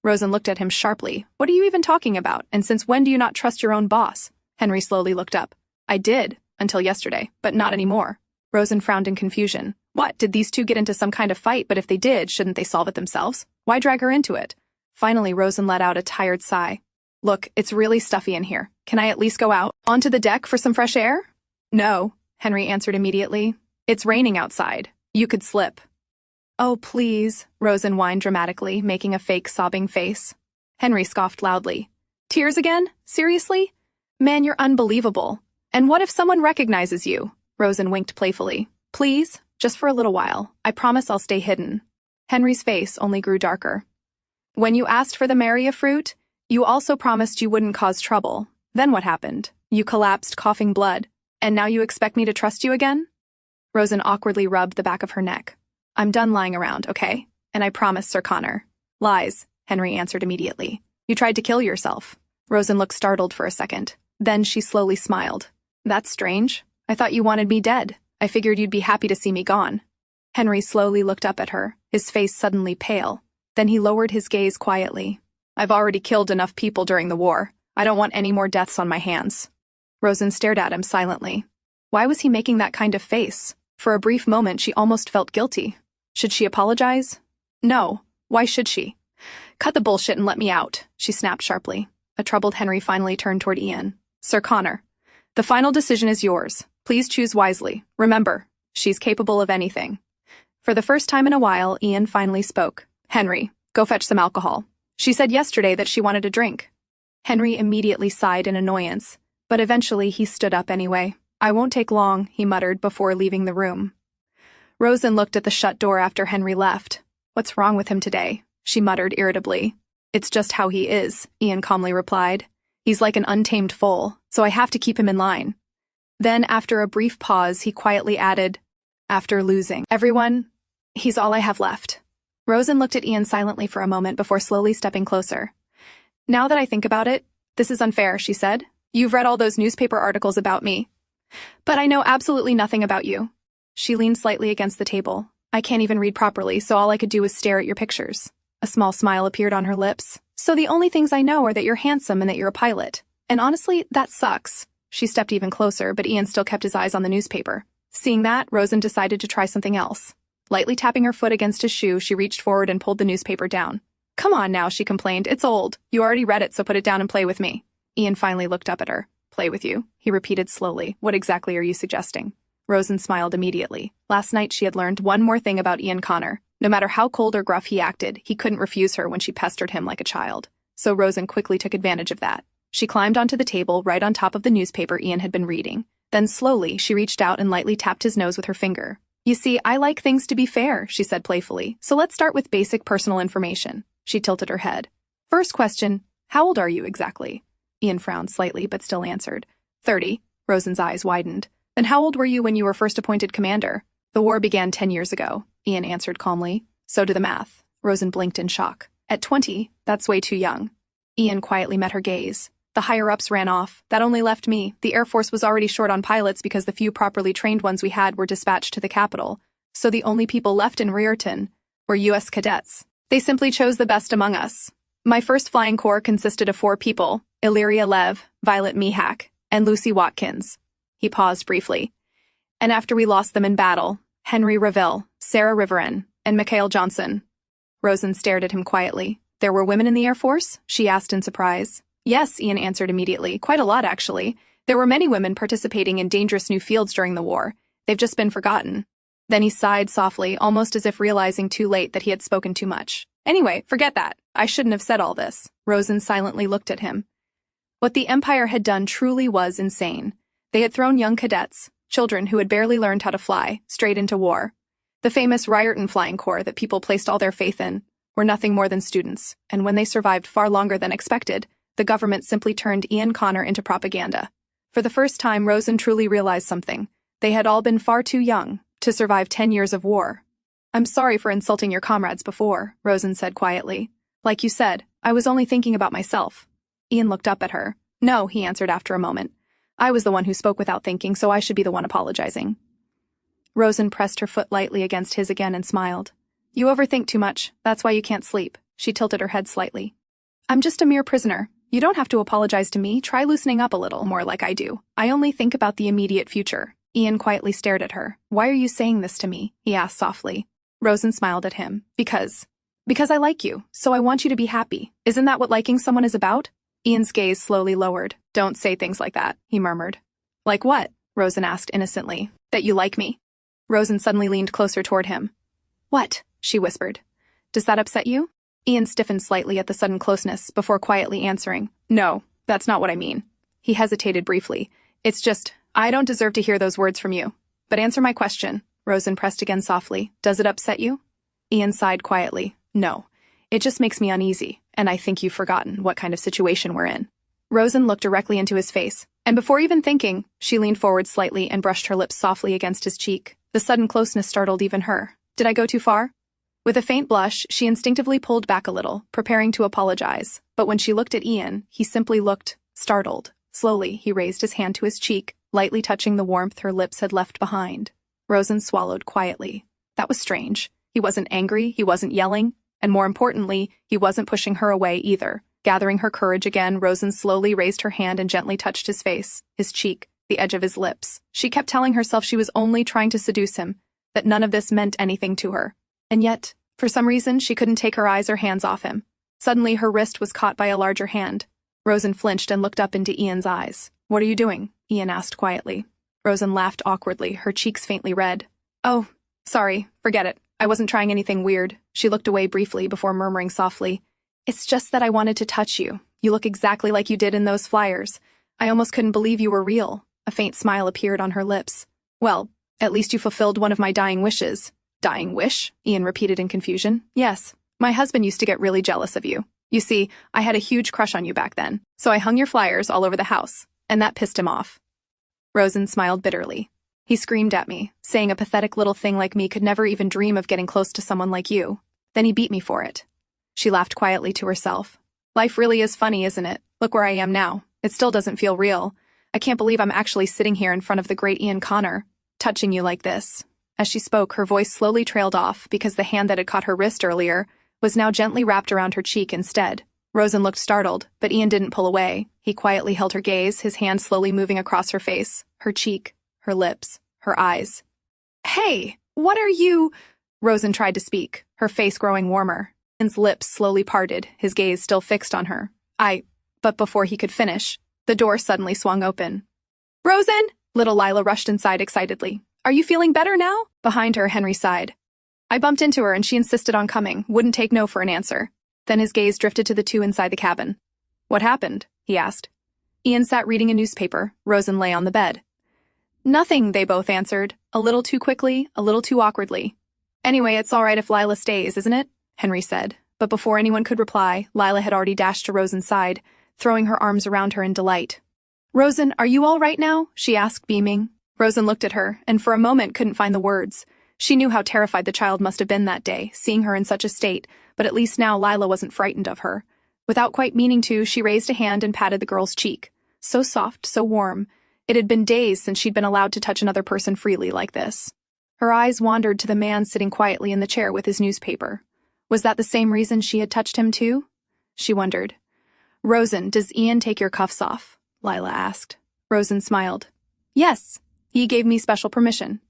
Rosen looked at him sharply. What are you even talking about? And since when do you not trust your own boss? Henry slowly looked up. I did, until yesterday, but not anymore. Rosen frowned in confusion. What, did these two get into some kind of fight? But if they did, shouldn't they solve it themselves? Why drag her into it? Finally, Rosen let out a tired sigh. Look, it's really stuffy in here. Can I at least go out? Onto the deck for some fresh air? No, Henry answered immediately. It's raining outside. You could slip. Oh, please, Rosen whined dramatically, making a fake sobbing face. Henry scoffed loudly. Tears again? Seriously? Man, you're unbelievable. And what if someone recognizes you? Rosen winked playfully. Please, just for a little while. I promise I'll stay hidden. Henry's face only grew darker. When you asked for the Maria fruit, you also promised you wouldn't cause trouble. Then what happened? You collapsed, coughing blood. And now you expect me to trust you again? Rosen awkwardly rubbed the back of her neck. I'm done lying around, okay? And I promise, Sir Connor. Lies, Henry answered immediately. You tried to kill yourself. Rosen looked startled for a second. Then she slowly smiled. That's strange. I thought you wanted me dead. I figured you'd be happy to see me gone. Henry slowly looked up at her, his face suddenly pale. Then he lowered his gaze quietly. I've already killed enough people during the war. I don't want any more deaths on my hands. Rosen stared at him silently. Why was he making that kind of face? For a brief moment, she almost felt guilty. Should she apologize? No. Why should she? Cut the bullshit and let me out, she snapped sharply. A troubled Henry finally turned toward Ian. Sir Connor, the final decision is yours. Please choose wisely. Remember, she's capable of anything. For the first time in a while, Ian finally spoke. Henry, go fetch some alcohol. She said yesterday that she wanted a drink. Henry immediately sighed in annoyance, but eventually he stood up anyway. I won't take long, he muttered before leaving the room. Rosen looked at the shut door after Henry left. What's wrong with him today? She muttered irritably. It's just how he is, Ian calmly replied. He's like an untamed foal, so I have to keep him in line. Then, after a brief pause, he quietly added, after losing everyone, he's all I have left. Rosen looked at Ian silently for a moment before slowly stepping closer. Now that I think about it, this is unfair, she said. You've read all those newspaper articles about me. But I know absolutely nothing about you. She leaned slightly against the table. I can't even read properly, so all I could do was stare at your pictures. A small smile appeared on her lips. So the only things I know are that you're handsome and that you're a pilot. And honestly, that sucks. She stepped even closer, but Ian still kept his eyes on the newspaper. Seeing that, Rosen decided to try something else. Lightly tapping her foot against his shoe, she reached forward and pulled the newspaper down. Come on now, she complained. It's old. You already read it, so put it down and play with me. Ian finally looked up at her. Play with you, he repeated slowly. What exactly are you suggesting? Rosen smiled immediately. Last night she had learned one more thing about Ian Connor. No matter how cold or gruff he acted, he couldn't refuse her when she pestered him like a child. So Rosen quickly took advantage of that. She climbed onto the table right on top of the newspaper Ian had been reading. Then slowly, she reached out and lightly tapped his nose with her finger. You see, I like things to be fair, she said playfully. So let's start with basic personal information. She tilted her head. First question, how old are you exactly? Ian frowned slightly, but still answered. 30. Rosen's eyes widened. Then how old were you when you were first appointed commander? The war began 10 years ago, Ian answered calmly. So do the math. Rosen blinked in shock. At 20, that's way too young. Ian quietly met her gaze. The higher-ups ran off. That only left me. The Air Force was already short on pilots because the few properly trained ones we had were dispatched to the capital. So the only people left in Riorton were U.S. cadets. They simply chose the best among us. My first flying corps consisted of 4 people, Illyria Lev, Violet Mihak, and Lucy Watkins. He paused briefly. And after we lost them in battle, Henry Reville, Sarah Riverin, and Mikhail Johnson. Rosen stared at him quietly. There were women in the Air Force? She asked in surprise. Yes, Ian answered immediately. Quite a lot, actually. There were many women participating in dangerous new fields during the war. They've just been forgotten. Then he sighed softly, almost as if realizing too late that he had spoken too much. Anyway, forget that. I shouldn't have said all this. Rosen silently looked at him. What the Empire had done truly was insane. They had thrown young cadets, children who had barely learned how to fly, straight into war. The famous Ryerton Flying Corps that people placed all their faith in were nothing more than students, and when they survived far longer than expected, the government simply turned Ian Connor into propaganda. For the first time, Rosen truly realized something. They had all been far too young to survive 10 years of war. I'm sorry for insulting your comrades before, Rosen said quietly. Like you said, I was only thinking about myself. Ian looked up at her. No, he answered after a moment. I was the one who spoke without thinking, so I should be the one apologizing. Rosen pressed her foot lightly against his again and smiled. You overthink too much. That's why you can't sleep. She tilted her head slightly. I'm just a mere prisoner. You don't have to apologize to me. Try loosening up a little more like I do. I only think about the immediate future. Ian quietly stared at her. Why are you saying this to me? He asked softly. Rosen smiled at him. Because I like you, so I want you to be happy. Isn't that what liking someone is about? Ian's gaze slowly lowered. Don't say things like that, he murmured. Like what? Rosen asked innocently. That you like me. Rosen suddenly leaned closer toward him. What? She whispered. Does that upset you? Ian stiffened slightly at the sudden closeness before quietly answering. No, that's not what I mean. He hesitated briefly. It's just, I don't deserve to hear those words from you. But answer my question. Rosen pressed again softly. Does it upset you? Ian sighed quietly. No. It just makes me uneasy, and I think you've forgotten what kind of situation we're in. Rosen looked directly into his face, and before even thinking, she leaned forward slightly and brushed her lips softly against his cheek. The sudden closeness startled even her. Did I go too far? With a faint blush, she instinctively pulled back a little, preparing to apologize. But when she looked at Ian, he simply looked startled. Slowly, he raised his hand to his cheek, lightly touching the warmth her lips had left behind. Rosen swallowed quietly. That was strange. He wasn't angry, he wasn't yelling, and more importantly, he wasn't pushing her away either. Gathering her courage again, Rosen slowly raised her hand and gently touched his face, his cheek, the edge of his lips. She kept telling herself she was only trying to seduce him, that none of this meant anything to her. And yet, for some reason, she couldn't take her eyes or hands off him. Suddenly, her wrist was caught by a larger hand. Rosen flinched and looked up into Ian's eyes. What are you doing? Ian asked quietly. Rosen laughed awkwardly, her cheeks faintly red. Oh, sorry, forget it. I wasn't trying anything weird. She looked away briefly before murmuring softly. It's just that I wanted to touch you. You look exactly like you did in those flyers. I almost couldn't believe you were real. A faint smile appeared on her lips. Well, at least you fulfilled one of my dying wishes. Dying wish? Ian repeated in confusion. Yes. My husband used to get really jealous of you. You see, I had a huge crush on you back then, so I hung your flyers all over the house, and that pissed him off. Rosen smiled bitterly. He screamed at me, saying a pathetic little thing like me could never even dream of getting close to someone like you. Then he beat me for it. She laughed quietly to herself. Life really is funny, isn't it? Look where I am now. It still doesn't feel real. I can't believe I'm actually sitting here in front of the great Ian Connor, touching you like this. As she spoke, her voice slowly trailed off because the hand that had caught her wrist earlier was now gently wrapped around her cheek instead. Rosen looked startled, but Ian didn't pull away. He quietly held her gaze, his hand slowly moving across her face, her cheek, her lips, her eyes. Hey, what are you? Rosen tried to speak, her face growing warmer. Ian's lips slowly parted, his gaze still fixed on her. But before he could finish, the door suddenly swung open. Rosen! Little Lila rushed inside excitedly. Are you feeling better now? Behind her, Henry sighed. I bumped into her and she insisted on coming, wouldn't take no for an answer. Then his gaze drifted to the two inside the cabin. What happened? He asked. Ian sat reading a newspaper. Rosen lay on the bed. Nothing, they both answered, a little too quickly, a little too awkwardly. Anyway, it's all right if Lila stays, isn't it? Henry said. But before anyone could reply, Lila had already dashed to Rosen's side, throwing her arms around her in delight. Rosen, are you all right now? She asked, beaming. Rosen looked at her, and for a moment couldn't find the words. She knew how terrified the child must have been that day, seeing her in such a state, but at least now Lila wasn't frightened of her. Without quite meaning to, she raised a hand and patted the girl's cheek. So soft, so warm. It had been days since she'd been allowed to touch another person freely like this. Her eyes wandered to the man sitting quietly in the chair with his newspaper. Was that the same reason she had touched him too? She wondered. Rosen, does Ian take your cuffs off? Lila asked. Rosen smiled. Yes, he gave me special permission.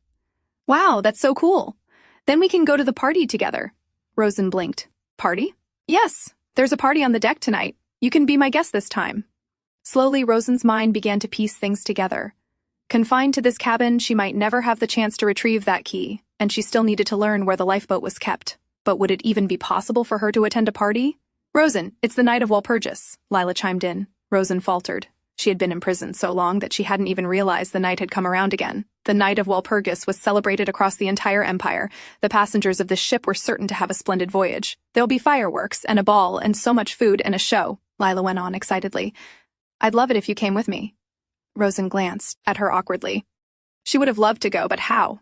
Wow, that's so cool. Then we can go to the party together. Rosen blinked. Party? Yes, there's a party on the deck tonight. You can be my guest this time. Slowly, Rosen's mind began to piece things together. Confined to this cabin, she might never have the chance to retrieve that key, and she still needed to learn where the lifeboat was kept. But would it even be possible for her to attend a party? Rosen, it's the night of Walpurgis, Lila chimed in. Rosen faltered. She had been imprisoned so long that she hadn't even realized the night had come around again. The night of Walpurgis was celebrated across the entire empire. The passengers of this ship were certain to have a splendid voyage. There'll be fireworks and a ball and so much food and a show, Lila went on excitedly. I'd love it if you came with me. Rosen glanced at her awkwardly. She would have loved to go, but how?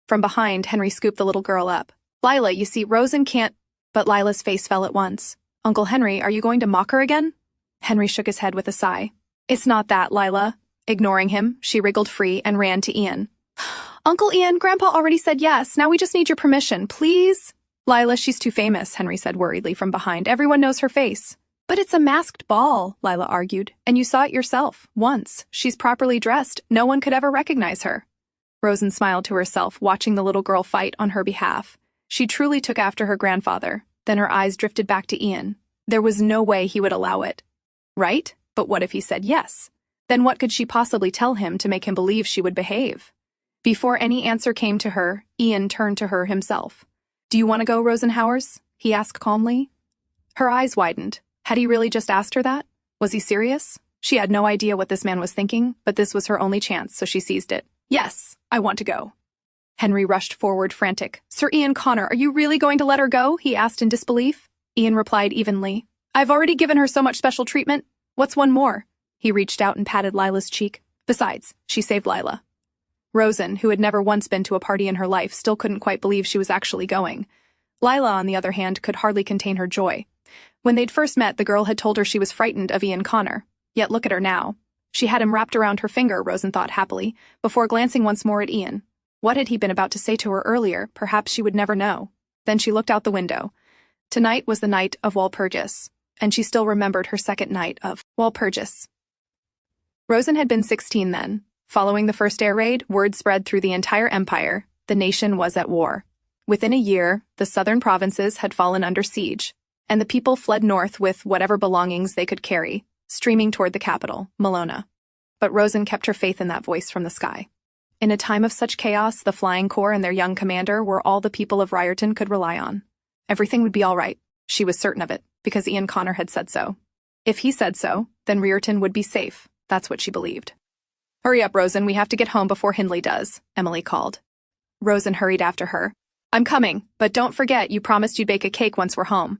From behind, Henry scooped the little girl up. Lila, you see, Rosen can't… But Lila's face fell at once. Uncle Henry, are you going to mock her again? Henry shook his head with a sigh. It's not that, Lila. Ignoring him, she wriggled free and ran to Ian. Uncle Ian, Grandpa already said yes. Now we just need your permission, please. Lila, she's too famous, Henry said worriedly from behind. Everyone knows her face. But it's a masked ball, Lila argued, and you saw it yourself, once. She's properly dressed. No one could ever recognize her. Rosen smiled to herself, watching the little girl fight on her behalf. She truly took after her grandfather. Then her eyes drifted back to Ian. There was no way he would allow it. Right? But what if he said yes? Then what could she possibly tell him to make him believe she would behave? Before any answer came to her, Ian turned to her himself. Do you want to go, Rosenhauers? He asked calmly. Her eyes widened. Had he really just asked her that? Was he serious? She had no idea what this man was thinking, but this was her only chance, so she seized it. Yes, I want to go. Henry rushed forward, frantic. Sir Ian Connor, are you really going to let her go? He asked in disbelief. Ian replied evenly. I've already given her so much special treatment. What's one more? He reached out and patted Lila's cheek. Besides, she saved Lila. Rosen, who had never once been to a party in her life, still couldn't quite believe she was actually going. Lila, on the other hand, could hardly contain her joy. When they'd first met, the girl had told her she was frightened of Ian Connor. Yet look at her now. She had him wrapped around her finger, Rosen thought happily, before glancing once more at Ian. What had he been about to say to her earlier? Perhaps she would never know. Then she looked out the window. Tonight was the night of Walpurgis, and she still remembered her second night of Walpurgis. Rosen had been 16 then. Following the first air raid, word spread through the entire empire. The nation was at war. Within a year, the southern provinces had fallen under siege, and the people fled north with whatever belongings they could carry, streaming toward the capital, Malona. But Rosen kept her faith in that voice from the sky. In a time of such chaos, the Flying Corps and their young commander were all the people of Ryerton could rely on. Everything would be all right. She was certain of it, because Ian Connor had said so. If he said so, then Ryerton would be safe. That's what she believed. Hurry up, Rosen, we have to get home before Hindley does, Emily called. Rosen hurried after her. I'm coming, but don't forget you promised you'd bake a cake once we're home.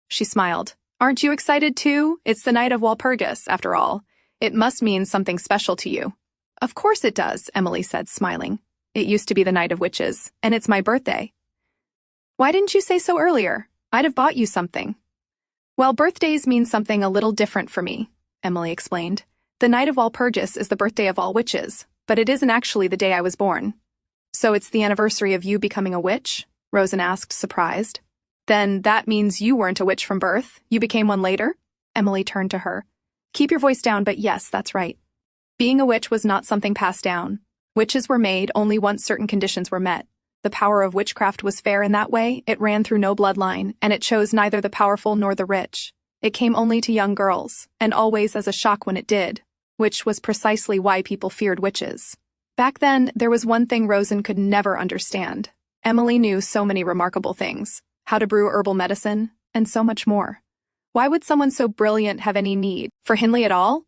She smiled. Aren't you excited too? It's the night of Walpurgis, after all. It must mean something special to you. Of course it does, Emily said, smiling. It used to be the night of witches, and it's my birthday. Why didn't you say so earlier? I'd have bought you something. Well, birthdays mean something a little different for me, Emily explained. The night of Walpurgis is the birthday of all witches, but it isn't actually the day I was born. So it's the anniversary of you becoming a witch? Rosen asked, surprised. Then that means you weren't a witch from birth. You became one later? Emily turned to her. Keep your voice down, but yes, that's right. Being a witch was not something passed down. Witches were made only once certain conditions were met. The power of witchcraft was fair in that way. It ran through no bloodline, and it chose neither the powerful nor the rich. It came only to young girls, and always as a shock when it did, which was precisely why people feared witches. Back then, there was one thing Rosen could never understand. Emily knew so many remarkable things, how to brew herbal medicine, and so much more. Why would someone so brilliant have any need for Hindley at all?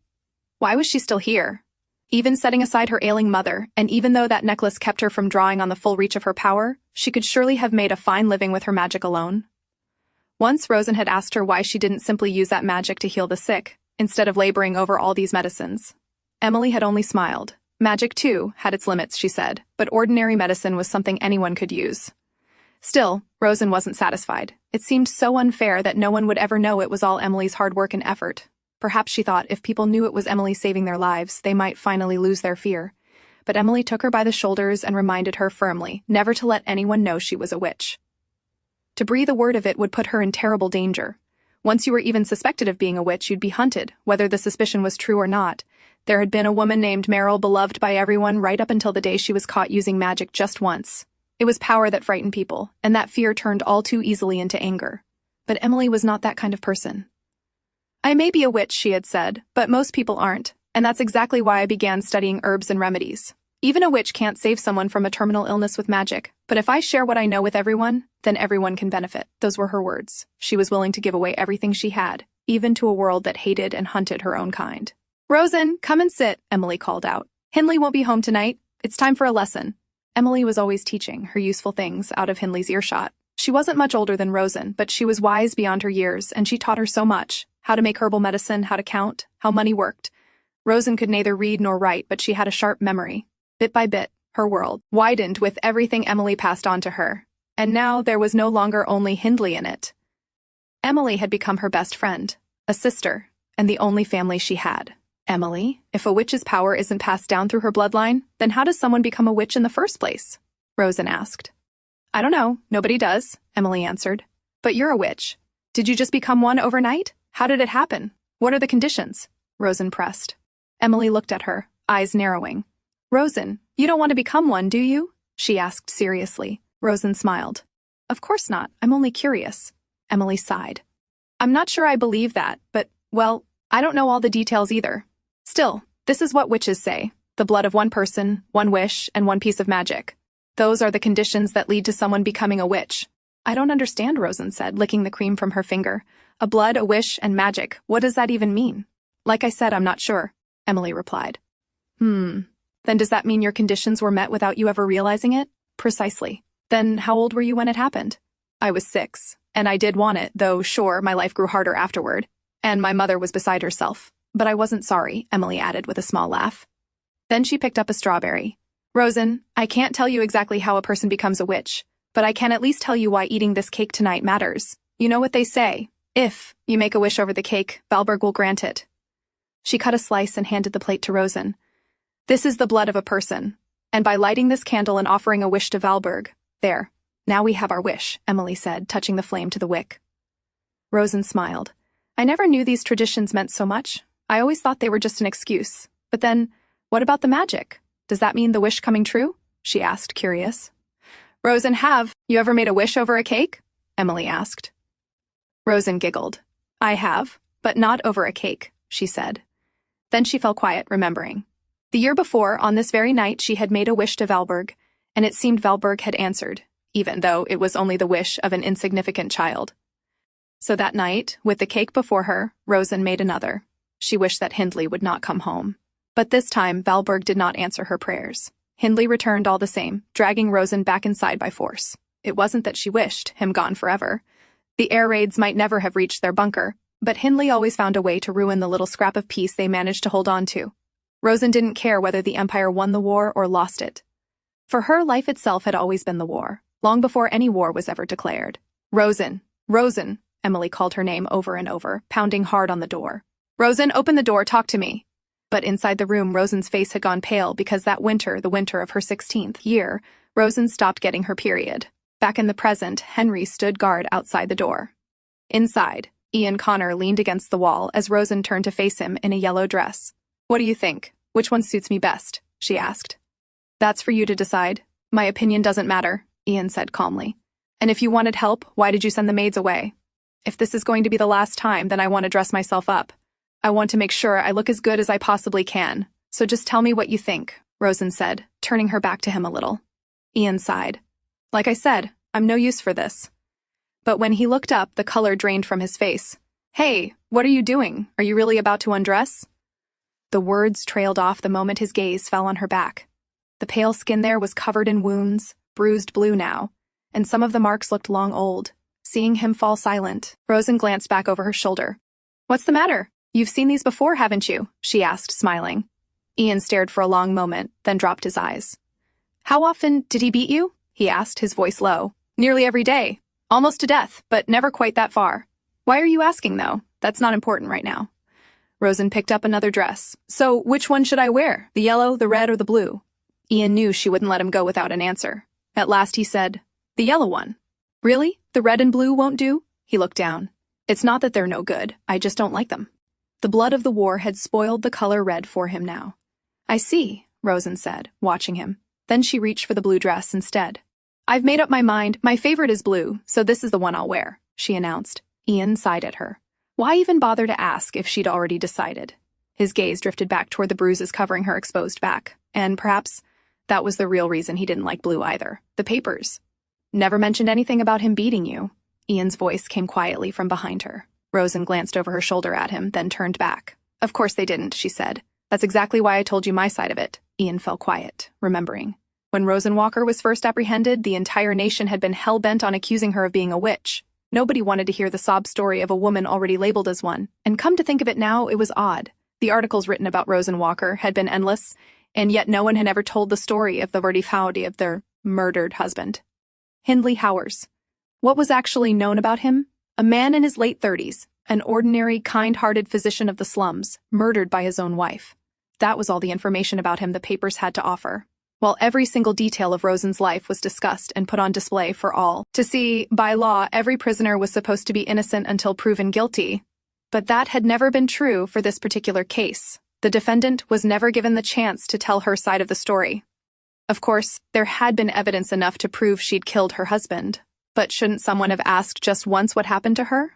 Why was she still here? Even setting aside her ailing mother, and even though that necklace kept her from drawing on the full reach of her power, she could surely have made a fine living with her magic alone. Once Rosen had asked her why she didn't simply use that magic to heal the sick, instead of laboring over all these medicines. Emily had only smiled. Magic, too, had its limits, she said, but ordinary medicine was something anyone could use. Still, Rosen wasn't satisfied. It seemed so unfair that no one would ever know it was all Emily's hard work and effort. Perhaps she thought if people knew it was Emily saving their lives, they might finally lose their fear. But Emily took her by the shoulders and reminded her firmly never to let anyone know she was a witch. To breathe a word of it would put her in terrible danger. Once you were even suspected of being a witch, you'd be hunted, whether the suspicion was true or not. There had been a woman named Meryl, beloved by everyone right up until the day she was caught using magic just once. It was power that frightened people, and that fear turned all too easily into anger. but Emily was not that kind of person. I may be a witch, she had said, but most people aren't, and that's exactly why I began studying herbs and remedies. Even a witch can't save someone from a terminal illness with magic, but if I share what I know with everyone, then everyone can benefit. Those were her words. She was willing to give away everything she had, even to a world that hated and hunted her own kind. Rosen, come and sit, Emily called out. Hindley won't be home tonight. It's time for a lesson. Emily was always teaching her useful things out of Hindley's earshot. She wasn't much older than Rosen, but she was wise beyond her years, and she taught her so much. How to make herbal medicine, how to count, how money worked. Rosen could neither read nor write, but she had a sharp memory. Bit by bit, her world widened with everything Emily passed on to her, and now there was no longer only Hindley in it. Emily had become her best friend, a sister, and the only family she had. Emily, if a witch's power isn't passed down through her bloodline, then how does someone become a witch in the first place? Rosen asked. I don't know, nobody does, Emily answered. But you're a witch. Did you just become one overnight? How did it happen? What are the conditions? Rosen pressed. Emily looked at her, eyes narrowing. Rosen, you don't want to become one, do you? She asked seriously. Rosen smiled. Of course not, I'm only curious. Emily sighed. I'm not sure I believe that, but, well, I don't know all the details either. Still, this is what witches say. The blood of one person, one wish, and one piece of magic. Those are the conditions that lead to someone becoming a witch. I don't understand, Rosen said, licking the cream from her finger. A blood, a wish, and magic. What does that even mean? Like I said, I'm not sure, Emily replied. Then does that mean your conditions were met without you ever realizing it? Precisely. Then how old were you when it happened? I was 6, and I did want it, though sure, my life grew harder afterward. And my mother was beside herself. But I wasn't sorry, Emily added with a small laugh. Then she picked up a strawberry. Rosen, I can't tell you exactly how a person becomes a witch, but I can at least tell you why eating this cake tonight matters. You know what they say. If you make a wish over the cake, Valberg will grant it. She cut a slice and handed the plate to Rosen. This is the blood of a person, and by lighting this candle and offering a wish to Valberg, there, now we have our wish, Emily said, touching the flame to the wick. Rosen smiled. I never knew these traditions meant so much. I always thought they were just an excuse. But then, what about the magic? Does that mean the wish coming true? She asked, curious. Rosen, have you ever made a wish over a cake? Emily asked. Rosen giggled. I have, but not over a cake, she said. Then she fell quiet, remembering. The year before, on this very night, she had made a wish to Valberg, and it seemed Valberg had answered, even though it was only the wish of an insignificant child. So that night, with the cake before her, Rosen made another. She wished that Hindley would not come home. But this time, Valberg did not answer her prayers. Hindley returned all the same, dragging Rosen back inside by force. It wasn't that she wished him gone forever. The air raids might never have reached their bunker, but Hindley always found a way to ruin the little scrap of peace they managed to hold on to. Rosen didn't care whether the Empire won the war or lost it. For her, life itself had always been the war, long before any war was ever declared. Rosen, Rosen, Emily called her name over and over, pounding hard on the door. Rosen, open the door, talk to me. But inside the room, Rosen's face had gone pale because that winter, the winter of her 16th year, Rosen stopped getting her period. Back in the present, Henry stood guard outside the door. Inside, Ian Connor leaned against the wall as Rosen turned to face him in a yellow dress. What do you think? Which one suits me best? She asked. That's for you to decide. My opinion doesn't matter, Ian said calmly. And if you wanted help, why did you send the maids away? If this is going to be the last time, then I want to dress myself up. I want to make sure I look as good as I possibly can. So just tell me what you think, Rosen said, turning her back to him a little. Ian sighed. Like I said, I'm no use for this. But when he looked up, the color drained from his face. Hey, what are you doing? Are you really about to undress? The words trailed off the moment his gaze fell on her back. The pale skin there was covered in wounds, bruised blue now, and some of the marks looked long old. Seeing him fall silent, Rosen glanced back over her shoulder. What's the matter? You've seen these before, haven't you? She asked, smiling. Ian stared for a long moment, then dropped his eyes. How often did he beat you? He asked, his voice low. Nearly every day. Almost to death, but never quite that far. Why are you asking, though? That's not important right now. Rosen picked up another dress. So, which one should I wear? The yellow, the red, or the blue? Ian knew she wouldn't let him go without an answer. At last he said, The yellow one. Really? The red and blue won't do? He looked down. It's not that they're no good, I just don't like them. The blood of the war had spoiled the color red for him now. I see, Rosen said, watching him. Then she reached for the blue dress instead. I've made up my mind, my favorite is blue, so this is the one I'll wear, she announced. Ian sighed at her. Why even bother to ask if she'd already decided? His gaze drifted back toward the bruises covering her exposed back, and perhaps that was the real reason he didn't like Blue either. The papers. Never mentioned anything about him beating you. Ian's voice came quietly from behind her. Rosen glanced over her shoulder at him, then turned back. Of course they didn't, she said. That's exactly why I told you my side of it. Ian fell quiet, remembering. When Rosen Walker was first apprehended, the entire nation had been hell-bent on accusing her of being a witch. Nobody wanted to hear the sob story of a woman already labeled as one. And come to think of it now, it was odd. The articles written about Rosen Walker had been endless, and yet no one had ever told the story of the verdifaudi of their murdered husband. Hindley Howers. What was actually known about him? A man in his late 30s, an ordinary, kind-hearted physician of the slums, murdered by his own wife. That was all the information about him the papers had to offer. While every single detail of Rosen's life was discussed and put on display for all to see, by law, every prisoner was supposed to be innocent until proven guilty. But that had never been true for this particular case. The defendant was never given the chance to tell her side of the story. Of course, there had been evidence enough to prove she'd killed her husband. But shouldn't someone have asked just once what happened to her?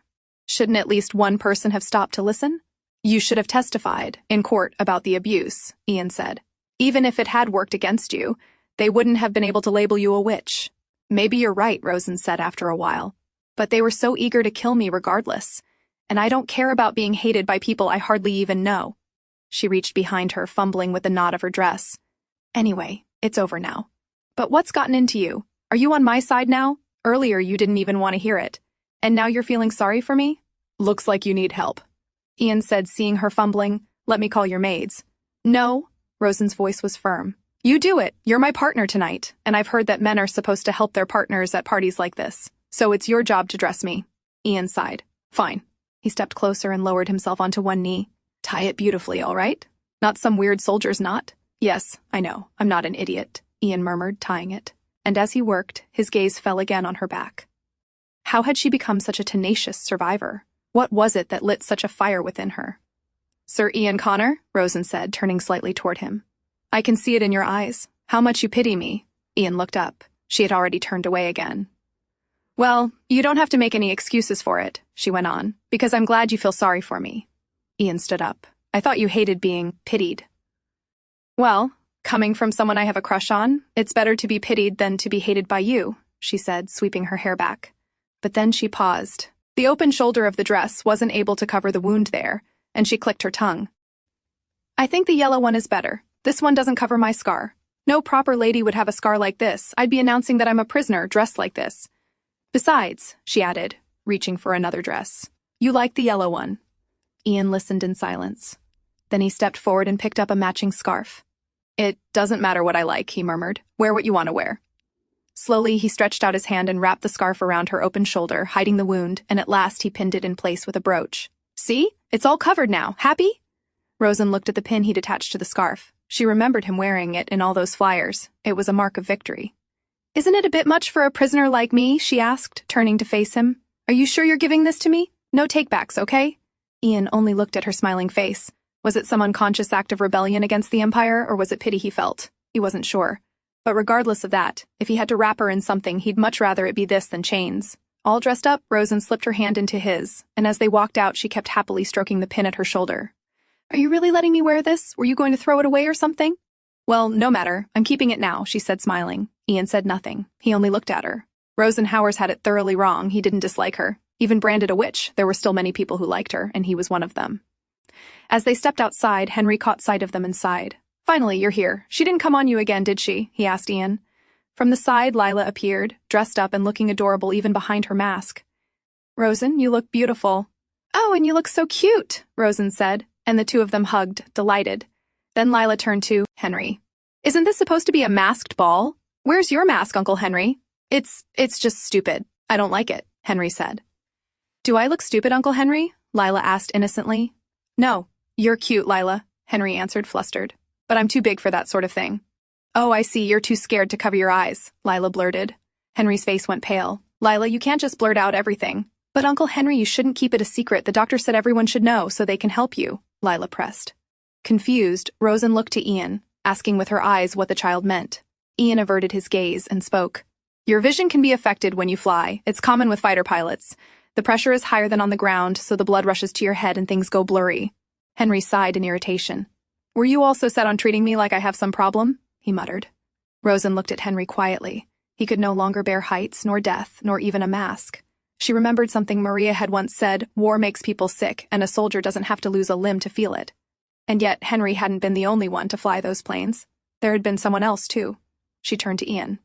Shouldn't at least one person have stopped to listen? You should have testified in court about the abuse, Ian said. Even if it had worked against you, they wouldn't have been able to label you a witch. Maybe you're right, Rosen said after a while. But they were so eager to kill me regardless. And I don't care about being hated by people I hardly even know. She reached behind her, fumbling with the knot of her dress. Anyway, it's over now. But what's gotten into you? Are you on my side now? Earlier you didn't even want to hear it. And now you're feeling sorry for me? Looks like you need help. Ian said, seeing her fumbling. Let me call your maids. No. Rosen's voice was firm. You do it. You're my partner tonight, and I've heard that men are supposed to help their partners at parties like this. So it's your job to dress me. Ian sighed. Fine. He stepped closer and lowered himself onto one knee. Tie it beautifully, all right? Not some weird soldier's knot? Yes, I know. I'm not an idiot, Ian murmured, tying it. And as he worked, his gaze fell again on her back. How had she become such a tenacious survivor? What was it that lit such a fire within her? Sir Ian Connor, Rosen said, turning slightly toward him. I can see it in your eyes. How much you pity me. Ian looked up. She had already turned away again. Well, you don't have to make any excuses for it, she went on, because I'm glad you feel sorry for me. Ian stood up. I thought you hated being pitied. Well, coming from someone I have a crush on, it's better to be pitied than to be hated by you, she said, sweeping her hair back. But then she paused. The open shoulder of the dress wasn't able to cover the wound there, and she clicked her tongue. I think the yellow one is better. This one doesn't cover my scar. No proper lady would have a scar like this. I'd be announcing that I'm a prisoner dressed like this. Besides, she added, reaching for another dress, you like the yellow one. Ian listened in silence. Then he stepped forward and picked up a matching scarf. It doesn't matter what I like, he murmured. Wear what you want to wear. Slowly, he stretched out his hand and wrapped the scarf around her open shoulder, hiding the wound, and at last he pinned it in place with a brooch. See? It's all covered now. Happy? Rosen looked at the pin he'd attached to the scarf. She remembered him wearing it in all those flyers. It was a mark of victory. Isn't it a bit much for a prisoner like me? She asked, turning to face him. Are you sure you're giving this to me? No takebacks, okay? Ian only looked at her smiling face. Was it some unconscious act of rebellion against the Empire, or was it pity he felt? He wasn't sure. But regardless of that, if he had to wrap her in something, he'd much rather it be this than chains. All dressed up, Rosen slipped her hand into his, and as they walked out, she kept happily stroking the pin at her shoulder. Are you really letting me wear this? Were you going to throw it away or something? Well, no matter. I'm keeping it now, she said, smiling. Ian said nothing. He only looked at her. Rosen Howers had it thoroughly wrong. He didn't dislike her. Even branded a witch, there were still many people who liked her, and he was one of them. As they stepped outside, Henry caught sight of them and sighed. Finally, you're here. She didn't come on you again, did she? He asked Ian. From the side, Lila appeared, dressed up and looking adorable even behind her mask. Rosen, you look beautiful. Oh, and you look so cute, Rosen said, and the two of them hugged, delighted. Then Lila turned to Henry. Isn't this supposed to be a masked ball? Where's your mask, Uncle Henry? It's just stupid. I don't like it, Henry said. Do I look stupid, Uncle Henry? Lila asked innocently. No, you're cute, Lila, Henry answered, flustered. But I'm too big for that sort of thing. Oh, I see, you're too scared to cover your eyes, Lila blurted. Henry's face went pale. Lila, you can't just blurt out everything. But Uncle Henry, you shouldn't keep it a secret. The doctor said everyone should know so they can help you, Lila pressed. Confused, Rosen looked to Ian, asking with her eyes what the child meant. Ian averted his gaze and spoke. Your vision can be affected when you fly. It's common with fighter pilots. The pressure is higher than on the ground, so the blood rushes to your head and things go blurry. Henry sighed in irritation. Were you also set on treating me like I have some problem? He muttered. Rosen looked at Henry quietly. He could no longer bear heights, nor death, nor even a mask. She remembered something Maria had once said: war makes people sick, and a soldier doesn't have to lose a limb to feel it. And yet Henry hadn't been the only one to fly those planes. There had been someone else, too. She turned to Ian.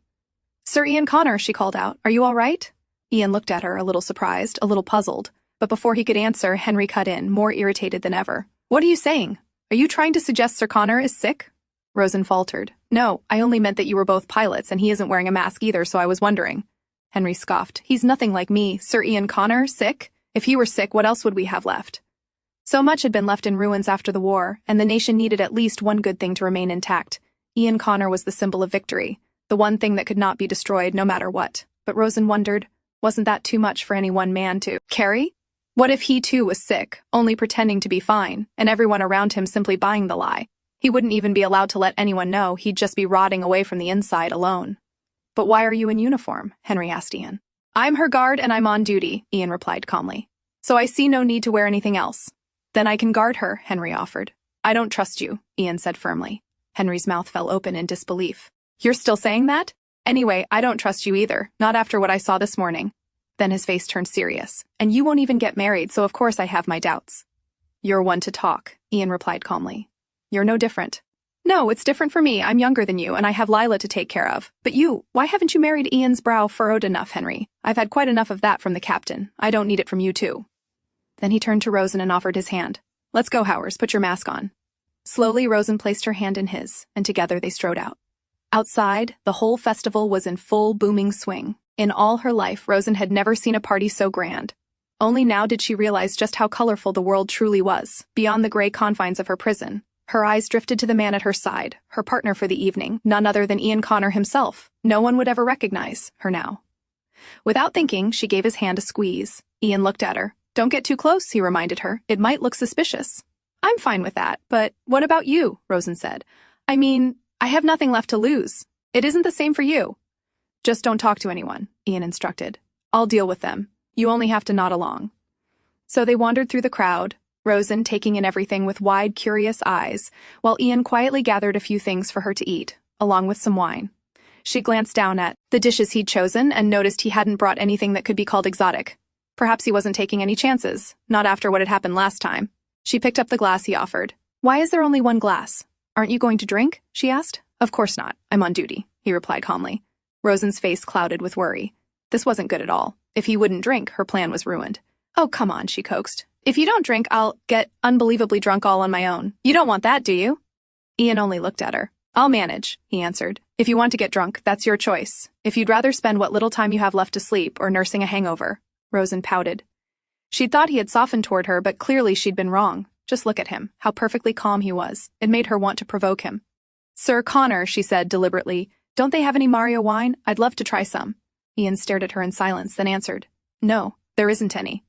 Sir Ian Connor, she called out. Are you all right? Ian looked at her, a little surprised, a little puzzled. But before he could answer, Henry cut in, more irritated than ever. What are you saying? Are you trying to suggest Sir Connor is sick? Rosen faltered. No, I only meant that you were both pilots, and he isn't wearing a mask either, so I was wondering. Henry scoffed. He's nothing like me. Sir Ian Connor, sick? If he were sick, what else would we have left? So much had been left in ruins after the war, and the nation needed at least one good thing to remain intact. Ian Connor was the symbol of victory, the one thing that could not be destroyed no matter what. But Rosen wondered, wasn't that too much for any one man to carry? What if he too was sick, only pretending to be fine, and everyone around him simply buying the lie? He wouldn't even be allowed to let anyone know, he'd just be rotting away from the inside alone. But why are you in uniform? Henry asked Ian. I'm her guard and I'm on duty, Ian replied calmly. So I see no need to wear anything else. Then I can guard her, Henry offered. I don't trust you, Ian said firmly. Henry's mouth fell open in disbelief. You're still saying that? Anyway, I don't trust you either, not after what I saw this morning. Then his face turned serious. And you won't even get married, so of course I have my doubts. You're one to talk, Ian replied calmly. You're no different. No, it's different for me. I'm younger than you, and I have Lila to take care of. But you, why haven't you married? Ian's brow furrowed. Enough, Henry. I've had quite enough of that from the captain. I don't need it from you too. Then he turned to Rosen and offered his hand. Let's go, Howers. Put your mask on. Slowly, Rosen placed her hand in his, and together they strode out. Outside, the whole festival was in full booming swing. In all her life, Rosen had never seen a party so grand. Only now did she realize just how colorful the world truly was, beyond the gray confines of her prison. Her eyes drifted to the man at her side, her partner for the evening, none other than Ian Connor himself. No one would ever recognize her now. Without thinking, she gave his hand a squeeze. Ian looked at her. Don't get too close, he reminded her. It might look suspicious. I'm fine with that, but what about you? Rosen said. I mean, I have nothing left to lose. It isn't the same for you. Just don't talk to anyone, Ian instructed. I'll deal with them. You only have to nod along. So they wandered through the crowd, Rosen taking in everything with wide, curious eyes, while Ian quietly gathered a few things for her to eat, along with some wine. She glanced down at the dishes he'd chosen and noticed he hadn't brought anything that could be called exotic. Perhaps he wasn't taking any chances, not after what had happened last time. She picked up the glass he offered. Why is there only one glass? Aren't you going to drink? She asked. Of course not. I'm on duty, he replied calmly. Rosen's face clouded with worry. This wasn't good at all. If he wouldn't drink, her plan was ruined. Oh, come on, she coaxed. If you don't drink, I'll get unbelievably drunk all on my own. You don't want that, do you? Ian only looked at her. I'll manage, he answered. If you want to get drunk, that's your choice. If you'd rather spend what little time you have left to sleep or nursing a hangover. Rosen pouted. She'd thought he had softened toward her, but clearly she'd been wrong. Just look at him, how perfectly calm he was. It made her want to provoke him. Sir Connor, she said deliberately, don't they have any Mario wine? I'd love to try some. Ian stared at her in silence, then answered. No, there isn't any.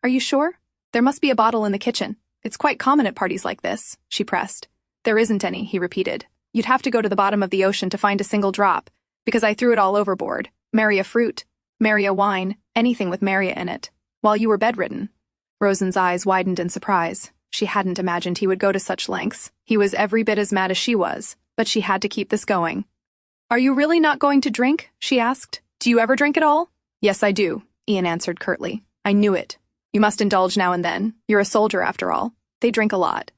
Are you sure? There must be a bottle in the kitchen. It's quite common at parties like this, she pressed. There isn't any, he repeated. You'd have to go to the bottom of the ocean to find a single drop, because I threw it all overboard. Marry a fruit, marry a wine, anything with Maria in it, while you were bedridden. Rosen's eyes widened in surprise. She hadn't imagined he would go to such lengths. He was every bit as mad as she was, but she had to keep this going. Are you really not going to drink? She asked. Do you ever drink at all? Yes, I do, Ian answered curtly. I knew it. You must indulge now and then. You're a soldier, after all. They drink a lot.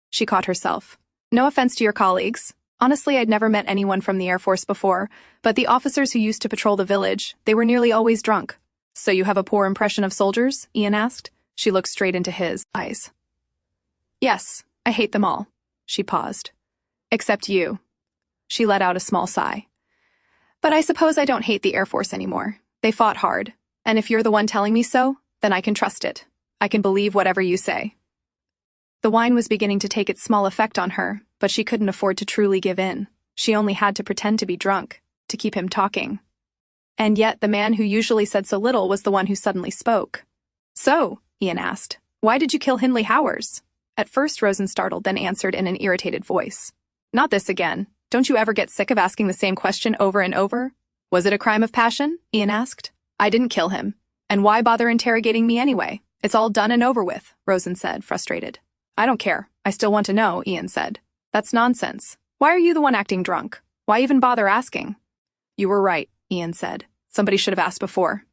She caught herself. No offense to your colleagues. Honestly, I'd never met anyone from the Air Force before, but the officers who used to patrol the village, they were nearly always drunk. So you have a poor impression of soldiers? Ian asked. She looked straight into his eyes. Yes, I hate them all. She paused. Except you. She let out a small sigh. But I suppose I don't hate the Air Force anymore. They fought hard, and if you're the one telling me so, then I can trust it. I can believe whatever you say. The wine was beginning to take its small effect on her, but she couldn't afford to truly give in. She only had to pretend to be drunk, to keep him talking. And yet the man who usually said so little was the one who suddenly spoke. So, Ian asked, why did you kill Hindley Howers? At first Rosen startled, then answered in an irritated voice. Not this again. Don't you ever get sick of asking the same question over and over? Was it a crime of passion? Ian asked. I didn't kill him. And why bother interrogating me anyway? It's all done and over with, Rosen said, frustrated. I don't care. I still want to know, Ian said. That's nonsense. Why are you the one acting drunk? Why even bother asking? You were right, Ian said. Somebody should have asked before.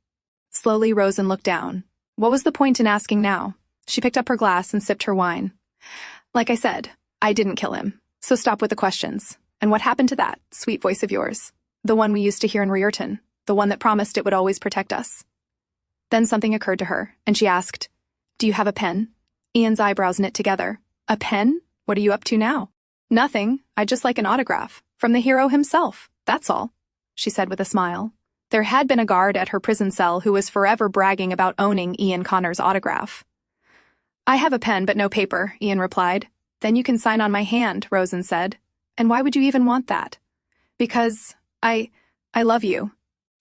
Slowly, Rosen looked down. What was the point in asking now? She picked up her glass and sipped her wine. Like I said, I didn't kill him. So stop with the questions. And what happened to that sweet voice of yours? The one we used to hear in Riorton. The one that promised it would always protect us. Then something occurred to her, and she asked, Do you have a pen? Ian's eyebrows knit together. A pen? What are you up to now? Nothing. I'd just like an autograph. From the hero himself. That's all, she said with a smile. There had been a guard at her prison cell who was forever bragging about owning Ian Connor's autograph. I have a pen but no paper, Ian replied. Then you can sign on my hand, Rosen said. And why would you even want that? Because I love you.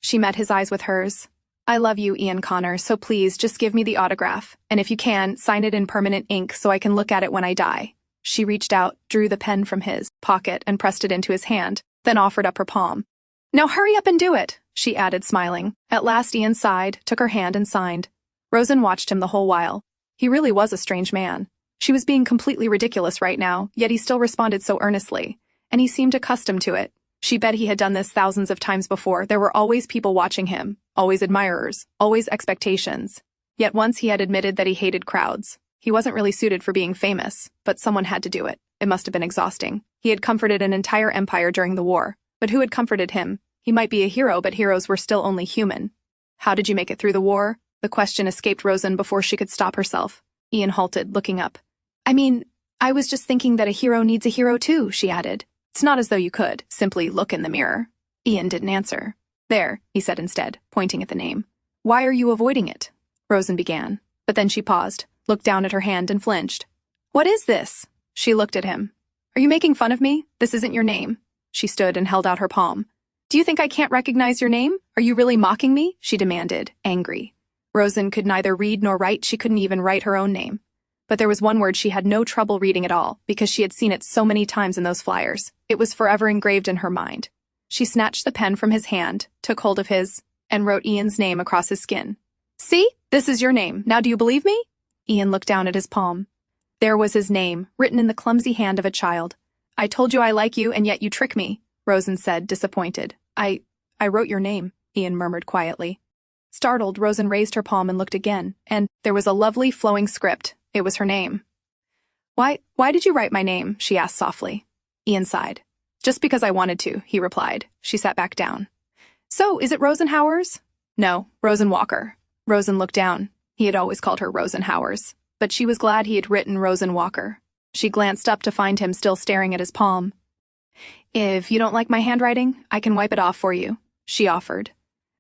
She met his eyes with hers. I love you, Ian Connor, so please just give me the autograph, and if you can, sign it in permanent ink so I can look at it when I die. She reached out, drew the pen from his pocket, and pressed it into his hand, then offered up her palm. Now hurry up and do it, she added, smiling. At last Ian sighed, took her hand and signed. Rosen watched him the whole while. He really was a strange man. She was being completely ridiculous right now, yet he still responded so earnestly, and he seemed accustomed to it. She bet he had done this thousands of times before. There were always people watching him, always admirers, always expectations. Yet once he had admitted that he hated crowds. He wasn't really suited for being famous, but someone had to do it. It must have been exhausting. He had comforted an entire empire during the war. But who had comforted him? He might be a hero, but heroes were still only human. How did you make it through the war? The question escaped Rosen before she could stop herself. Ian halted, looking up. I mean, I was just thinking that a hero needs a hero too, she added. It's not as though you could simply look in the mirror. Ian didn't answer. There, he said instead, pointing at the name. Why are you avoiding it? Rosen began, but then she paused, looked down at her hand and flinched. What is this? She looked at him. Are you making fun of me? This isn't your name. She stood and held out her palm. Do you think I can't recognize your name? Are you really mocking me? She demanded, angry. Rosen could neither read nor write. She couldn't even write her own name. But there was one word she had no trouble reading at all, because she had seen it so many times in those flyers. It was forever engraved in her mind. She snatched the pen from his hand, took hold of his, and wrote Ian's name across his skin. See? This is your name. Now do you believe me? Ian looked down at his palm. There was his name, written in the clumsy hand of a child. I told you I like you, and yet you trick me, Rosen said, disappointed. I wrote your name, Ian murmured quietly. Startled, Rosen raised her palm and looked again, and there was a lovely flowing script. It was her name. Why did you write my name? She asked softly. Ian sighed. Just because I wanted to, he replied. She sat back down. So, is it Rosenhauer's? No, Rosen Walker. Rosen looked down. He had always called her Rosenhauer's, but she was glad he had written Rosen Walker. She glanced up to find him still staring at his palm. If you don't like my handwriting, I can wipe it off for you, she offered.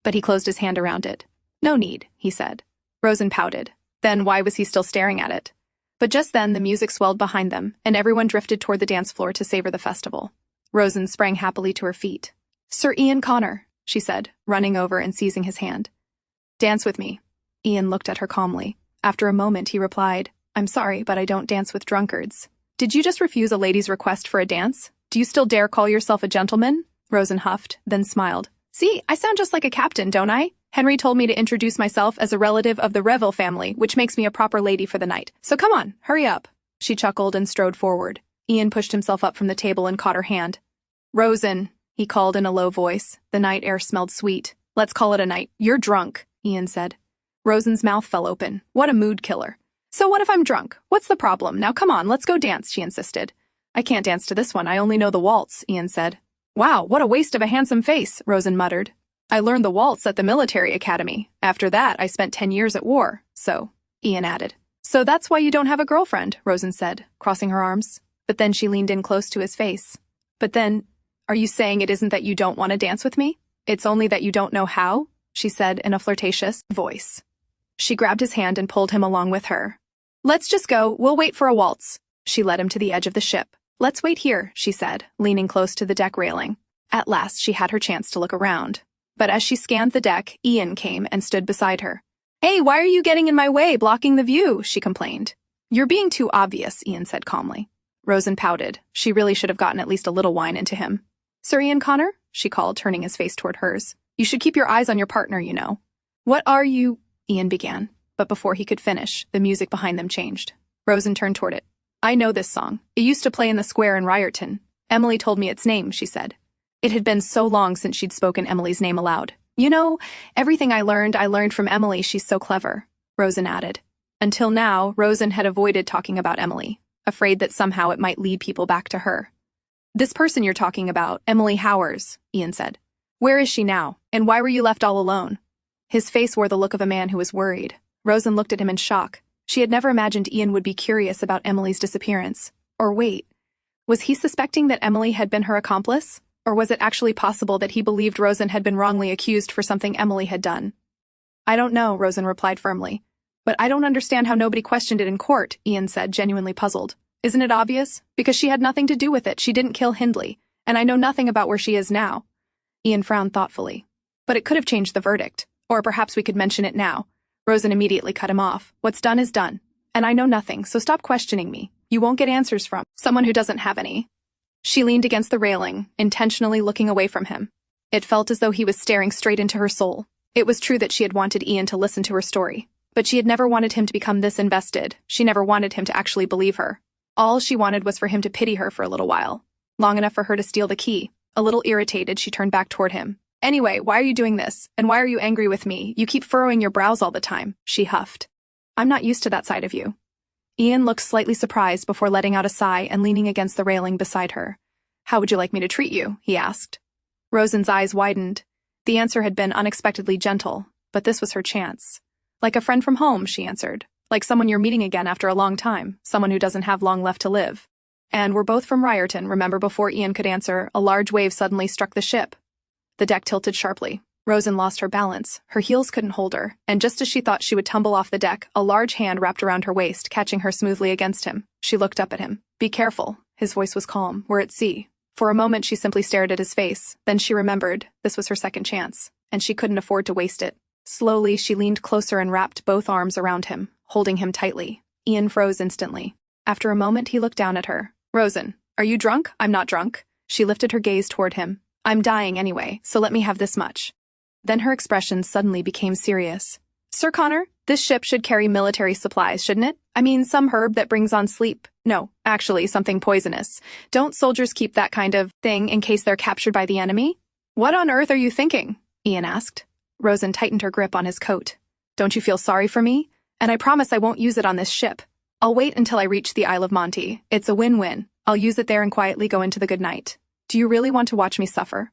But he closed his hand around it. No need, he said. Rosen pouted. Then why was he still staring at it? But just then the music swelled behind them, and everyone drifted toward the dance floor to savor the festival. Rosen sprang happily to her feet. Sir Ian Connor, she said, running over and seizing his hand. Dance with me. Ian looked at her calmly. After a moment he replied, I'm sorry, but I don't dance with drunkards. Did you just refuse a lady's request for a dance? Do you still dare call yourself a gentleman? Rosen huffed, then smiled. See, I sound just like a captain, don't I? Henry told me to introduce myself as a relative of the Revel family, which makes me a proper lady for the night. So come on, hurry up. She chuckled and strode forward. Ian pushed himself up from the table and caught her hand. Rosen, he called in a low voice. The night air smelled sweet. Let's call it a night. You're drunk, Ian said. Rosen's mouth fell open. What a mood killer. So what if I'm drunk? What's the problem? Now come on, let's go dance, she insisted. I can't dance to this one. I only know the waltz, Ian said. Wow, what a waste of a handsome face, Rosen muttered. I learned the waltz at the military academy. After that, I spent 10 years at war. So, Ian added. So that's why you don't have a girlfriend, Rosen said, crossing her arms. But then she leaned in close to his face. But then, are you saying it isn't that you don't want to dance with me? It's only that you don't know how? She said in a flirtatious voice. She grabbed his hand and pulled him along with her. Let's just go. We'll wait for a waltz. She led him to the edge of the ship. Let's wait here, she said, leaning close to the deck railing. At last, she had her chance to look around. But as she scanned the deck, Ian came and stood beside her. Hey, why are you getting in my way, blocking the view? She complained. You're being too obvious, Ian said calmly. Rosen pouted. She really should have gotten at least a little wine into him. Sir Ian Connor? She called, turning his face toward hers. You should keep your eyes on your partner, you know. What are you? Ian began. But before he could finish, the music behind them changed. Rosen turned toward it. I know this song. It used to play in the square in Ryerton. Emily told me its name, she said. It had been so long since she'd spoken Emily's name aloud. You know, everything I learned from Emily. She's so clever, Rosen added. Until now, Rosen had avoided talking about Emily, afraid that somehow it might lead people back to her. This person you're talking about, Emily Howers, Ian said. Where is she now, and why were you left all alone? His face wore the look of a man who was worried. Rosen looked at him in shock. She had never imagined Ian would be curious about Emily's disappearance. Or wait, was he suspecting that Emily had been her accomplice? Or was it actually possible that he believed Rosen had been wrongly accused for something Emily had done? I don't know, Rosen replied firmly. But I don't understand how nobody questioned it in court, Ian said, genuinely puzzled. Isn't it obvious? Because she had nothing to do with it. She didn't kill Hindley, and I know nothing about where she is now. Ian frowned thoughtfully. But it could have changed the verdict. Or perhaps we could mention it now. Rosen immediately cut him off. What's done is done. And I know nothing, so stop questioning me. You won't get answers from someone who doesn't have any. She leaned against the railing, intentionally looking away from him. It felt as though he was staring straight into her soul. It was true that she had wanted Ian to listen to her story. But she had never wanted him to become this invested. She never wanted him to actually believe her. All she wanted was for him to pity her for a little while. Long enough for her to steal the key. A little irritated, she turned back toward him. Anyway, why are you doing this? And why are you angry with me? You keep furrowing your brows all the time, she huffed. I'm not used to that side of you. Ian looked slightly surprised before letting out a sigh and leaning against the railing beside her. How would you like me to treat you? He asked. Rosen's eyes widened. The answer had been unexpectedly gentle, but this was her chance. Like a friend from home, she answered. Like someone you're meeting again after a long time, someone who doesn't have long left to live. And we're both from Ryerton, remember? Before Ian could answer, a large wave suddenly struck the ship. The deck tilted sharply. Rosen lost her balance. Her heels couldn't hold her, and just as she thought she would tumble off the deck, a large hand wrapped around her waist, catching her smoothly against him. She looked up at him. Be careful. His voice was calm. We're at sea. For a moment she simply stared at his face. Then she remembered. This was her second chance, and she couldn't afford to waste it. Slowly, she leaned closer and wrapped both arms around him, holding him tightly. Ian froze instantly. After a moment, he looked down at her. Rosen, are you drunk? I'm not drunk. She lifted her gaze toward him. I'm dying anyway, so let me have this much. Then her expression suddenly became serious. Sir Connor, this ship should carry military supplies, shouldn't it? I mean, some herb that brings on sleep. No, actually, something poisonous. Don't soldiers keep that kind of thing in case they're captured by the enemy? What on earth are you thinking? Ian asked. Rosen tightened her grip on his coat. Don't you feel sorry for me? And I promise I won't use it on this ship. I'll wait until I reach the Isle of Monte. It's a win-win. I'll use it there and quietly go into the good night. Do you really want to watch me suffer?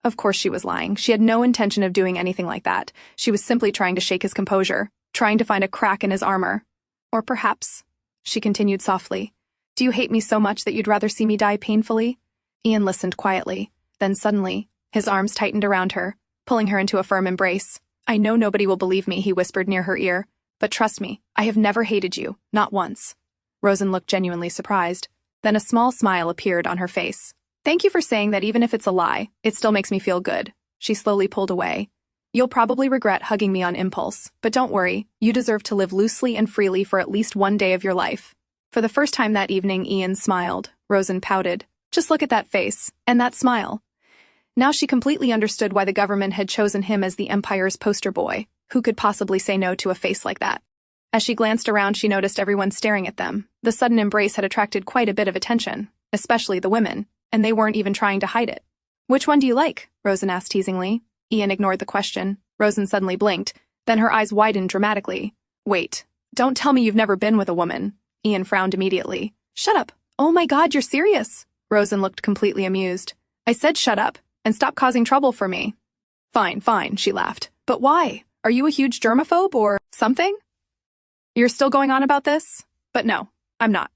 Of course she was lying. She had no intention of doing anything like that. She was simply trying to shake his composure, trying to find a crack in his armor. Or perhaps, she continued softly, do you hate me so much that you'd rather see me die painfully? Ian listened quietly. Then suddenly, his arms tightened around her, pulling her into a firm embrace. I know nobody will believe me, he whispered near her ear. But trust me, I have never hated you, not once. Rosen looked genuinely surprised. Then a small smile appeared on her face. Thank you for saying that even if it's a lie, it still makes me feel good. She slowly pulled away. You'll probably regret hugging me on impulse, but don't worry, you deserve to live loosely and freely for at least one day of your life. For the first time that evening, Ian smiled. Rosen pouted. Just look at that face, and that smile. Now she completely understood why the government had chosen him as the Empire's poster boy. Who could possibly say no to a face like that? As she glanced around, she noticed everyone staring at them. The sudden embrace had attracted quite a bit of attention, especially the women, and they weren't even trying to hide it. Which one do you like? Rosen asked teasingly. Ian ignored the question. Rosen suddenly blinked. Then her eyes widened dramatically. Wait, don't tell me you've never been with a woman. Ian frowned immediately. Shut up. Oh my God, you're serious. Rosen looked completely amused. I said shut up, and stop causing trouble for me. Fine, fine, she laughed. But why? Are you a huge germaphobe or something? You're still going on about this? But no, I'm not.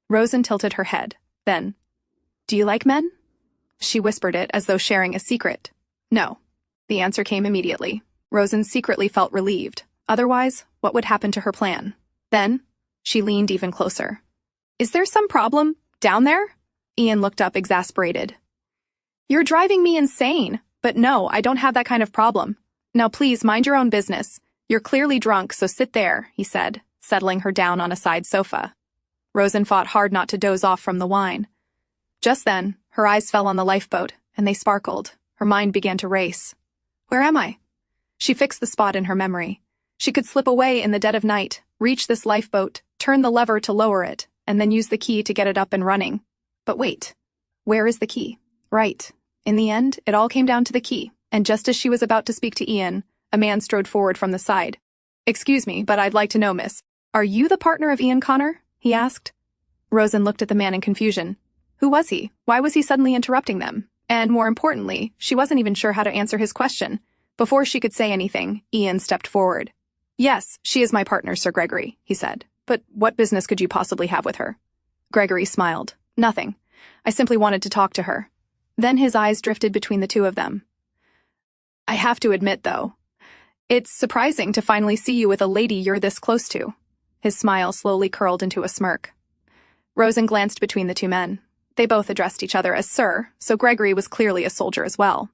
Rosen tilted her head. Then, do you like men? She whispered it as though sharing a secret. No. The answer came immediately. Rosen secretly felt relieved. Otherwise, what would happen to her plan? Then, she leaned even closer. Is there some problem down there? Ian looked up exasperated. You're driving me insane. But no, I don't have that kind of problem. Now please mind your own business. You're clearly drunk, so sit there, he said, settling her down on a side sofa. Rosen fought hard not to doze off from the wine. Just then, her eyes fell on the lifeboat, and they sparkled. Her mind began to race. Where am I? She fixed the spot in her memory. She could slip away in the dead of night, reach this lifeboat, turn the lever to lower it, and then use the key to get it up and running. But wait, where is the key? Right. In the end, it all came down to the key, and just as she was about to speak to Ian, a man strode forward from the side. "Excuse me, but I'd like to know, miss, are you the partner of Ian Connor?" he asked. Rosen looked at the man in confusion. Who was he? Why was he suddenly interrupting them? And more importantly, she wasn't even sure how to answer his question. Before she could say anything, Ian stepped forward. "Yes, she is my partner, Sir Gregory," he said. "But what business could you possibly have with her?" Gregory smiled. "Nothing. I simply wanted to talk to her." Then his eyes drifted between the two of them. "I have to admit, though, it's surprising to finally see you with a lady you're this close to." His smile slowly curled into a smirk. Rosen glanced between the two men. They both addressed each other as Sir, so Gregory was clearly a soldier as well.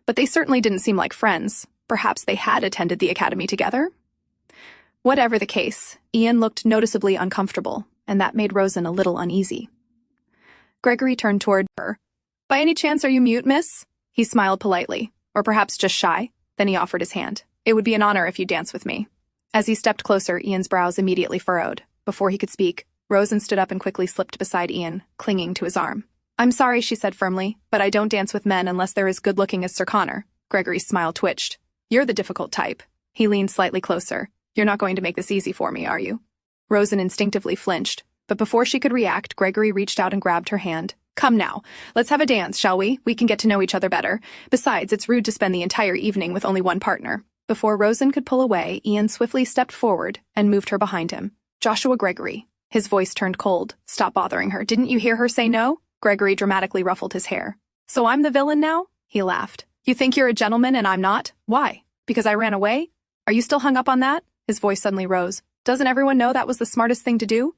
But they certainly didn't seem like friends. Perhaps they had attended the academy together? Whatever the case, Ian looked noticeably uncomfortable, and that made Rosen a little uneasy. Gregory turned toward her. "By any chance are you mute, miss?" He smiled politely, or perhaps just shy. Then he offered his hand. "It would be an honor if you dance with me." As he stepped closer, Ian's brows immediately furrowed. Before he could speak, Rosen stood up and quickly slipped beside Ian, clinging to his arm. "I'm sorry," she said firmly, "but I don't dance with men unless they're as good-looking as Sir Connor." Gregory's smile twitched. "You're the difficult type." He leaned slightly closer. "You're not going to make this easy for me, are you?" Rosen instinctively flinched, but before she could react, Gregory reached out and grabbed her hand. "Come now, let's have a dance, shall we? We can get to know each other better. Besides, it's rude to spend the entire evening with only one partner." Before Rosen could pull away, Ian swiftly stepped forward and moved her behind him. "Joshua Gregory." His voice turned cold. "Stop bothering her. Didn't you hear her say no?" Gregory dramatically ruffled his hair. "So I'm the villain now?" He laughed. "You think you're a gentleman and I'm not? Why? Because I ran away? Are you still hung up on that?" His voice suddenly rose. "Doesn't everyone know that was the smartest thing to do?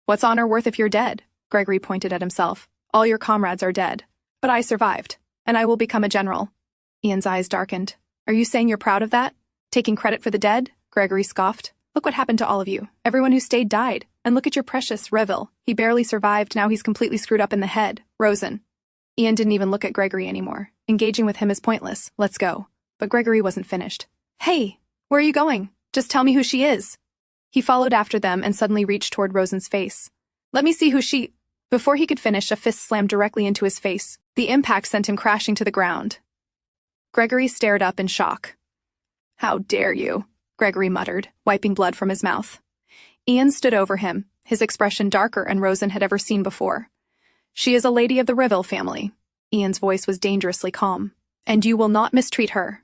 What's honor worth if you're dead?" Gregory pointed at himself. "All your comrades are dead. But I survived, and I will become a general." Ian's eyes darkened. "Are you saying you're proud of that? Taking credit for the dead?" Gregory scoffed. "Look what happened to all of you. Everyone who stayed died. And look at your precious Revel. He barely survived, now he's completely screwed up in the head. Rosen." Ian didn't even look at Gregory anymore. Engaging with him is pointless. "Let's go." But Gregory wasn't finished. "Hey, where are you going? Just tell me who she is." He followed after them and suddenly reached toward Rosen's face. "Let me see who she—" Before he could finish, a fist slammed directly into his face. The impact sent him crashing to the ground. Gregory stared up in shock. "How dare you?" Gregory muttered, wiping blood from his mouth. Ian stood over him, his expression darker than Rosen had ever seen before. "She is a lady of the Revel family." Ian's voice was dangerously calm. "And you will not mistreat her."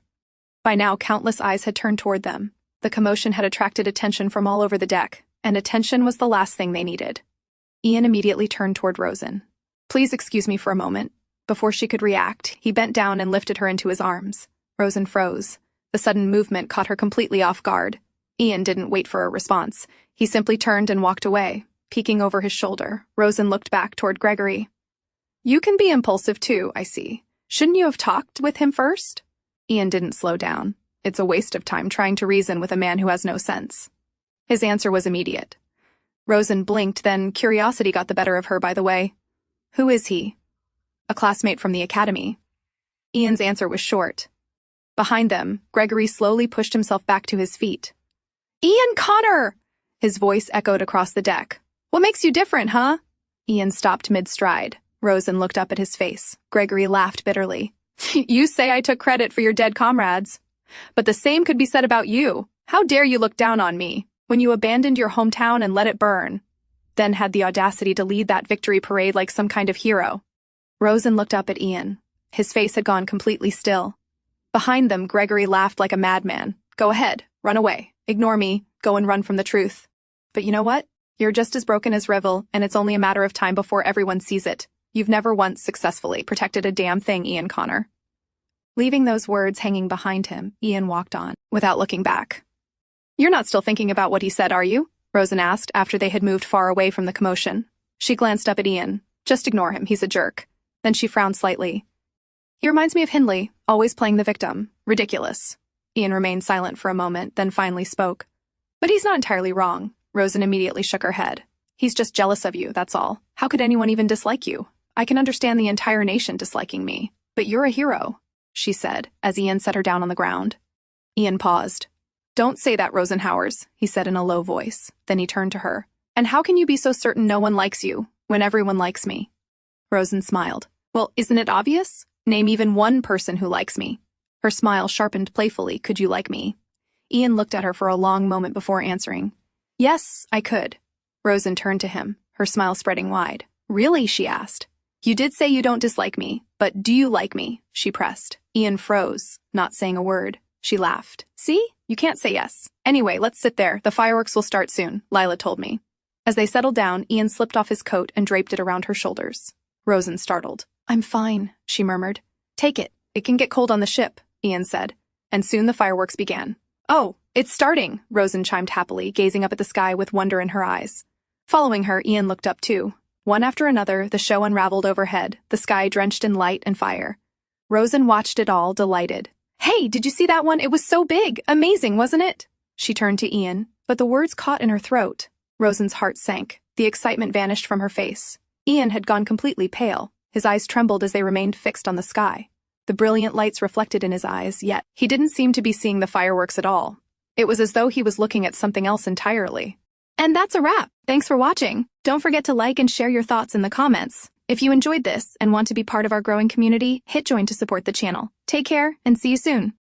By now, countless eyes had turned toward them. The commotion had attracted attention from all over the deck, and attention was the last thing they needed. Ian immediately turned toward Rosen. "Please excuse me for a moment." Before she could react, he bent down and lifted her into his arms. Rosen froze. The sudden movement caught her completely off guard. Ian didn't wait for a response. He simply turned and walked away. Peeking over his shoulder, Rosen looked back toward Gregory. "You can be impulsive too, I see. Shouldn't you have talked with him first?" Ian didn't slow down. It's a waste of time trying to reason with a man who has no sense. His answer was immediate. Rosen blinked, then curiosity got the better of her, by the way. "Who is he?" "A classmate from the academy." Ian's answer was short. Behind them, Gregory slowly pushed himself back to his feet. "Ian Connor!" His voice echoed across the deck. "What makes you different, huh?" Ian stopped mid-stride. Rosen looked up at his face. Gregory laughed bitterly. "You say I took credit for your dead comrades. But the same could be said about you. How dare you look down on me, when you abandoned your hometown and let it burn, then had the audacity to lead that victory parade like some kind of hero." Rosen looked up at Ian. His face had gone completely still. Behind them, Gregory laughed like a madman. "Go ahead, run away. Ignore me, go and run from the truth. But you know what? You're just as broken as Revel, and it's only a matter of time before everyone sees it. You've never once successfully protected a damn thing, Ian Connor." Leaving those words hanging behind him, Ian walked on, without looking back. "You're not still thinking about what he said, are you?" Rosen asked after they had moved far away from the commotion. She glanced up at Ian. "Just ignore him, he's a jerk." Then she frowned slightly. "He reminds me of Hindley, always playing the victim. Ridiculous." Ian remained silent for a moment, then finally spoke. "But he's not entirely wrong." Rosen immediately shook her head. "He's just jealous of you, that's all. How could anyone even dislike you? I can understand the entire nation disliking me. But you're a hero," she said, as Ian set her down on the ground. Ian paused. Don't say that, Rosenhauers, he said in a low voice. Then he turned to her. And how can you be so certain no one likes you, when everyone likes me? Rosen smiled. Well, isn't it obvious? Name even one person who likes me. Her smile sharpened playfully. Could you like me? Ian looked at her for a long moment before answering. Yes, I could. Rosen turned to him, her smile spreading wide. Really? She asked. You did say you don't dislike me, but do you like me? She pressed. Ian froze, not saying a word. She laughed. See? You can't say yes. Anyway, let's sit there. The fireworks will start soon, Lila told me. As they settled down, Ian slipped off his coat and draped it around her shoulders. Rosen startled. I'm fine, she murmured. Take it. It can get cold on the ship, Ian said. And soon the fireworks began. Oh, it's starting, Rosen chimed happily, gazing up at the sky with wonder in her eyes. Following her, Ian looked up too. One after another, the show unraveled overhead, the sky drenched in light and fire. Rosen watched it all, delighted. Hey, did you see that one? It was so big. Amazing, wasn't it? She turned to Ian, but the words caught in her throat. Rosen's heart sank. The excitement vanished from her face. Ian had gone completely pale. His eyes trembled as they remained fixed on the sky. The brilliant lights reflected in his eyes, yet he didn't seem to be seeing the fireworks at all. It was as though he was looking at something else entirely. And that's a wrap. Thanks for watching. Don't forget to like and share your thoughts in the comments. If you enjoyed this and want to be part of our growing community, hit join to support the channel. Take care and see you soon.